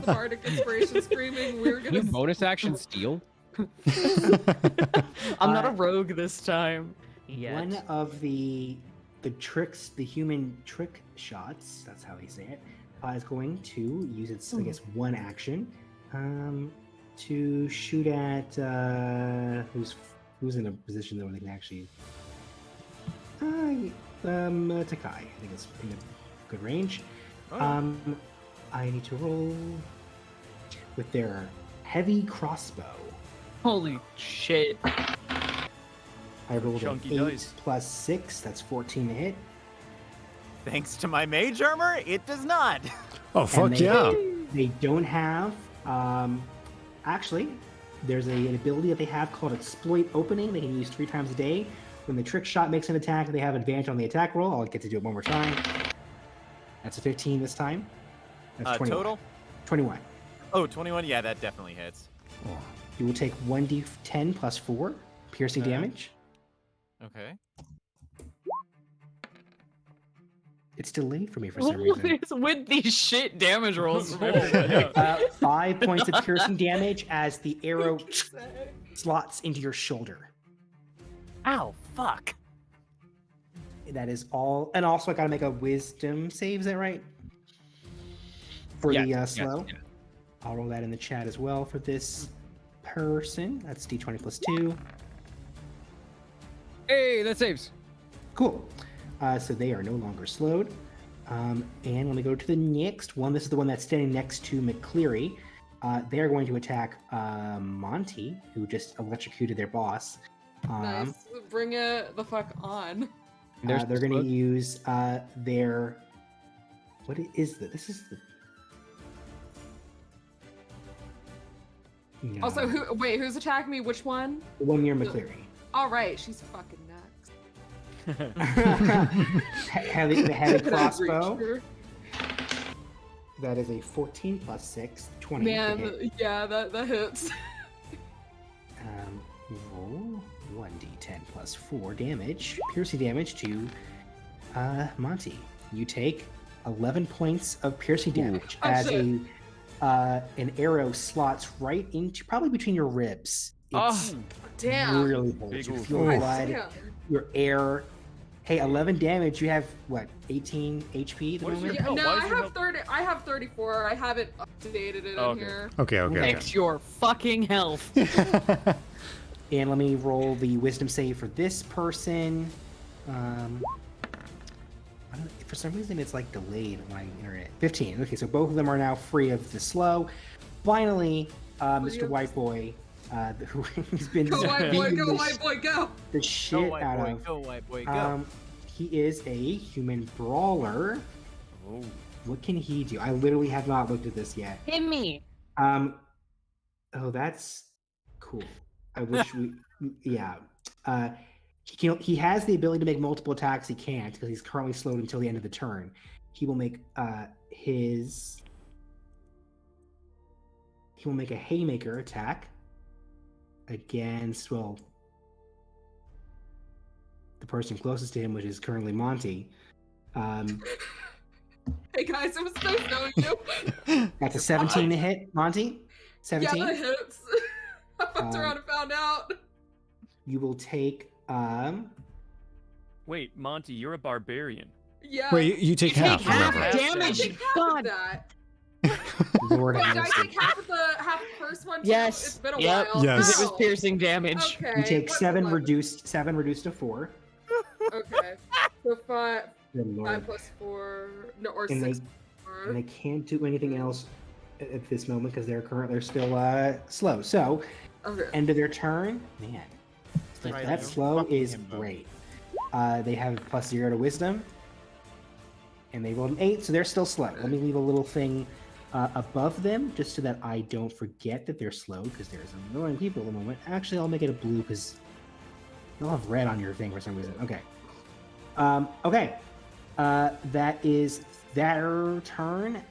Bardic Inspiration screaming, we're Can gonna. you bonus action steal? I'm not a rogue this time. Yet. One of the tricks, the human trick shots, that's how they say it, is going to use its, I guess, one action to shoot at who's in a position where they can actually Takai. I think it's in a good range. Oh. I need to roll with their heavy crossbow. Holy shit. I rolled Chunky an 8 dice. plus 6, that's 14 to hit. Thanks to my mage armor, it does not. Oh, And fuck yeah. They don't have. Actually, there's an ability that they have called Exploit Opening. They can use 3 times a day. When the trick shot makes an attack, they have advantage on the attack roll. I'll get to do it one more time. That's a 15 this time. That's 21. Total? 21. Oh, 21? Yeah, that definitely hits. You will take 1d10 plus 4 piercing Okay. damage. Okay. It's delayed for me for some What reason. is with these shit damage rolls? 5 points of piercing damage as the arrow slots into your shoulder. Ow, fuck. That is all. And also, I gotta make a wisdom save, is that right? For Yes, the yes, slow. yeah. I'll roll that in the chat as well for this person. That's d20 plus 2. Hey, that saves. Cool. So they are no longer slowed. And when we go to the next one, this is the one that's standing next to McCleary. They are going to attack Monty, who just electrocuted their boss. Nice. Bring it the fuck on. There's They're going to explode. use their. What is this? This is the. No, Also, who's attacking me? Which one? the one near McCleary. All right, she's fucking next. The heavy Can I reach crossbow. her? That is a 14 plus 6, 20. to hit. Man, yeah, that hits. Roll 1d10 plus 4 damage, piercing damage to Monty. You take 11 points of piercing damage Oh, as shit. an arrow slots right into probably between your ribs. It's Damn. really hurts. Big You oof. feel blood, Damn. your air. Hey, 11 damage. You have what? 18 HP at the What is moment. Yeah, Oh, no, why I is your have health- 30. I have 34. I haven't updated it Oh, in okay. here. Okay, okay. Fix your fucking health. And let me roll the wisdom save for this person. I don't, for some reason, it's like delayed on my internet. 15. Okay, so both of them are now free of the slow. Finally, Mr. of- White Boy, who has been Go white boy, beating go the white boy, go. the Go, shit white out boy, of. go, white boy, go. He is a human brawler. Oh. What can he do? I literally have not looked at this yet. Hit me. Oh, that's cool. I wish we, yeah. He has the ability to make multiple attacks. He can't because he's currently slowed until the end of the turn. He will make He will make a haymaker attack against the person closest to him, which is currently Monty. Hey guys, it was nice knowing you. That's a 17 to hit, Monty. 17. Yeah, that hits. I fucked around and found out. You will take Wait, Monty, you're a barbarian. Yeah. Wait, you take half, remember? I damage. take half God. of that. Lord Wait, have did I mercy. take half of the first one too? Yes. It's been a Yep. while. Yes. Because it was Oh, piercing damage. Okay. You take what's 7 11? reduced to 4. Okay. So 5 Good lord. plus 4. No, or And 6 they, more. and they can't do anything else at this moment because they're still slow. So, Okay. end of their turn. Man, Right, that you slow fucking is himbo. great. They have +0 to wisdom, and they rolled an 8, so they're still slow. Let me leave a little thing above them just so that I don't forget that they're slow because there's annoying people at the moment. Actually, I'll make it a blue because you'll have red on your thing for some reason. Okay. Okay. That is their turn.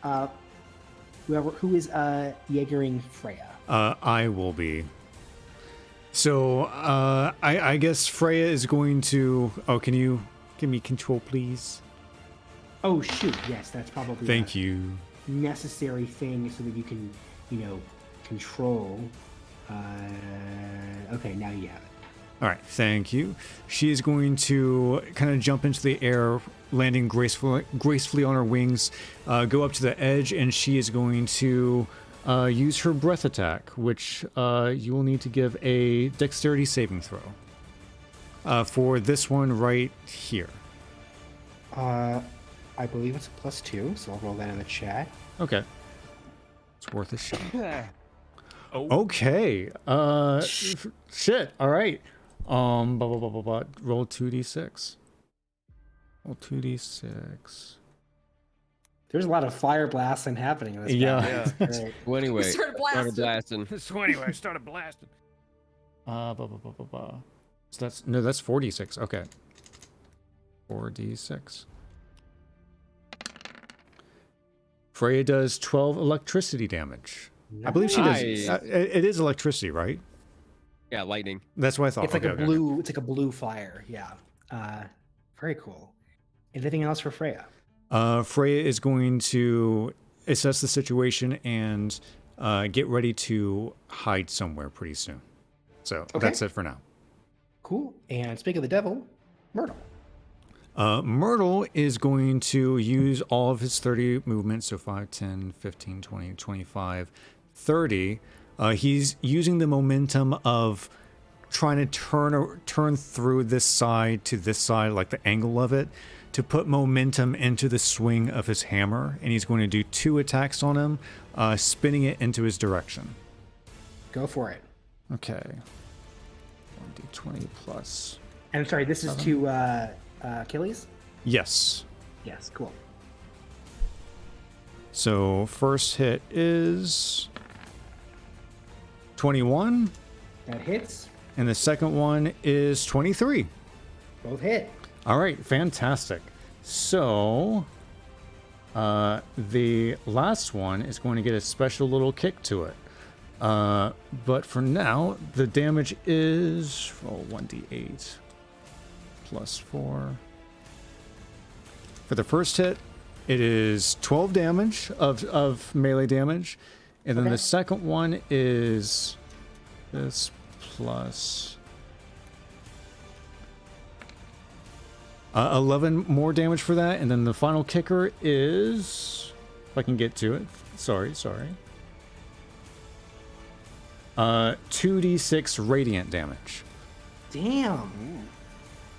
Who is Jaegering Freya? I will be. So, I guess Freya is going to. Oh, can you give me control, please? Oh shoot! Yes, that's probably Thank you. necessary thing so that you can, control. Okay, now you have it. All right, thank you. She is going to kind of jump into the air, landing gracefully on her wings, go up to the edge, and she is going to use her breath attack, which you will need to give a dexterity saving throw. For this one right here. I believe it's a +2, so I'll roll that in the chat. Okay. It's worth a shot. Oh. Okay. Shit. All right. Roll 2d6. Roll 2d6. There's a lot of fire blasting happening in this. Yeah. battle. It's great. Well, anyway, Started started blasting. blasting. So anyway, I started blasting. So that's 4d6. Okay. 4d6. Freya does 12 electricity damage. I believe she does. Nice. It is electricity, right? Yeah, lightning. That's what I thought. It's like Okay, a okay. blue. It's like a blue fire. Yeah. Very cool. Anything else for Freya? Freya is going to assess the situation and get ready to hide somewhere pretty soon. So Okay. that's it for now. Cool. And speak of the devil, Myrtle. Myrtle is going to use all of his 30 movements, so 5, 10, 15, 20, 25, 30. He's using the momentum of trying to turn through this side to this side, like the angle of it, to put momentum into the swing of his hammer. And he's going to do 2 attacks on him, spinning it into his direction. Go for it. Okay. 1d20 plus. And sorry, this is 7. to Achilles? Yes. Yes, cool. So first hit is 21. That hits. And the second one is 23. Both hit. All right, fantastic. So the last one is going to get a special little kick to it. But for now, the damage is roll 1d8 plus 4. For the first hit, it is 12 damage of melee damage. And then Okay. the second one is this plus 11 more damage for that. And then the final kicker is, if I can get to it, sorry. 2d6 radiant damage. Damn.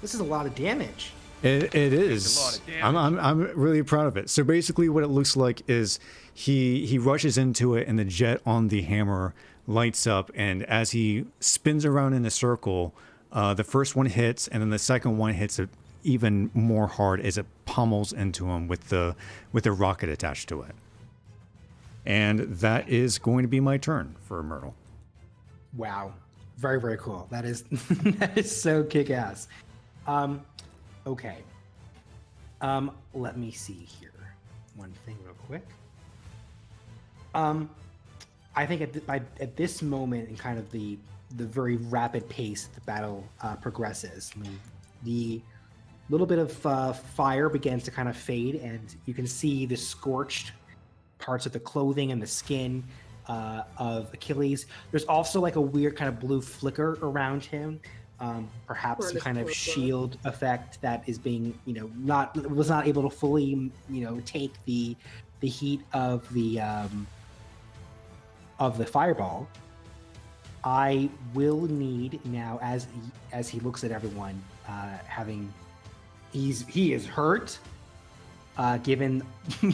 This is a lot of damage. It is. a lot of damage. I'm really proud of it. So basically, what it looks like is he rushes into it, and the jet on the hammer lights up, and as he spins around in a circle, the first one hits, and then the second one hits it even more hard as it pummels into him with the rocket attached to it. And that is going to be my turn for Myrtle. Wow. Very, very cool. That is that is so kick-ass. Okay. Let me see here. One thing real quick. I think at this moment in kind of the very rapid pace the battle progresses, the little bit of fire begins to kind of fade, and you can see the scorched parts of the clothing and the skin of Achilles. There's also like a weird kind of blue flicker around him perhaps some Furnace kind of charisma. shield effect that is being, was not able to fully, take the heat of the fireball. I will need now, as he looks at everyone, he is hurt, given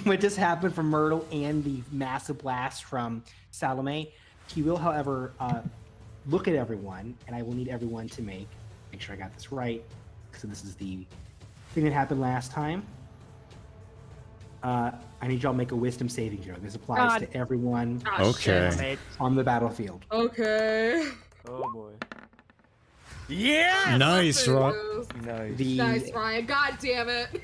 what just happened from Myrtle and the massive blast from Salome. He will, however, look at everyone, and I will need everyone to make sure I got this right. So this is the thing that happened last time. I need y'all to make a wisdom saving throw. This applies to everyone Okay. on the battlefield. Okay. Oh boy. Yeah. Nice, Rob. Nice. Nice, Ryan. God damn it.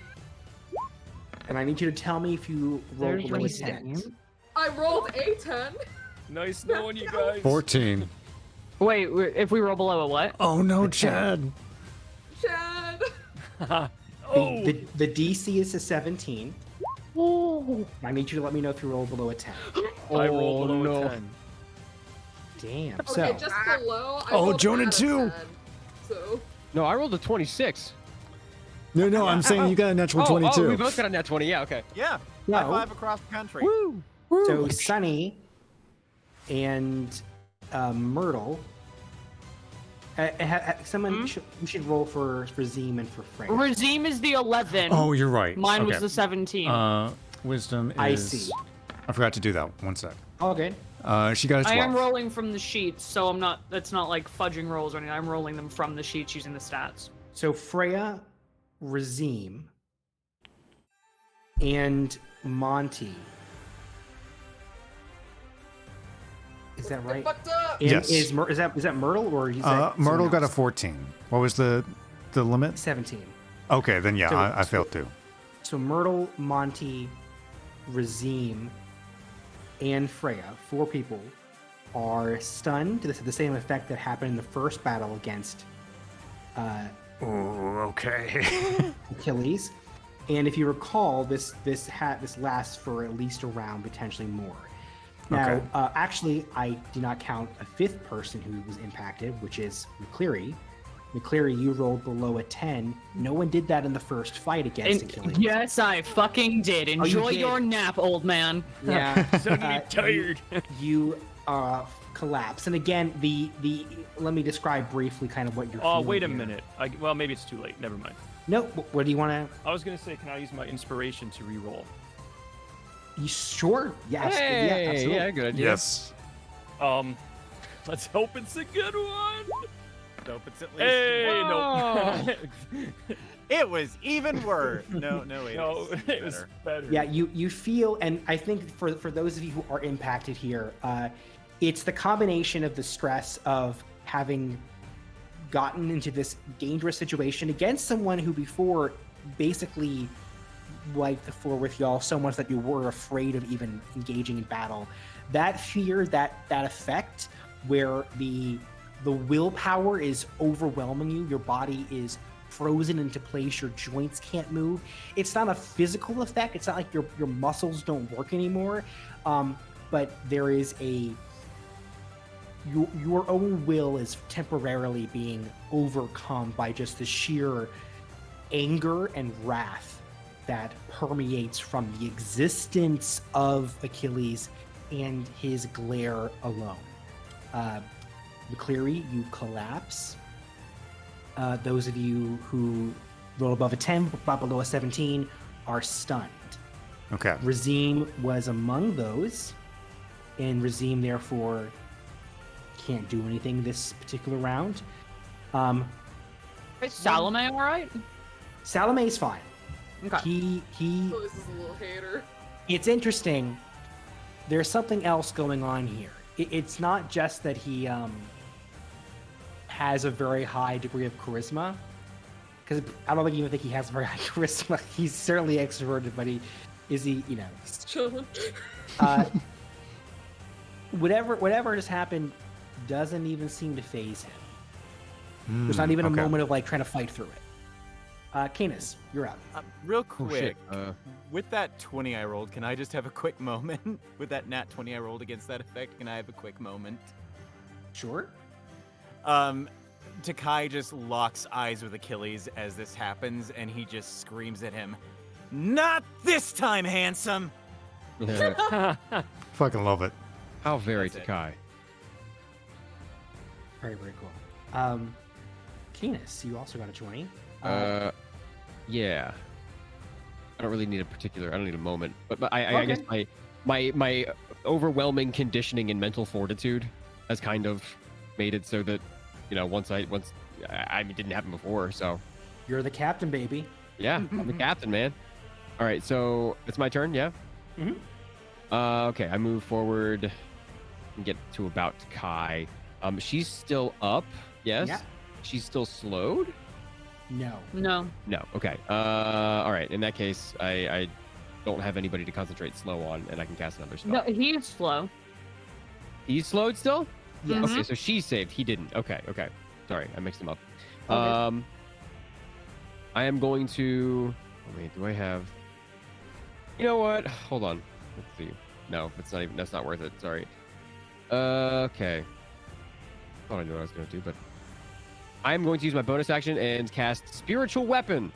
And I need you to tell me if you roll There's below a your 10. I rolled a 10. Nice knowing you guys. 14. Wait, if we roll below a what? Oh no, Chad. Chad. The DC is a 17. I need you to let me know if you roll below a 10. I rolled below a 10. Damn. Okay, So, just below. I Oh, rolled Jonah at a too. 10, So. No, I rolled a 26. No, I'm saying you got a natural 22. Oh, we both got a nat 20. Yeah, okay. Yeah. No. High five across the country. Woo! so Sunny and Myrtle. Someone we should roll for Zim and for Frank. Razim is the 11. Oh, you're right. Mine was Okay. the 17. Wisdom is. I see. I forgot to do that. One sec. All good. She got a 12. I am rolling from the sheets, so I'm not. That's not like fudging rolls or anything. I'm rolling them from the sheets using the stats. So Freya, Razim, and Monty. Is that right? Fucked up. And Yes. Is that Myrtle or is that Myrtle someone got a else? 14. What was the limit? 17. Okay, then yeah, So- I failed too. So Myrtle, Monty, Razim, and Freya, 4 people, are stunned. This is the same effect that happened in the first battle against Oh, okay. Achilles. And if you recall, this lasts for at least a round, potentially more. Now, Okay. actually, I do not count a 5th person who was impacted, which is McCleary. McCleary, you rolled below a 10. No one did that in the first fight against Achilles. Yes, I fucking did. you Enjoy did. your nap, old man. Yeah. Suddenly tired. You collapse. And again, the let me describe briefly kind of what you're Oh, feeling wait a here. minute. Well, maybe it's too late. Never mind. No, what do you want to... I was gonna say, can I use my inspiration to re-roll? You sure? Yes. Hey, yeah, absolutely. yeah, good idea. Yes. Let's hope it's a good one. Hope it's at least. Hey, no. It was even worse. No, wait. No, it was better. Yeah, you feel, and I think for those of you who are impacted here, it's the combination of the stress of having gotten into this dangerous situation against someone who before basically wiped the floor with y'all so much that you were afraid of even engaging in battle. That fear, that effect, where the willpower is overwhelming you, your body is frozen into place, your joints can't move. It's not a physical effect. It's not like your muscles don't work anymore. But there is your own will is temporarily being overcome by just the sheer anger and wrath that permeates from the existence of Achilles and his glare alone. McCleary, you collapse. Those of you who roll above a 10, but below a 17, are stunned. Okay. Razim was among those, and Razim therefore can't do anything this particular round. Is Salome all right? Salome's fine. Okay. He. Oh, this is a little hater. It's interesting. There's something else going on here. It's not just that he has a very high degree of charisma, because I don't even think he has very high charisma. He's certainly extroverted, but he's chilling. Whatever has happened doesn't even seem to phase him. There's not even a okay. moment of like trying to fight through it. Canis, you're up. Real Oh, shit. quick, with that 20 I rolled, can I just have a quick moment? With that nat 20 I rolled against that effect, can I have a quick moment? Sure. Takai just locks eyes with Achilles as this happens, and he just screams at him, "Not this time, handsome!" Fucking love it. How very That's it. Takai. Very, very cool. Canis, you also got a 20. Yeah. I don't really need a particular. I don't need a moment, but I guess Okay. my overwhelming conditioning and mental fortitude has kind of made it so that, you know, once I mean, it didn't happen before, so You're the captain, baby. yeah, I'm the captain, man. All right, so it's my turn, yeah. Mhm. Okay, I move forward and get to about Takai. She's still up. Yes. Yeah. She's still slowed. No. No. No. Okay. All right. In that case, I don't have anybody to concentrate slow on, and I can cast another spell. No, he's slow. He's slowed still. Yes. Okay, so she saved. He didn't. Okay. Okay. Sorry, I mixed them up. Okay. I am going to. Oh, wait. Do I have? You know what? Hold on. Let's see. No, it's not even. That's not worth it. Sorry. Okay. Thought I knew what I was going to do, but I'm going to use my bonus action and cast Spiritual Weapon.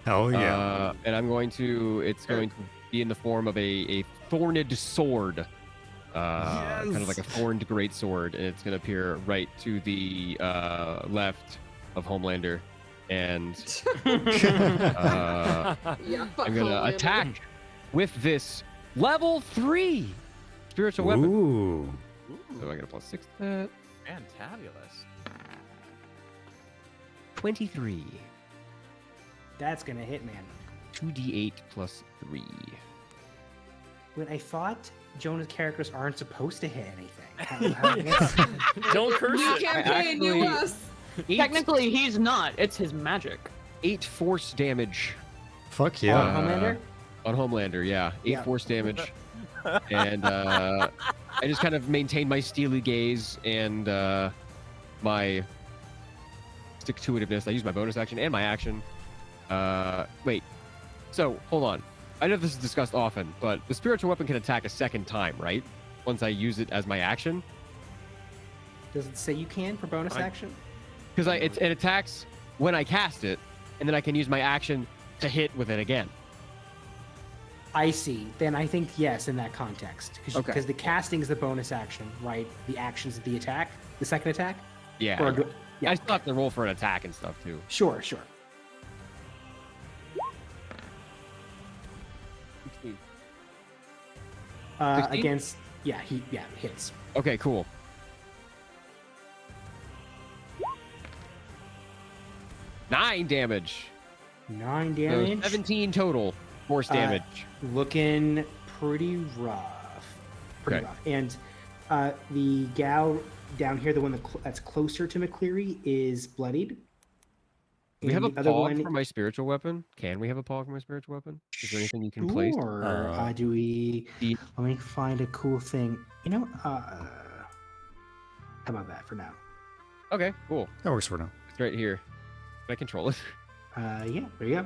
Hell yeah. And I'm going to. It's going to be in the form of a thorned sword. Kind of like a thorned great sword, and it's going to appear right to the left of Homelander, and Yeah, fuck I'm going to Homelander. attack with this level 3 spiritual weapon. Ooh. So I get a +6 to that. Fantabulous. 23. That's gonna hit, man. 2d8 plus 3. When I thought Jonah's characters aren't supposed to hit anything. Don't curse New it. campaign, actually- US. Technically, he's not. It's his magic. 8 force damage. Fuck On yeah. Homelander? On Homelander, yeah. 8 Yeah. force damage. And I just kind of maintain my steely gaze and my stick-to-itiveness. I use my bonus action and my action. Wait. So, hold on. I know this is discussed often, but the spiritual weapon can attack a second time, right? Once I use it as my action. Does it say you can for bonus action? Because it attacks when I cast it, and then I can use my action to hit with it again. I see. Then I think yes in that context. Because Okay. the casting is the bonus action, right? The action's the attack, the second attack? Yeah. Or do- yeah. I still have to roll for an attack and stuff, too. Sure, sure. 16. 16? Against, hits. Okay, cool. Nine damage. 9 So damage. 17 total force damage. Looking pretty rough. Pretty Okay. rough. And the gal down here, the one that's closer to McCleary, is bloodied. We have a And the other pog one. for my spiritual weapon. Can we have a pog for my spiritual weapon? Is there anything you can place? Sure. Do we? the- Let me find a cool thing. You know, how about that for now? Okay, cool. That works for now. It's right here. Can I control it? Yeah, there you go.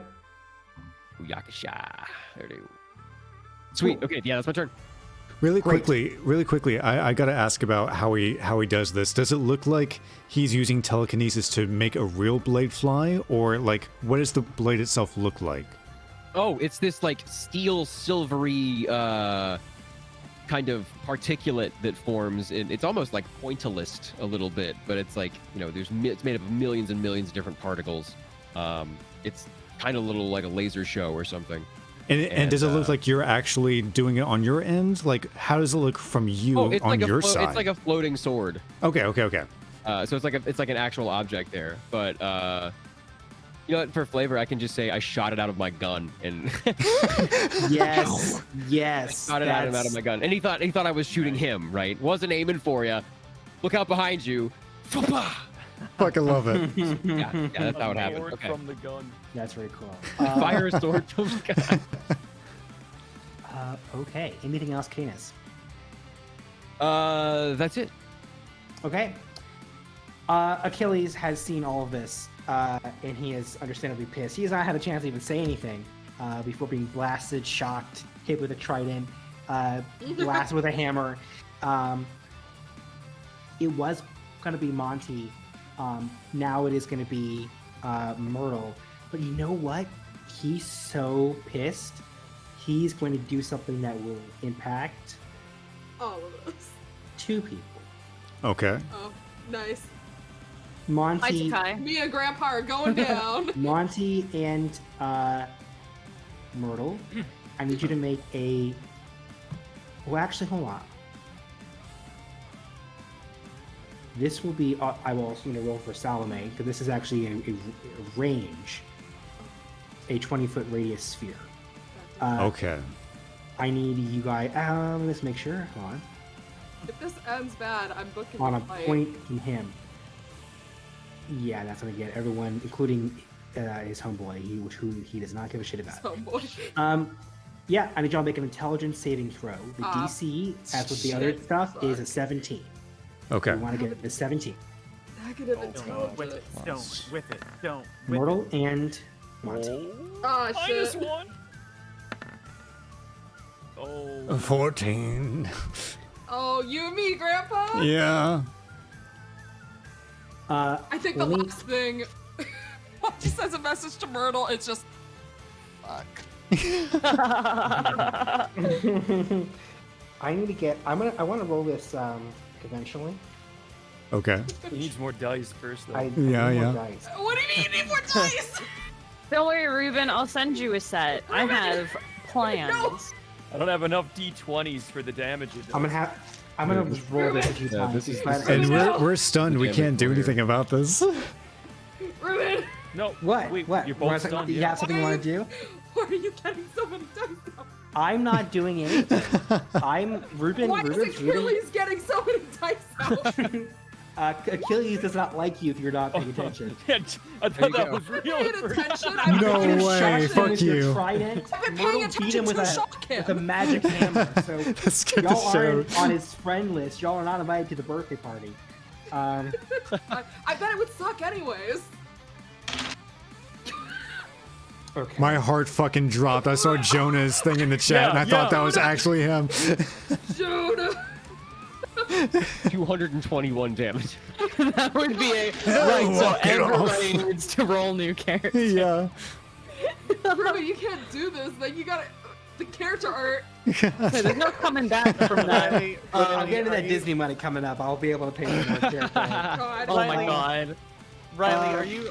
Yakasha. There it is. Sweet. Cool. Okay, yeah, that's my turn. Really Great. quickly, I gotta ask about how he does this. Does it look like he's using telekinesis to make a real blade fly, or like what does the blade itself look like? Oh, it's this like steel silvery kind of particulate that forms. It's almost like pointillist a little bit, but it's like, you know, it's made up of millions and millions of different particles. It's kind of little like a laser show or something. And does it look like you're actually doing it on your end? Like, how does it look from you Oh, it's on like your side? It's like a floating sword. Okay. So it's like an actual object there. But you know what? For flavor, I can just say I shot it out of my gun and Yes, yes. shot it out of my gun. And he thought I was shooting him. Right? Wasn't aiming for you. Look out behind you. Fucking love it. Yeah, that's how it happened. Sword Okay. from the gun. That's very cool. Fire a sword from the gun. Okay. Anything else, Canis? That's it. Okay. Achilles has seen all of this, and he is understandably pissed. He has not had a chance to even say anything before being blasted, shocked, hit with a trident, blasted with a hammer. It was going to be Monty Now it is going to be Myrtle. But you know what? He's so pissed. He's going to do something that will impact All of us. 2 people. Okay. Oh, nice. Monty, Me and Grandpa are going down. Monty and Myrtle, I need you to make a. Well, actually, hold on. This will be. I will also roll for Salome because this is actually a range, a 20-foot radius sphere. Okay. I need you guys. Let's make sure. Hold on. If this ends bad, I'm booking On a the fight. point in him. Yeah, that's gonna get everyone, including his homeboy, who he does not give a shit about. Homeboy. Yeah, I need y'all to make an intelligence saving throw. The DC, as with the other shit, stuff, is a 17. Okay. You want to get the 17. Negative Don't intelligence. with it. Don't with it. Don't. With Myrtle and Monty. Ah, shit. -1. Oh. 14. Oh, you and me, Grandpa? Yeah. I think the let me- last thing he sends a message to Myrtle, it's just fuck. I need to get. I want to roll this conventionally. Okay. He needs more dice first, though. I Yeah, need more yeah. dice. What do you mean you need more dice? Don't worry, Ruben. I'll send you a set. I have plans. I don't have enough d20s for the damage. I'm gonna just roll this a few Yeah, times. this is- But- And we're stunned. We can't do anything about this. Ruben, No. What? Wait, What? You're You wanna both say- stunned. you Yeah. have something you want to do? why are you getting so many dice out? I'm not doing anything. I'm Ruben. Why is Ruben's Achilles getting so many dice out? Achilles does not like you if you're not paying attention. I There thought you that go. was real. Paying at first. attention. I'm No paying way, attention. fuck with your you. Trident. I've been Myrtle paying beat attention him with to a shock him. with a magic hammer. So Let's skip the y'all show. aren't on his friend list. Y'all are not invited to the birthday party. I bet it would suck anyways. Okay. My heart fucking dropped. I saw Jonah's thing in the chat, and I thought that was actually him. Jonah. 221 damage. That would be a Oh, right. So walk it off. everybody needs to roll new characters. Yeah. Ruben, you can't do this. Like you gotta the character art. There's no coming back from that. I'll get into that Disney money coming up. I'll be able to pay for more character. God. Oh my god. Riley,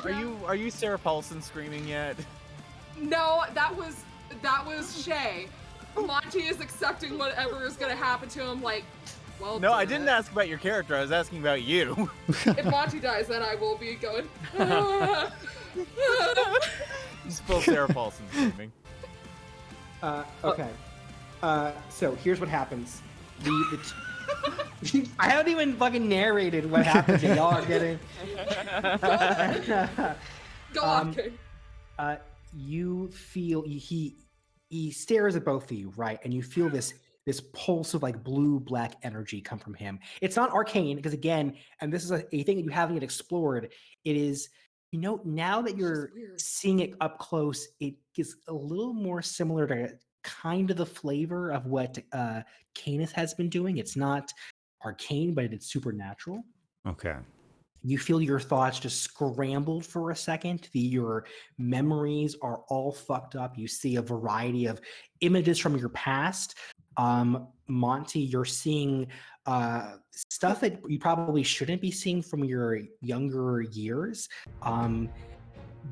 are you Sarah Paulson screaming yet? No, that was Shay. Monty is accepting whatever is gonna happen to him. Like, well. No, I damn didn't it. ask about your character. I was asking about you. If Monty dies, then I will be going. It's full Sarah Paulson screaming. Okay. So here's what happens. I haven't even fucking narrated what happens. And y'all are getting. Go on, King. You feel he stares at both of you, right? And you feel this pulse of like blue black energy come from him. It's not arcane because again, and this is a thing that you haven't yet explored. It is, now that you're seeing it up close, it gets a little more similar to kind of the flavor of what Canis has been doing. It's not arcane, but it's supernatural. Okay. You feel your thoughts just scrambled for a second. Your memories are all fucked up. You see a variety of images from your past. Monty, you're seeing stuff that you probably shouldn't be seeing from your younger years.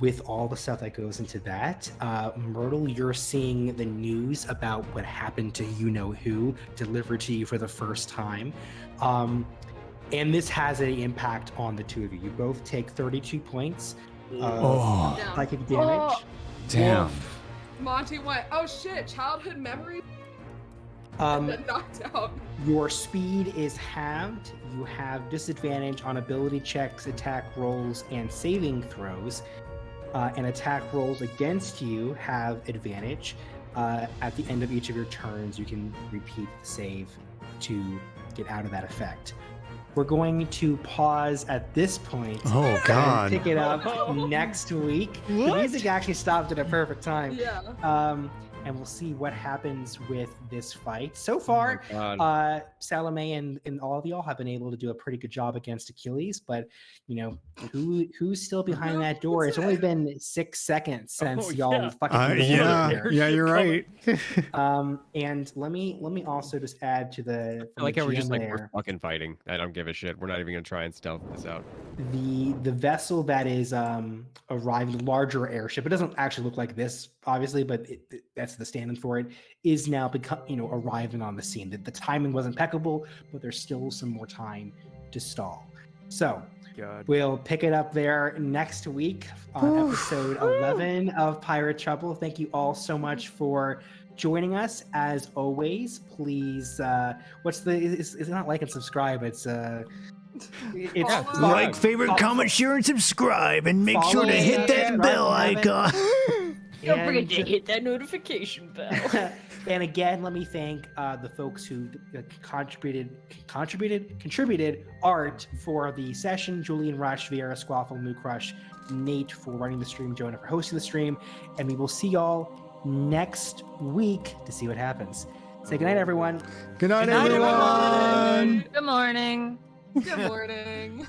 With all the stuff that goes into that. Myrtle, you're seeing the news about what happened to you-know-who delivered to you for the first time. And this has an impact on the two of you. You both take 32 points of psychic damage. Damn. Monty went, oh shit, childhood memory. And then knocked out. Your speed is halved. You have disadvantage on ability checks, attack rolls, and saving throws. And attack rolls against you have advantage. At the end of each of your turns, you can repeat the save to get out of that effect. We're going to pause at this point. Oh, God. And pick it up next week. The music actually stopped at a perfect time. Yeah. and we'll see what happens with this fight. So far, God. Salome and all of y'all have been able to do a pretty good job against Achilles, but you know, who's still behind that door? It's only been 6 seconds since y'all fucking yeah, you're right. And let me also just add to the I like how we're just like, there, we're fucking fighting. I don't give a shit. We're not even gonna try and stealth this out. the vessel that is arriving, the larger airship. It doesn't actually look like this, obviously, but that's the stand-in for it. Is now arriving on the scene. The timing was impeccable, but there's still some more time to stall. So we'll pick it up there next week on episode 11 of Pirate Trouble. Thank you all so much for joining us. As always, please, it's not like and subscribe, it's like, favorite, comment, share, and subscribe, and make sure to hit that bell icon. Don't forget to hit that notification bell. And again, let me thank the folks who contributed art for the session: Julian Rush, Vieira Squaffle, Moo Crush, Nate for running the stream, Jonah for hosting the stream, and we will see y'all next week to see what happens. Say goodnight, everyone. Good night, everyone. Good morning. Good morning.